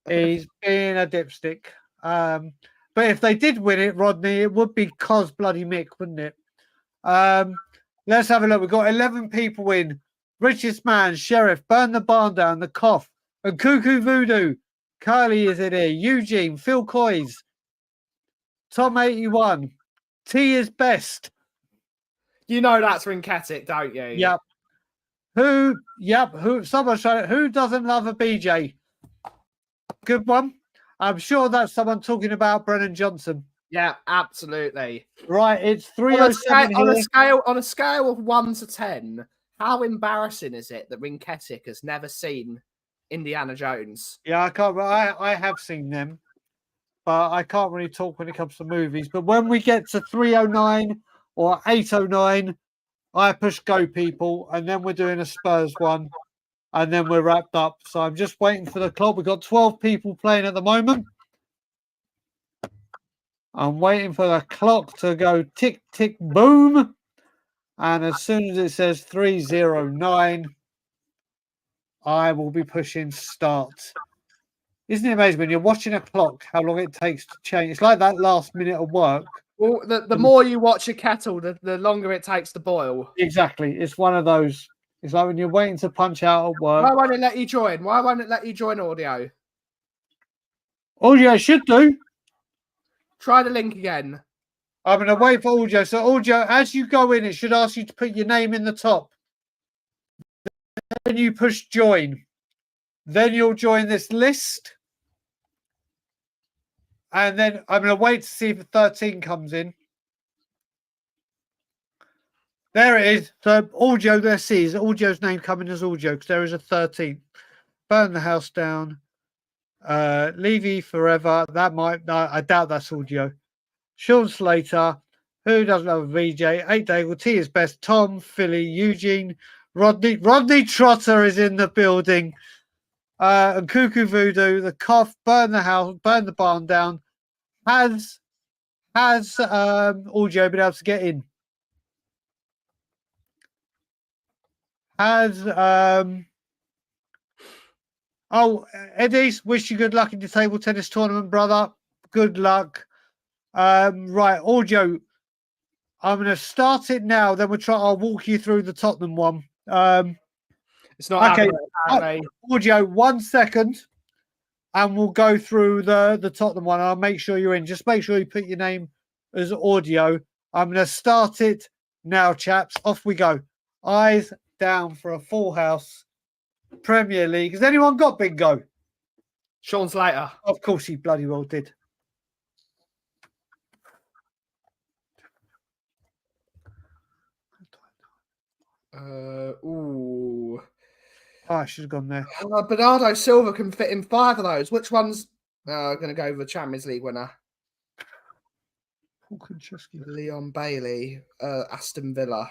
He's been a dipstick. But if they did win it, Rodney, it would be cos bloody Mick, wouldn't it? Let's have a look. We've got 11 people in. Richest Man, Sheriff, Burn the Barn Down, The Cough, and Cuckoo Voodoo. Carly is in here. Eugene, Phil Coys, Tom 81. T is best. You know that's Rinketic, don't you? Yep. Who someone showed it. Who doesn't love a BJ? Good one. I'm sure that's someone talking about Brennan Johnson. Yeah, absolutely. Right, it's 307 on a scale of 1 to 10, how embarrassing is it that Rinketic has never seen Indiana Jones? Yeah, I can't. I have seen them, but I can't really talk when it comes to movies. But when we get to 309 or 809, I push go, people, and then we're doing a Spurs one, and then we're wrapped up. So I'm just waiting for the clock. We've got 12 people playing at the moment. I'm waiting for the clock to go tick, tick, boom. And as soon as it says 309, I will be pushing start. Isn't it amazing when you're watching a clock, how long it takes to change? It's like that last minute of work. Well, the more you watch a kettle, the longer it takes to boil. Exactly. It's one of those. It's like when you're waiting to punch out at work. Why won't it let you join? Why won't it let you join audio? Audio should do. Try the link again. I'm going to wait for audio. So audio, as you go in, it should ask you to put your name in the top. Then you push join. Then you'll join this list. And then I'm going to wait to see if 13 comes in. There it is. So audio, let's see. Is audio's name coming as audio? Because there is a 13. Burn the house down. Levy forever. That might. No, I doubt that's audio. Sean Slater. Who doesn't have a VJ? 8 Dagul. T is best. Tom, Philly, Eugene, Rodney. Rodney Trotter is in the building. And Cuckoo Voodoo. The Cough. Burn the house. Burn the barn down. Has audio been able to get in? Has Oh, Eddie's, wish you good luck in the table tennis tournament, brother. Good luck. Right, audio. I'm going to start it now. Then I'll walk you through the Tottenham one. It's not okay. happening, apparently. Audio, 1 second, and we'll go through the Tottenham one. I'll make sure you're in. Just make sure you put your name as audio. I'm going to start it now, chaps. Off we go. Eyes down for a full house Premier League. Has anyone got bingo? Sean Slater. Of course he bloody well did. Ooh. Oh, I should have gone there. Bernardo Silva can fit in 5 of those. Which one's going to go with the Champions League winner? Leon Bailey, Aston Villa.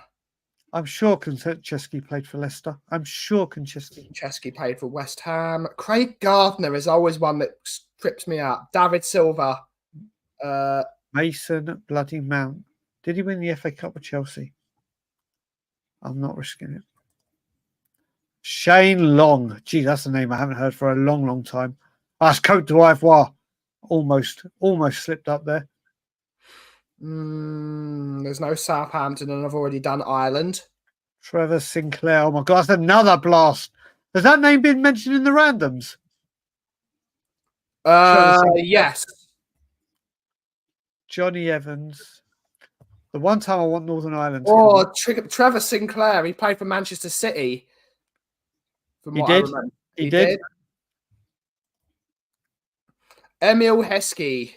I'm sure Konchesky played for Leicester. I'm sure Konchesky played for West Ham. Craig Gardner is always one that trips me up. David Silva. Mason bloody Mount. Did he win the FA Cup with Chelsea? I'm not risking it. Shane Long. Gee, that's a name I haven't heard for a long, long time. That's Cote d'Ivoire. Almost slipped up there. There's no Southampton, and I've already done Ireland. Trevor Sinclair. Oh my God, that's another blast. Has that name been mentioned in the randoms? Yes. Johnny Evans. The one time I want Northern Ireland. Oh, Trevor Sinclair. He played for Manchester City. From what I remember. He did. Emil Heskey.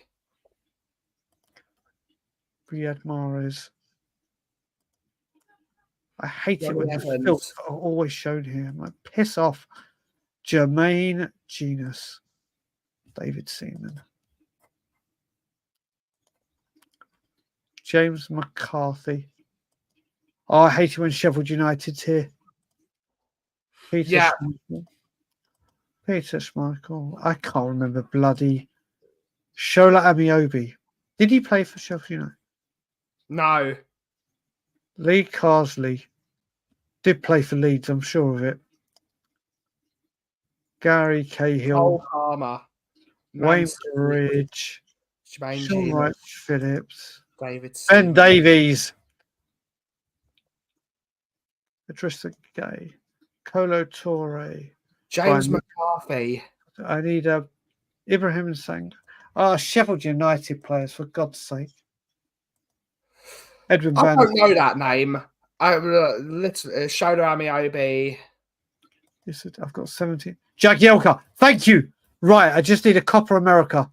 Riyad Mahrez. I hate it when the filth are always shown here. I'm like, piss off. Jermaine Genus. David Seaman. James McCarthy. Oh, I hate it when Sheffield United's here. Peter Schmeichel. I can't remember bloody Shola Amiobi. Did he play for Sheffield United? No. Lee Carsley did play for Leeds, I'm sure of it. Gary Cahill. Cole Palmer. Wayne Bridge. Sean Wright Phillips. David Ben Davies. Patricia Gay. Colo Torre. James McCarthy. I need Ibrahim Sang. Sheffield United players, for God's sake. Edwin Van. I don't know that name. Shola Amiobi. I've got 17. Jagielka. Thank you. Right, I just need a Copper America.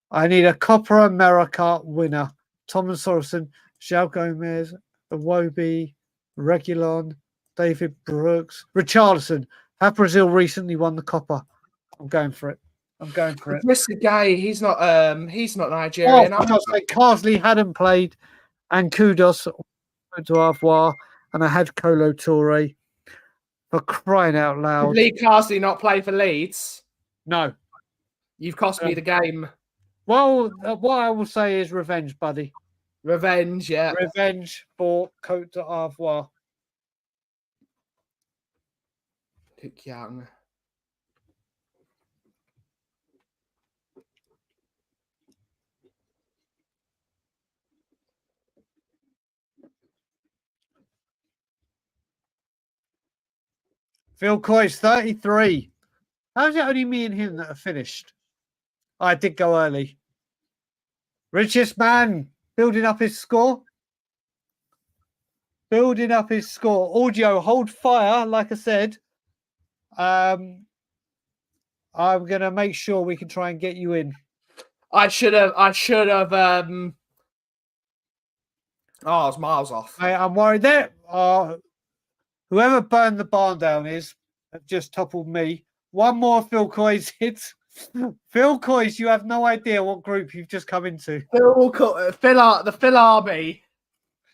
I need a Copper America winner. Thomas Sorensen, João Gomez, Iwobi, Regulon, David Brooks, Richarlison. Have Brazil recently won the Copper? I'm going for it. Mr. Gay, he's not Nigerian. Carsley hadn't played, and kudos to Avoir, and I had Colo Torre. For crying out loud. Did Lee Carsley not play for Leeds? No. You've cost me the game. Well, what I will say is revenge, buddy. Revenge, yeah. Revenge for Cote d'Ivoire. Luke Young. Phil Coy's 33. How's it only me and him that are finished? I did go early. Richest man building up his score. Audio, hold fire, like I said. I'm going to make sure we can try and get you in. I should have. I was miles off. I'm worried there. Whoever burned the barn down have just toppled me. One more Phil Coy's hits. Phil Coy's, you have no idea what group you've just come into. The Phil Army.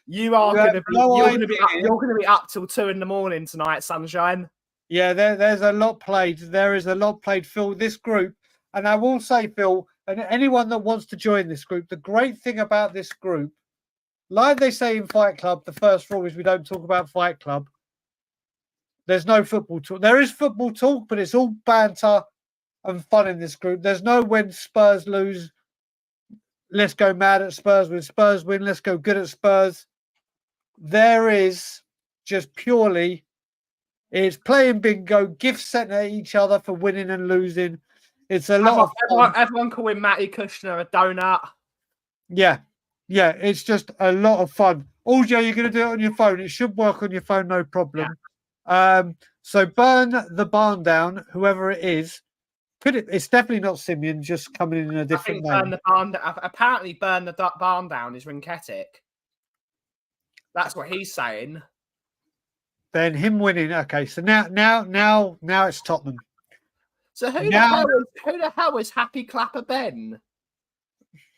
You're going to be up till 2 a.m. tonight, sunshine. Yeah, there's a lot played. There is a lot played, Phil. This group, and I will say, Phil, and anyone that wants to join this group, the great thing about this group, like they say in Fight Club, the first rule is we don't talk about Fight Club. There's no football talk. There is football talk, but it's all banter and fun in this group. There's no when Spurs lose, let's go mad at Spurs. When Spurs win, let's go good at Spurs. There is just purely, it's playing bingo, gifts sent at each other for winning and losing. It's a lot of fun. Everyone calling Matty Kushner a donut. Yeah. Yeah, it's just a lot of fun. Audio, you're going to do it on your phone. It should work on your phone, no problem. Yeah. So burn the barn down, whoever it is. It's definitely not Simeon, just coming in a different name. Burn the barn. Apparently, burn the barn down is Rinketic. That's what he's saying. Then him winning. Okay, so now it's Tottenham. So who the hell is Happy Clapper Ben?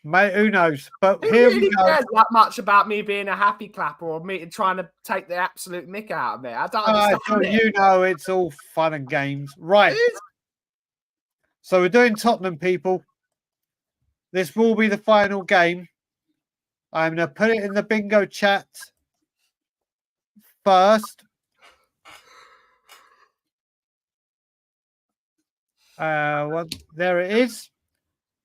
Mate, who knows? But who here really we go. cares that much about me being a happy clapper or me trying to take the absolute mick out of me? I don't understand it. You know, it's all fun and games, right? So we're doing Tottenham, people. This will be the final game. I'm going to put it in the bingo chat first. There it is.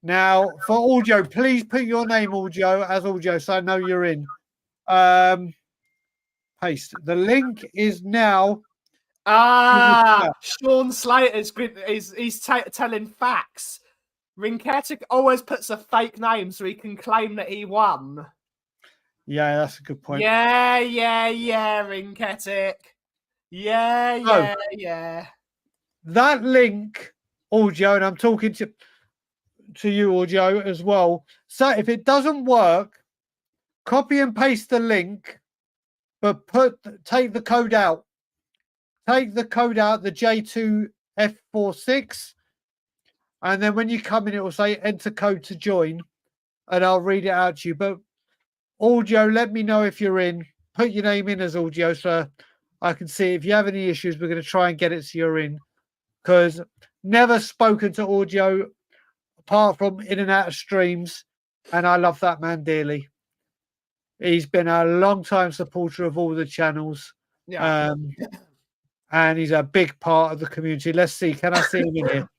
Now, for audio, please put your name, audio, as audio, so I know you're in. Paste. The link is now. Sean Slater's he's telling facts. Rinketic always puts a fake name so he can claim that he won. Yeah, that's a good point. Yeah, Rinketic. Yeah. That link, audio, and I'm talking to you, audio, as well. So if it doesn't work, copy and paste the link, but take the code out. Take the code out, the J2F46, and then when you come in, it will say enter code to join, and I'll read it out to you. But audio, let me know if you're in. Put your name in as audio so I can see. If you have any issues, we're going to try and get it so you're in. Because never spoken to audio apart from in and out of streams, and I love that man dearly. He's been a long time supporter of all the channels. Yeah. And he's a big part of the community. Let's see. Can I see him in here?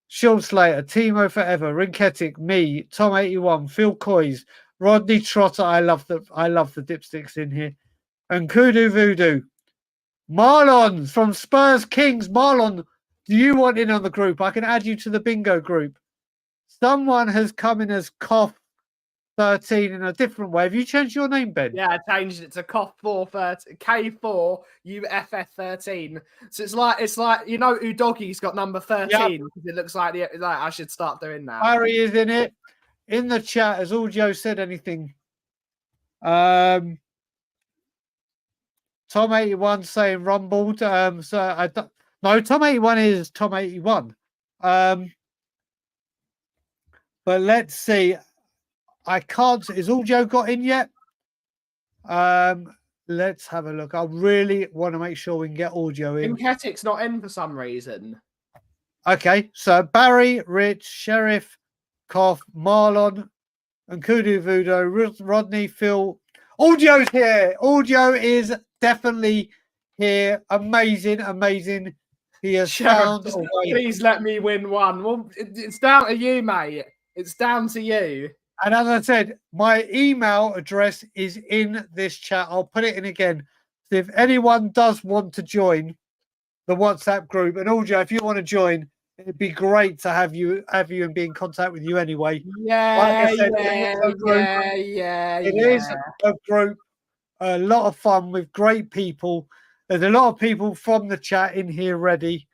Sean Slater, Timo Forever, Rinketic, me, Tom81, Phil Coys, Rodney Trotter. I love the dipsticks in here. And Kudu Voodoo. Marlon from Spurs Kings. Marlon, do you want in on the group? I can add you to the bingo group. Someone has come in as Cough 13 in a different way. Have you changed your name, Ben? Yeah, I changed it to K4 UFF13. So it's like you know Udoggy's got number 13 because it looks like I should start doing that. Harry is in it. In the chat, has audio said anything? Tom81 saying rumbled. So I don't. No, Tom81 is Tom81. But let's see. I can't. Is audio got in yet? Let's have a look. I really want to make sure we can get audio in. Rinketic's not in for some reason. Okay, so Barry, Rich, Sheriff, Koff, Marlon, and Kudu Voodoo, Rodney, Phil. Audio's here. Audio is definitely here. Amazing. He has found a way. Please let me win one. Well, it's down to you, mate. It's down to you. And as I said, my email address is in this chat. I'll put it in again. So if anyone does want to join the WhatsApp group, and audio, if you want to join, it'd be great to have you and be in contact with you anyway. Yeah, It is a group, a lot of fun with great people. There's a lot of people from the chat in here ready.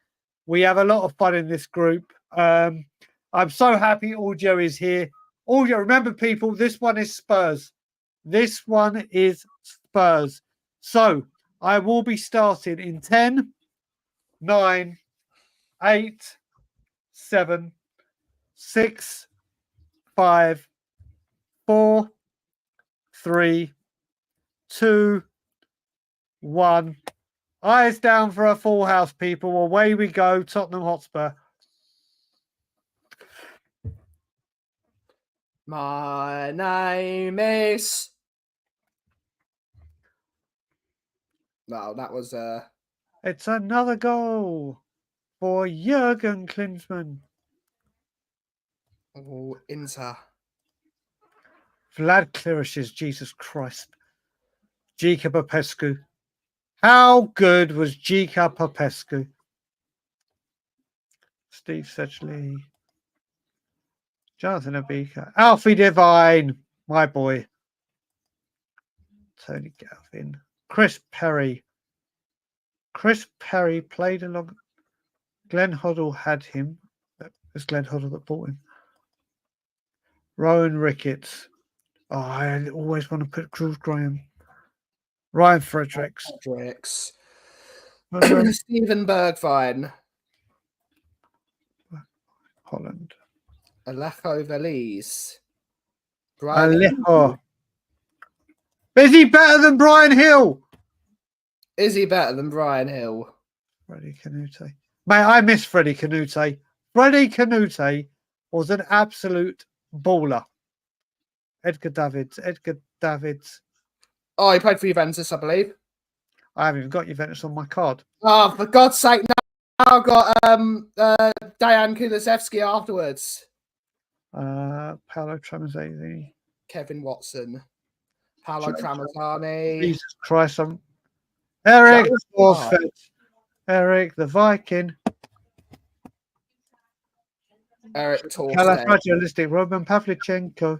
We have a lot of fun in this group. I'm so happy audio is here. Audio, remember, people, this one is Spurs. This one is Spurs. So I will be starting in 10, 9, 8, 7, 6, 5, 4, 3, 2, 1. Eyes down for a full house, people. Away we go, Tottenham Hotspur. My name is. No, that was It's another goal for Jurgen Klinsmann. Oh, Inter. Vlad Clearishes, Jesus Christ. Gica Popescu. How good was Gica Popescu? Steve Sedgley. Jonathan Abika. Alfie Devine, my boy. Tony Galvin. Chris Perry. Chris Perry played along. Glenn Hoddle had him. It was Glenn Hoddle that bought him. Rowan Ricketts. Oh, I always want to put Cruz Graham. Ryan Fredericks. Fredericks. Um, Stephen Bergvine. Holland. Alejo Veliz. Brian Alejo. Is he better than Brian Hill? Is he better than Brian Hill? Freddie Canute. Mate, I miss Freddie Canute. Freddie Canute was an absolute baller. Edgar Davids. Oh, he played for Juventus, I believe. I haven't even got Juventus on my card. Oh, for God's sake, now I've got Dejan Kulusevski afterwards. Paolo Tramezzani. Kevin Watson. Paolo Tramezzani. Jesus Christ. Eric Jack Forfeit. Eric the Viking. Eric Torsten. Calafragilistic. Roman Pavlichenko.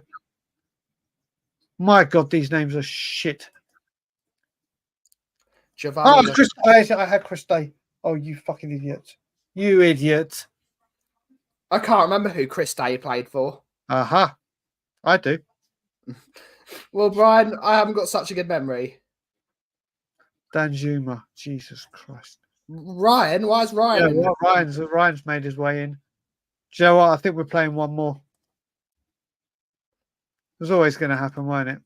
My God, these names are shit. Giovanni. Oh, Chris, I had Chris Day. Oh, you fucking idiot. You idiot. I can't remember who Chris Day played for. Aha. I do. Well, Brian, I haven't got such a good memory. Danjuma. Jesus Christ. Ryan? Why is Ryan in Yeah, Ryan's made his way in. Do you know what? I think we're playing one more. It was always going to happen, wasn't it?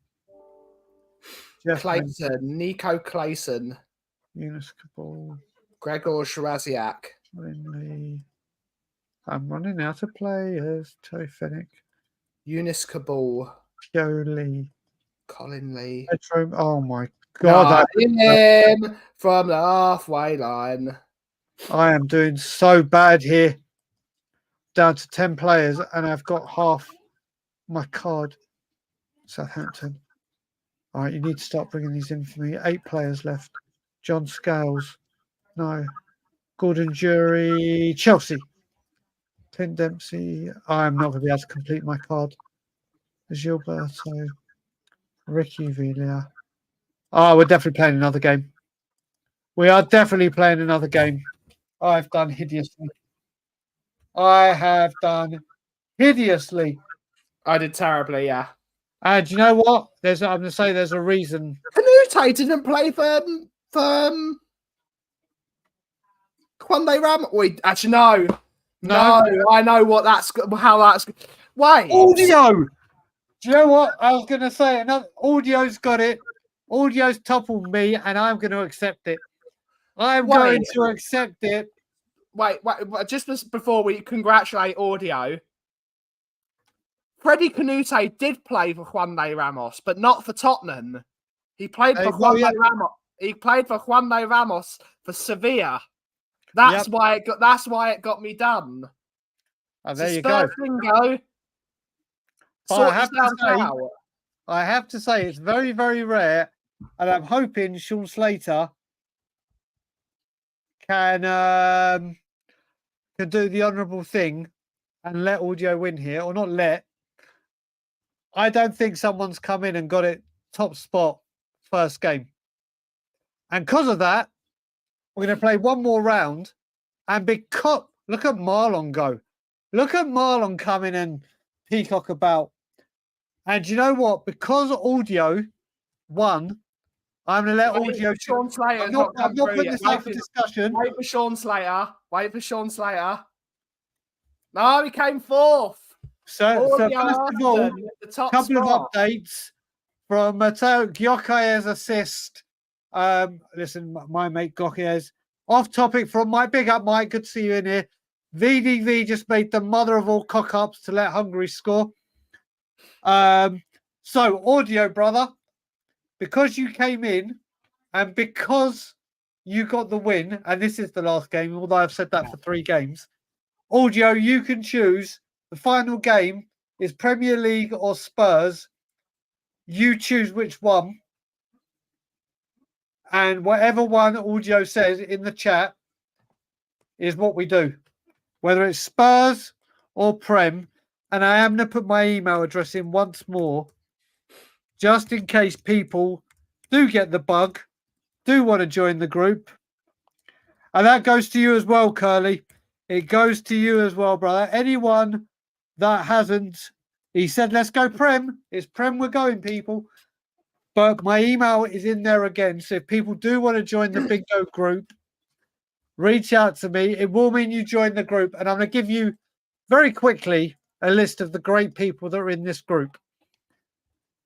Jeff Clayton, Nico Clayton, Eunice Cabal, Gregor Shiraziak. Lindley. I'm running out of players. Terry Fennick, Eunice Cabal, Pioli, Colin Lee. Petro. Oh my God. Him from the halfway line. I am doing so bad here. Down to 10 players, and I've got half my card. Southampton. All right, you need to start bringing these in for me. 8 players left. John Scales. No. Gordon Jury. Chelsea. Clint Dempsey. I'm not going to be able to complete my card. Gilberto. Ricky Villa. Oh, we're definitely playing another game. We are definitely playing another game. I've done hideously. I have done hideously. I did terribly, yeah. And you know what? I'm going to say there's a reason. Canute didn't play for Quande Ram. Wait, actually, no. I know how that's. Wait. Audio. Do you know what? I was going to say another. Audio's got it. Audio's toppled me, and I'm going to accept it. I'm going to accept it. Wait, just before we congratulate Audio, Freddie Canute did play for Juande Ramos, but not for Tottenham. He played for Juande Ramos. He played for Juande Ramos for Sevilla. That's why it got me done. Oh, there you go. Bingo. I have to say it's very, very rare, and I'm hoping Sean Slater can do the honourable thing and let Audio win here, or not let. I don't think someone's come in and got it top spot first game. And because of that, we're going to play one more round. And because, look at Marlon go. Look at Marlon come in and peacock about. And you know what? Because Audio won, I'm going to let Audio. Sean Slater. I'm not putting this up for discussion. Wait for Sean Slater. No, he came fourth. So first of all, a couple of updates from Mateo Gyökeres assist. Listen, my mate Gyökeres. Off topic from Mike. Big up, Mike. Good to see you in here. VDV just made the mother of all cock-ups to let Hungary score. So, Audio, brother, because you came in and because you got the win, and this is the last game, although I've said that for 3 games. Audio, you can choose. The final game is Premier League or Spurs. You choose which one. And whatever one Audio says in the chat is what we do. Whether it's Spurs or Prem. And I am going to put my email address in once more, just in case people do get the bug, do want to join the group. And that goes to you as well, Curly. It goes to you as well, brother. Anyone that hasn't, he said, let's go Prem. It's Prem we're going, people. But my email is in there again. So if people do want to join the bingo group, reach out to me. It will mean you join the group. And I'm going to give you very quickly a list of the great people that are in this group.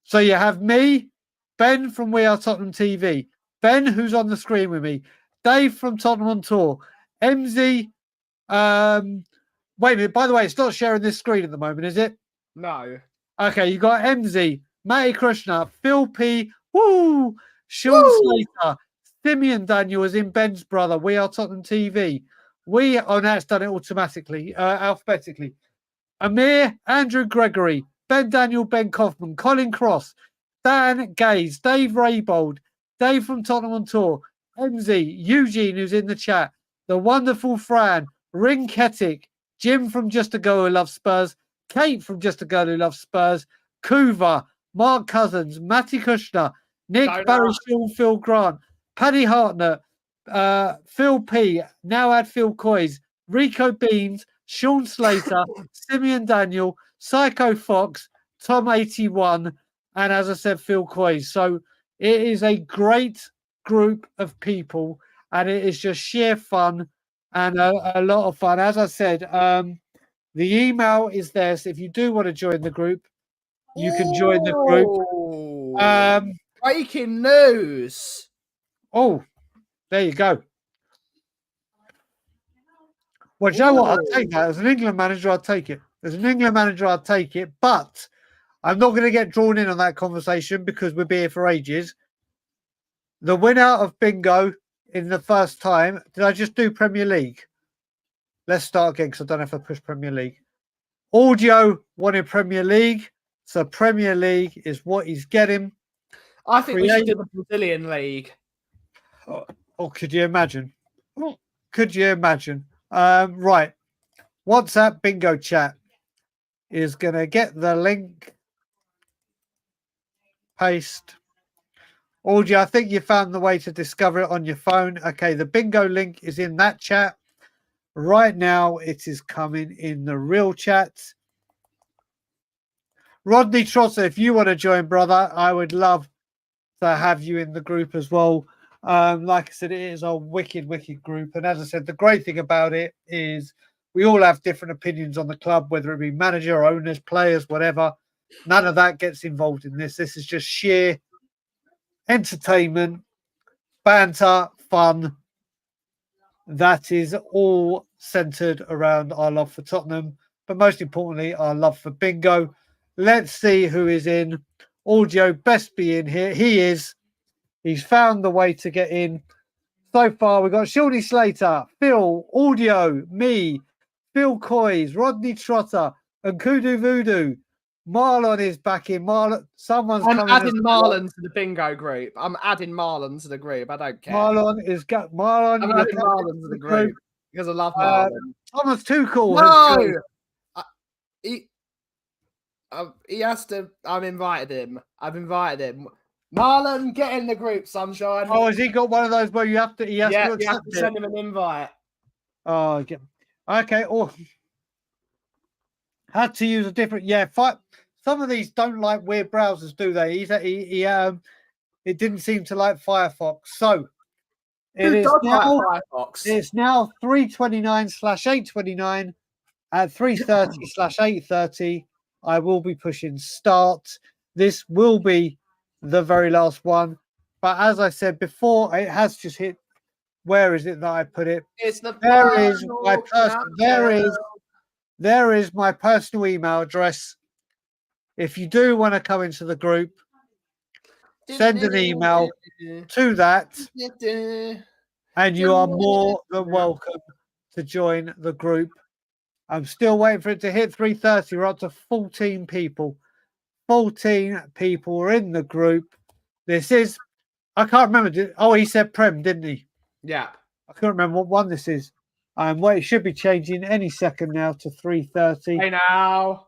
So you have me, Ben from We Are Tottenham TV, Ben, who's on the screen with me, Dave from Tottenham on Tour, MZ. Wait a minute. By the way, it's not sharing this screen at the moment, is it? No. Okay, you got MZ, Matty Krishna, Phil P, woo, Sean Slater, Simeon Daniel is in Ben's brother. We Are Tottenham TV. Oh, now it's done it automatically, alphabetically. Amir, Andrew Gregory, Ben Daniel, Ben Kaufman, Colin Cross, Dan Gaze, Dave Raybold, Dave from Tottenham on Tour, MZ, Eugene, who's in the chat, the wonderful Fran, Ring Ketic, Jim from Just a Girl Who Loves Spurs, Kate from Just a Girl Who Loves Spurs, Kuva, Mark Cousins, Matty Kushner, Nick, Barry, Sean, Phil Grant, Paddy Hartnett, Phil P, now add Phil Coys, Rico Beans, Sean Slater, Simeon Daniel, Psycho Fox, Tom 81, and as I said, Phil Coys. So it is a great group of people, and it is just sheer fun and a lot of fun. As I said, the email is there, so if you do want to join the group, you can join the group. Breaking news. Oh, there you go. Well, do you know what? I'll take that. As an England manager, I'll take it. As an England manager, I'll take it. But I'm not going to get drawn in on that conversation because we'll be here for ages. The winner of bingo in the first time, did I just do Premier League? Let's start again because I don't know if I push Premier League. Audio wanted Premier League. So Premier League is what he's getting. I think we should do the Brazilian League. Oh, could you imagine? Could you imagine? Right. WhatsApp bingo chat is going to get the link. Paste. Audio, I think you found the way to discover it on your phone. Okay, the bingo link is in that chat. Right now, it is coming in the real chat. Rodney Trotter, if you want to join, brother, I would love to have you in the group as well. Like I said, it is a wicked, wicked group. And as I said, the great thing about it is we all have different opinions on the club, whether it be manager, owners, players, whatever. None of that gets involved in this. This is just sheer entertainment, banter, fun. That is all centered around our love for Tottenham, but most importantly, our love for bingo. Let's see who is in. Audio best be in here. He is. He's found the way to get in. So far, we've got Shawnee Slater, Phil, Audio, me, Phil Coys, Rodney Trotter, and Kudu Voodoo. Marlon is back in. I'm adding Marlon to the bingo group. I'm adding Marlon to the group. I don't care. I'm adding Marlon to the group because I love Marlon. Thomas Tuchel. No, he has to. I've invited him. Marlon, get in the group, sunshine. Oh, has he got one of those where you have to? You have to send him an invite. Oh, okay. Oh, had to use a different. Yeah, some of these don't like weird browsers, do they? It didn't seem to like Firefox, so it's now 3:29/8:29 at 3:30/8:30. I will be pushing start. This will be the very last one, but as I said before, it has just hit. Where is it that I put it? It's the there is my personal email address. If you do want to come into the group, send an email to that. And you are more than welcome to join the group. I'm still waiting for it to hit 3:30. We're up to 14 people. 14 people are in the group. This is, I can't remember. Oh, he said Prem, didn't he? Yeah. I can't remember what one this is. Well, it should be changing any second now to 3:30. Hey now.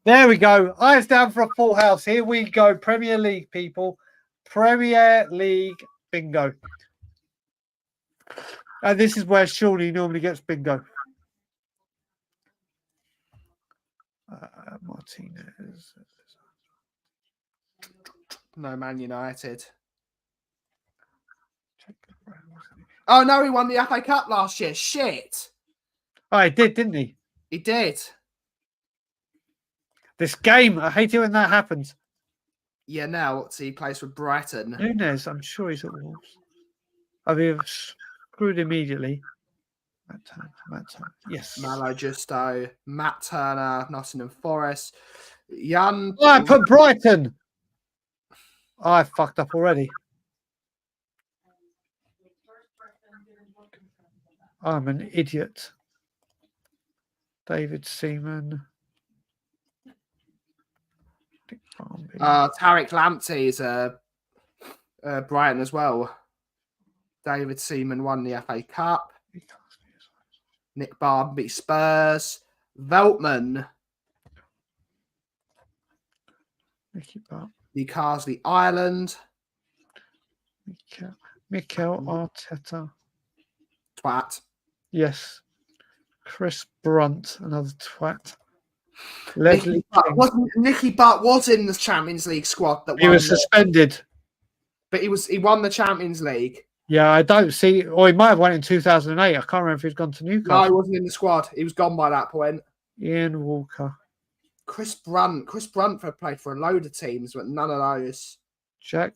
There we go. Eyes down for a full house. Here we go. Premier League, people. Premier League bingo. And this is where Shawnee normally gets bingo. Martinez. No, Man United. Oh no, he won the FA Cup last year. Shit. Oh, he did, didn't he? He did. This game, I hate it when that happens. Yeah, now he plays for Brighton. Nunes, I'm sure he's at Wolves. I'll be screwed immediately. Matt Turner. Yes. Malo Justo, Matt Turner, Nottingham Forest, Jan. Oh, I put Brighton. Oh, I fucked up already. I'm an idiot. David Seaman. Tariq Lamptey is Brighton as well. David Seaman won the FA Cup. Nick Barb beat Spurs. Veltman. The Carsley Island. Mikel Arteta. Twat. Yes. Chris Brunt, another twat. Leslie Nicky Butt was in the Champions League squad that he was suspended. But he won the Champions League. Yeah, I don't see, or he might have won in 2008. I can't remember if he'd gone to Newcastle. No, he wasn't in the squad. He was gone by that point. Ian Walker. Chris Brunt played for a load of teams, but none of those. Jack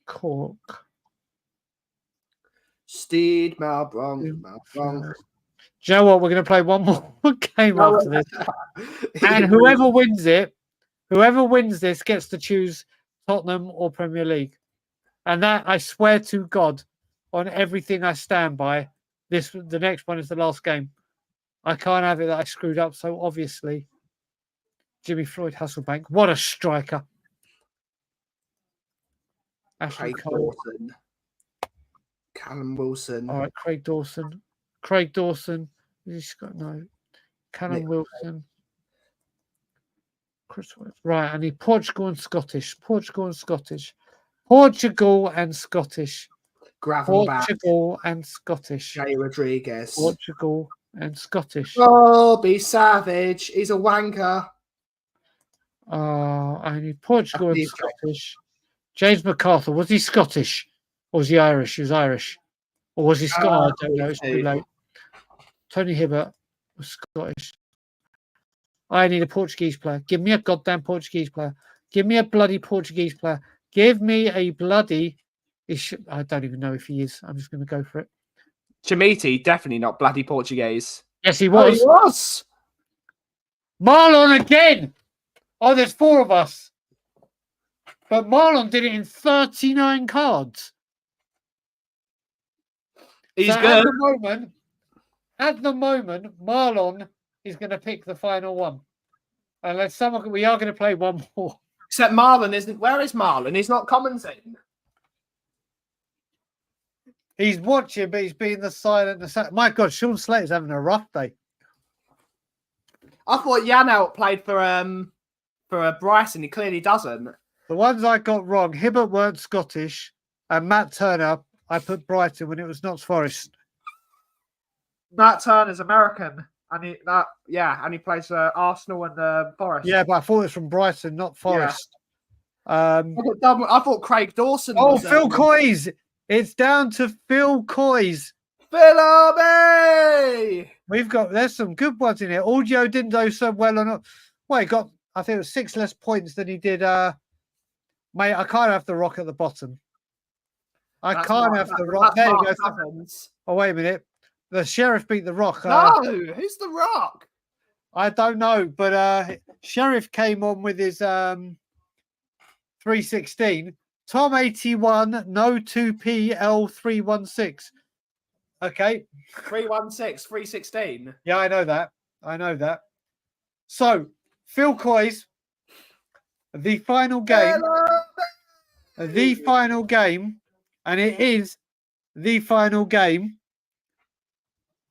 Cork. Steed Malbronk. Do you know what? We're going to play one more game after this. And whoever wins this gets to choose Tottenham or Premier League. And that, I swear to God, on everything I stand by, the next one is the last game. I can't have it that I screwed up so obviously. Jimmy Floyd Hasselbank. What a striker. Ashley Cole. Dawson. Callum Wilson. All right, Craig Dawson. He's got no. Callum Wilson. Chris. Right, I need Portugal and Scottish. Portugal and Scottish. Portugal and Scottish. Jay Rodriguez. Portugal and Scottish. Robbie Savage. He's a wanker. I need Portugal and Scottish. James MacArthur. Was he Scottish? Or was he Irish? He was Irish. Or was he Scottish? I don't know. It's too late. Tony Hibbert was Scottish. I need a Portuguese player. Give me a goddamn Portuguese player. Give me a bloody Portuguese player. Give me a bloody... I don't even know if he is. I'm just going to go for it. Chimiti, definitely not bloody Portuguese. Yes, he was. Oh, he was. Marlon again. Oh, there's 4 of us. But Marlon did it in 39 cards. He's so good. At the moment, Marlon is going to pick the final one. Unless we are going to play one more. Except Marlon isn't. Where is Marlon? He's not commentating. He's watching, but he's being the silent. My God, Sean Slater's having a rough day. I thought Janelt played for Bryson. He clearly doesn't. The ones I got wrong, Hibbert weren't Scottish, and Matt Turner, I put Brighton when it was Notts Forest. Matt Turner's American, and he plays Arsenal and Forest. Yeah, but I thought it was from Brighton, not Forest. Yeah. I thought Craig Dawson. Oh, Phil Coyes! It's down to Phil Coyes. Philby! There's some good ones in here. Audio didn't do so well on it. Well, he got, I think it was 6 less points than he did. Mate, I can't have the Rock at the bottom. I can't have the Rock. There you go. Oh, wait a minute. The Sheriff beat the Rock. No, who's the Rock? I don't know, but Sheriff came on with his 316. Tom 81, no 2PL 316. Okay. 316, 316. Yeah, I know that. I know that. So, Phil Coy's the final game. The final game, and it is the final game.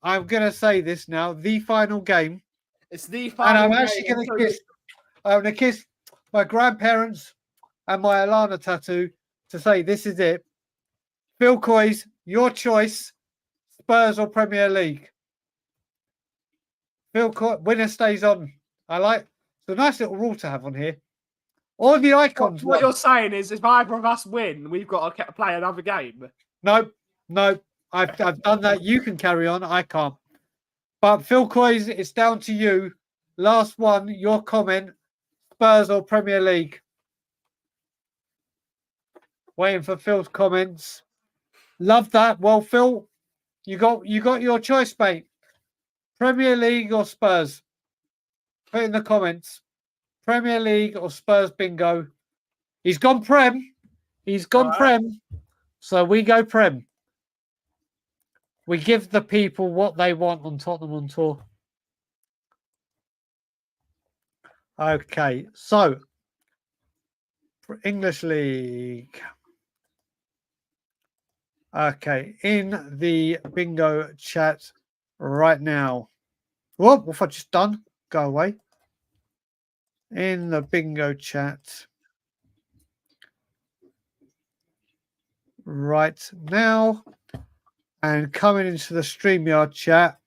I'm gonna say this now. The final game. It's the And final I'm game. actually going to kiss. I'm going to kiss my grandparents and my Alana tattoo to say this is it. Phil Coy's, your choice, Spurs or Premier League. Phil Coy, winner stays on. I like. It's a nice little rule to have on here. All the icons. What you're saying is, if either of us win, we've got to play another game. No. I've done that. You can carry on. I can't. But Phil Coy's, it's down to you. Last one. Your comment. Spurs or Premier League. Waiting for Phil's comments. Love that. Well, Phil, you got your choice, mate. Premier League or Spurs? Put in the comments. Premier League or Spurs bingo. He's gone Prem. He's gone Prem. So we go Prem. We give the people what they want on Tottenham on tour. Okay, so English League. Okay, in the bingo chat right now. What have I just done? Go away. In the bingo chat right now. And coming into the StreamYard chat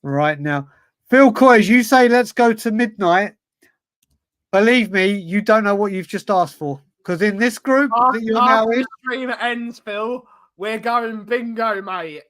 right now. Phil Coyes, you say let's go to midnight. Believe me, you don't know what you've just asked for. Because in this group that you're now in, the stream ends, Phil. We're going bingo, mate.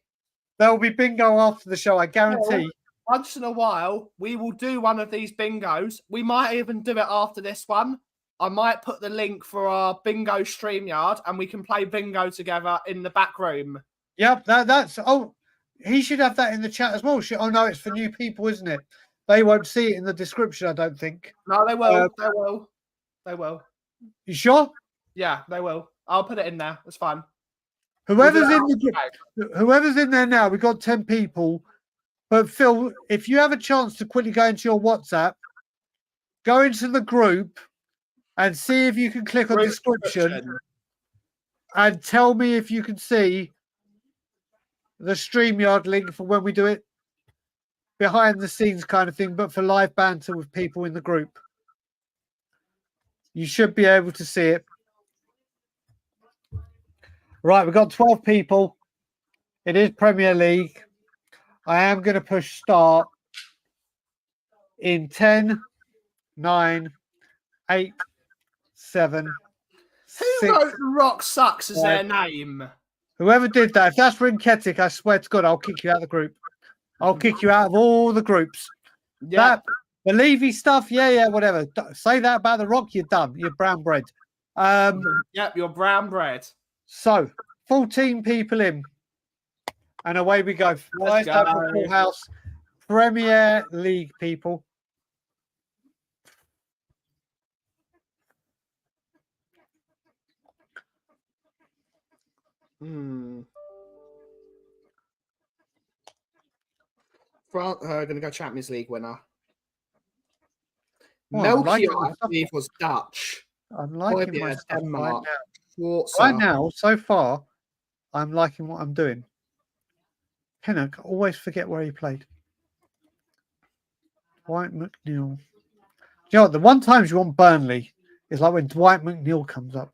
There will be bingo after the show, I guarantee. Once in a while, we will do one of these bingos. We might even do it after this one. I might put the link for our bingo StreamYard and we can play bingo together in the back room. Yep, that's... Oh, he should have that in the chat as well. Oh, no, it's for new people, isn't it? They won't see it in the description, I don't think. No, they will. They will. They will. You sure? Yeah, they will. I'll put it in there. It's fine. Whoever's in there now, we've got 10 people. But Phil, if you have a chance to quickly go into your WhatsApp, go into the group and see if you can click on description and tell me if you can see the StreamYard link for when we do it. Behind the scenes kind of thing, but for live banter with people in the group. You should be able to see it. Right, we've got 12 people. It is Premier League. I am going to push start in 10, 9, 8, 7, Who wrote Rock Sucks as their name? Whoever did that, if that's Rinketic, I swear to God, I'll kick you out of the group. I'll kick you out of all the groups. Yeah. The Levy stuff, yeah, whatever. Say that about the Rock, you're done. You're brown bread. Yep, you're brown bread. So, 14 people in. And away we go. Let's Nice go. full house. Premier League people. Going to go Champions League winner. Well, Melchior, I believe, was Dutch. I'm liking my stuff Denmark. right now, so far, I'm liking what I'm doing. Pinnock, always forget where he played. Dwight McNeil. You know what, the one times you want Burnley is like when Dwight McNeil comes up.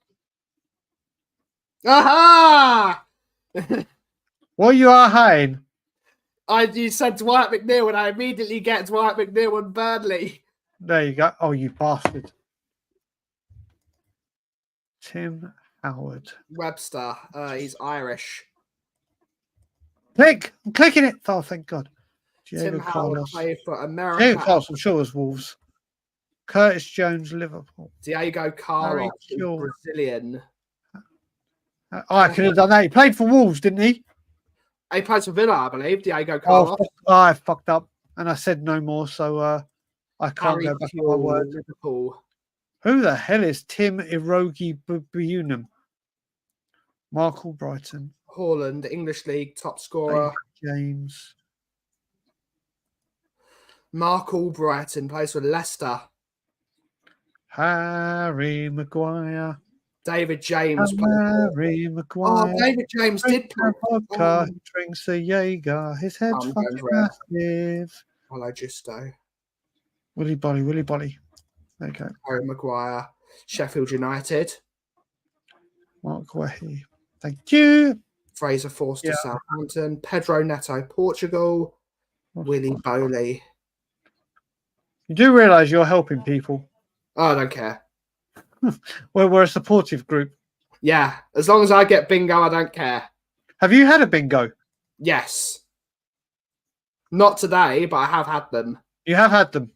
Aha! What are you ahaing? You said Dwight McNeil, and I immediately get Dwight McNeil and Burnley. There you go. Oh, you bastard. Tim Howard. Webster. He's Irish. Click! I'm clicking it. Oh, thank God. Tim Diego Howard Carlos. played for America. Diego Carlos, I'm sure it was Wolves. Curtis Jones, Liverpool. Diego Carlos, Brazilian. I could have done that. He played for Wolves, didn't he? He plays for Villa, I believe. Diego Carlos. I fucked up, and I said no more, so I can't go back on my word. Liverpool. Who the hell is Tim Irogi Bunam? Mark Albrighton. Haaland, English League top scorer. James. Mark Albrighton plays for Leicester. Harry Maguire. David James. Harry Maguire. Oh, David James did play. Vodka, drinks a Jaeger. His head's I'm fucking going massive. Hello, Justo. Willy Bolly. Okay. Harry Maguire. Sheffield United. Mark Wehi. Thank you. Fraser Forster, Southampton. Pedro Neto, Portugal. Willy Boley. You do realise you're helping people. Oh, I don't care. Well, we're a supportive group. Yeah, as long as I get bingo, I don't care. Have you had a bingo? Yes. Not today, but I have had them. You have had them.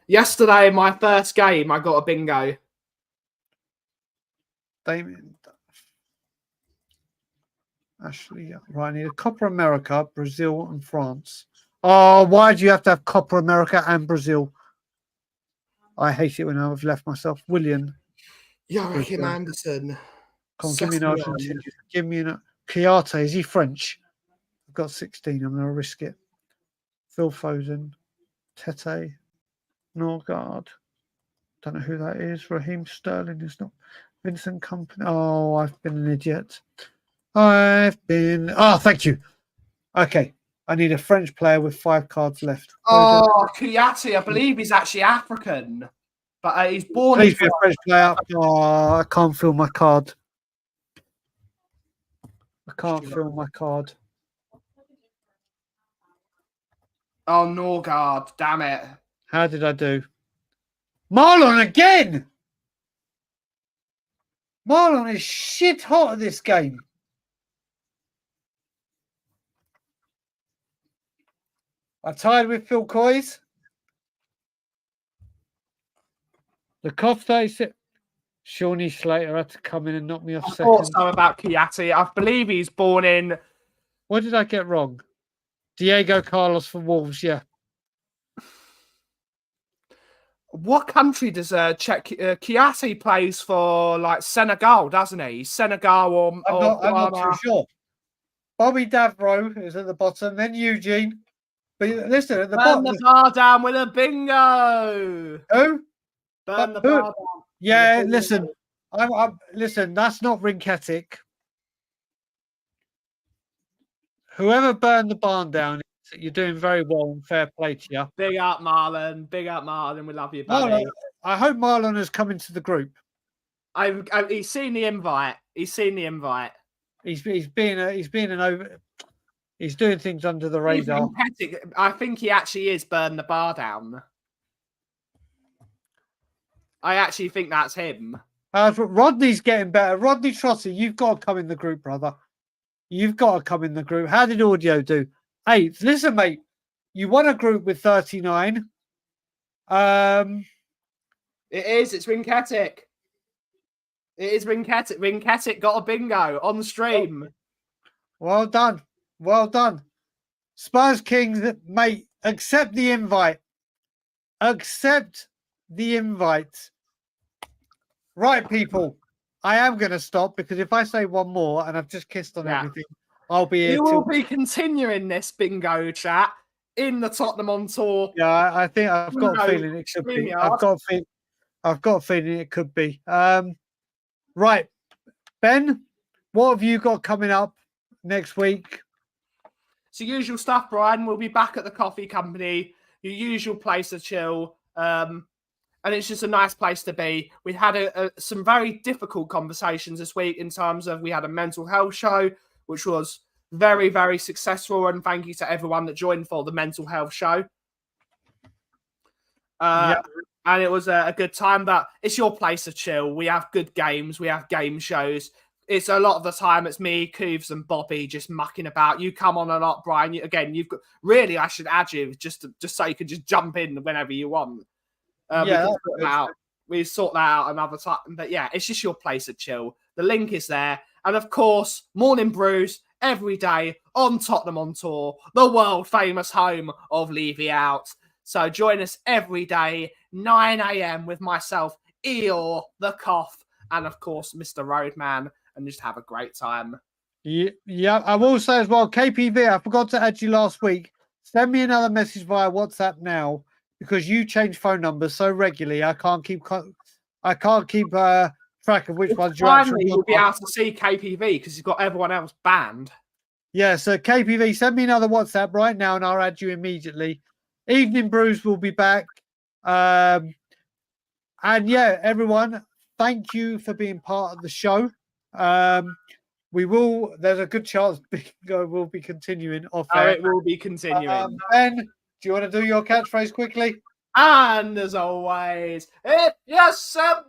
Yesterday, my first game, I got a bingo. Damien. Ashley. Right, I need a Copa America, Brazil, and France. Oh, why do you have to have Copa America and Brazil? I hate it when I've left myself. William. Joachim Anderson. Come on, give me an Argentinian. Give me an Chiarte. Is he French? I've got 16. I'm going to risk it. Phil Foden. Tete. Norgard. Don't know who that is. Raheem Sterling is not. Vincent Company. Oh, I've been an idiot. Oh, thank you. Okay. I need a French player with 5 cards left. Oh, Kouyaté, I believe he's actually African. But he's born Please be a French player. Oh, I can't fill my card. I can't fill my card. Oh, Norgard. Damn it. How did I do? Marlon again! Marlon is shit hot at this game. I tied with Phil Coyes. The cost 36. Shawnee Slater had to come in and knock me off I second. thought so about Kouyaté. I believe he's born in... What did I get wrong? Diego Carlos for Wolves, yeah. What country does Kouyaté plays for? Like Senegal, doesn't he? Senegal or I'm not too sure. Bobby Davro is at the bottom, then Eugene. But listen, at the bottom. Burn the bar down with a bingo. Who? Burn the bar down. Yeah, listen. Listen, that's not Rinketic. Whoever burned the barn down, you're doing very well and fair play to you. Big up, Marlon. Big up, Marlon. We love you, buddy. I hope Marlon has come into the group. He's seen the invite. He's seen the invite. He's doing things under the radar. I think he actually is burn the bar down. I actually think that's him. Rodney's getting better. Rodney Trotty, you've got to come in the group, brother. You've got to come in the group. How did audio do? 8. Listen, mate, you won a group with 39. It is. It's Rinketic. It is Rinketic. Rinketic got a bingo on the stream. Well done. Well done. Spurs Kings, mate, accept the invite. Accept the invite. Right, people. I am going to stop because if I say one more and I've just kissed on everything, I'll be here. You will be continuing this bingo chat in the Tottenham on tour. Yeah, I think I've got a feeling it could be. I've got a feeling it could be. Right, Ben, what have you got coming up next week? It's the usual stuff, Brian. We'll be back at the coffee company, your usual place to chill. And it's just a nice place to be. We had some very difficult conversations this week in terms of we had a mental health show, which was very, very successful. And thank you to everyone that joined for the mental health show. And it was a good time, but it's your place to chill. We have good games. We have game shows. It's a lot of the time it's me, Cooves, and Bobby just mucking about. You come on a lot, Brian. Again, you've got really. I should add you just so you can just jump in whenever you want. We sort that out another time. But yeah, it's just your place to chill. The link is there, and of course, morning brews every day on Tottenham on Tour, the world famous home of Levy Out. So join us every day, 9 a.m. with myself, Eeyore, the Cough, and of course, Mr. Roadman, and just have a great time. Yeah, I will say as well, KPV, I forgot to add you last week. Send me another message via WhatsApp now because you change phone numbers so regularly. I can't keep track of which ones you're Finally, actually. you'll be able to see KPV because you've got everyone else banned. Yeah, so KPV, send me another WhatsApp right now and I'll add you immediately. Evening Brews will be back. And yeah, everyone, thank you for being part of the show. There's a good chance Bingo will be continuing off air. It will be continuing. Ben, do you want to do your catchphrase quickly? And as always, if you smell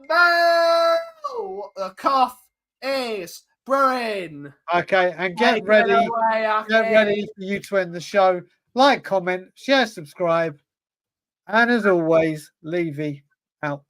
the cough is brewing. Okay, and get ready for you to end the show. Like, comment, share, subscribe, and as always, Levy out.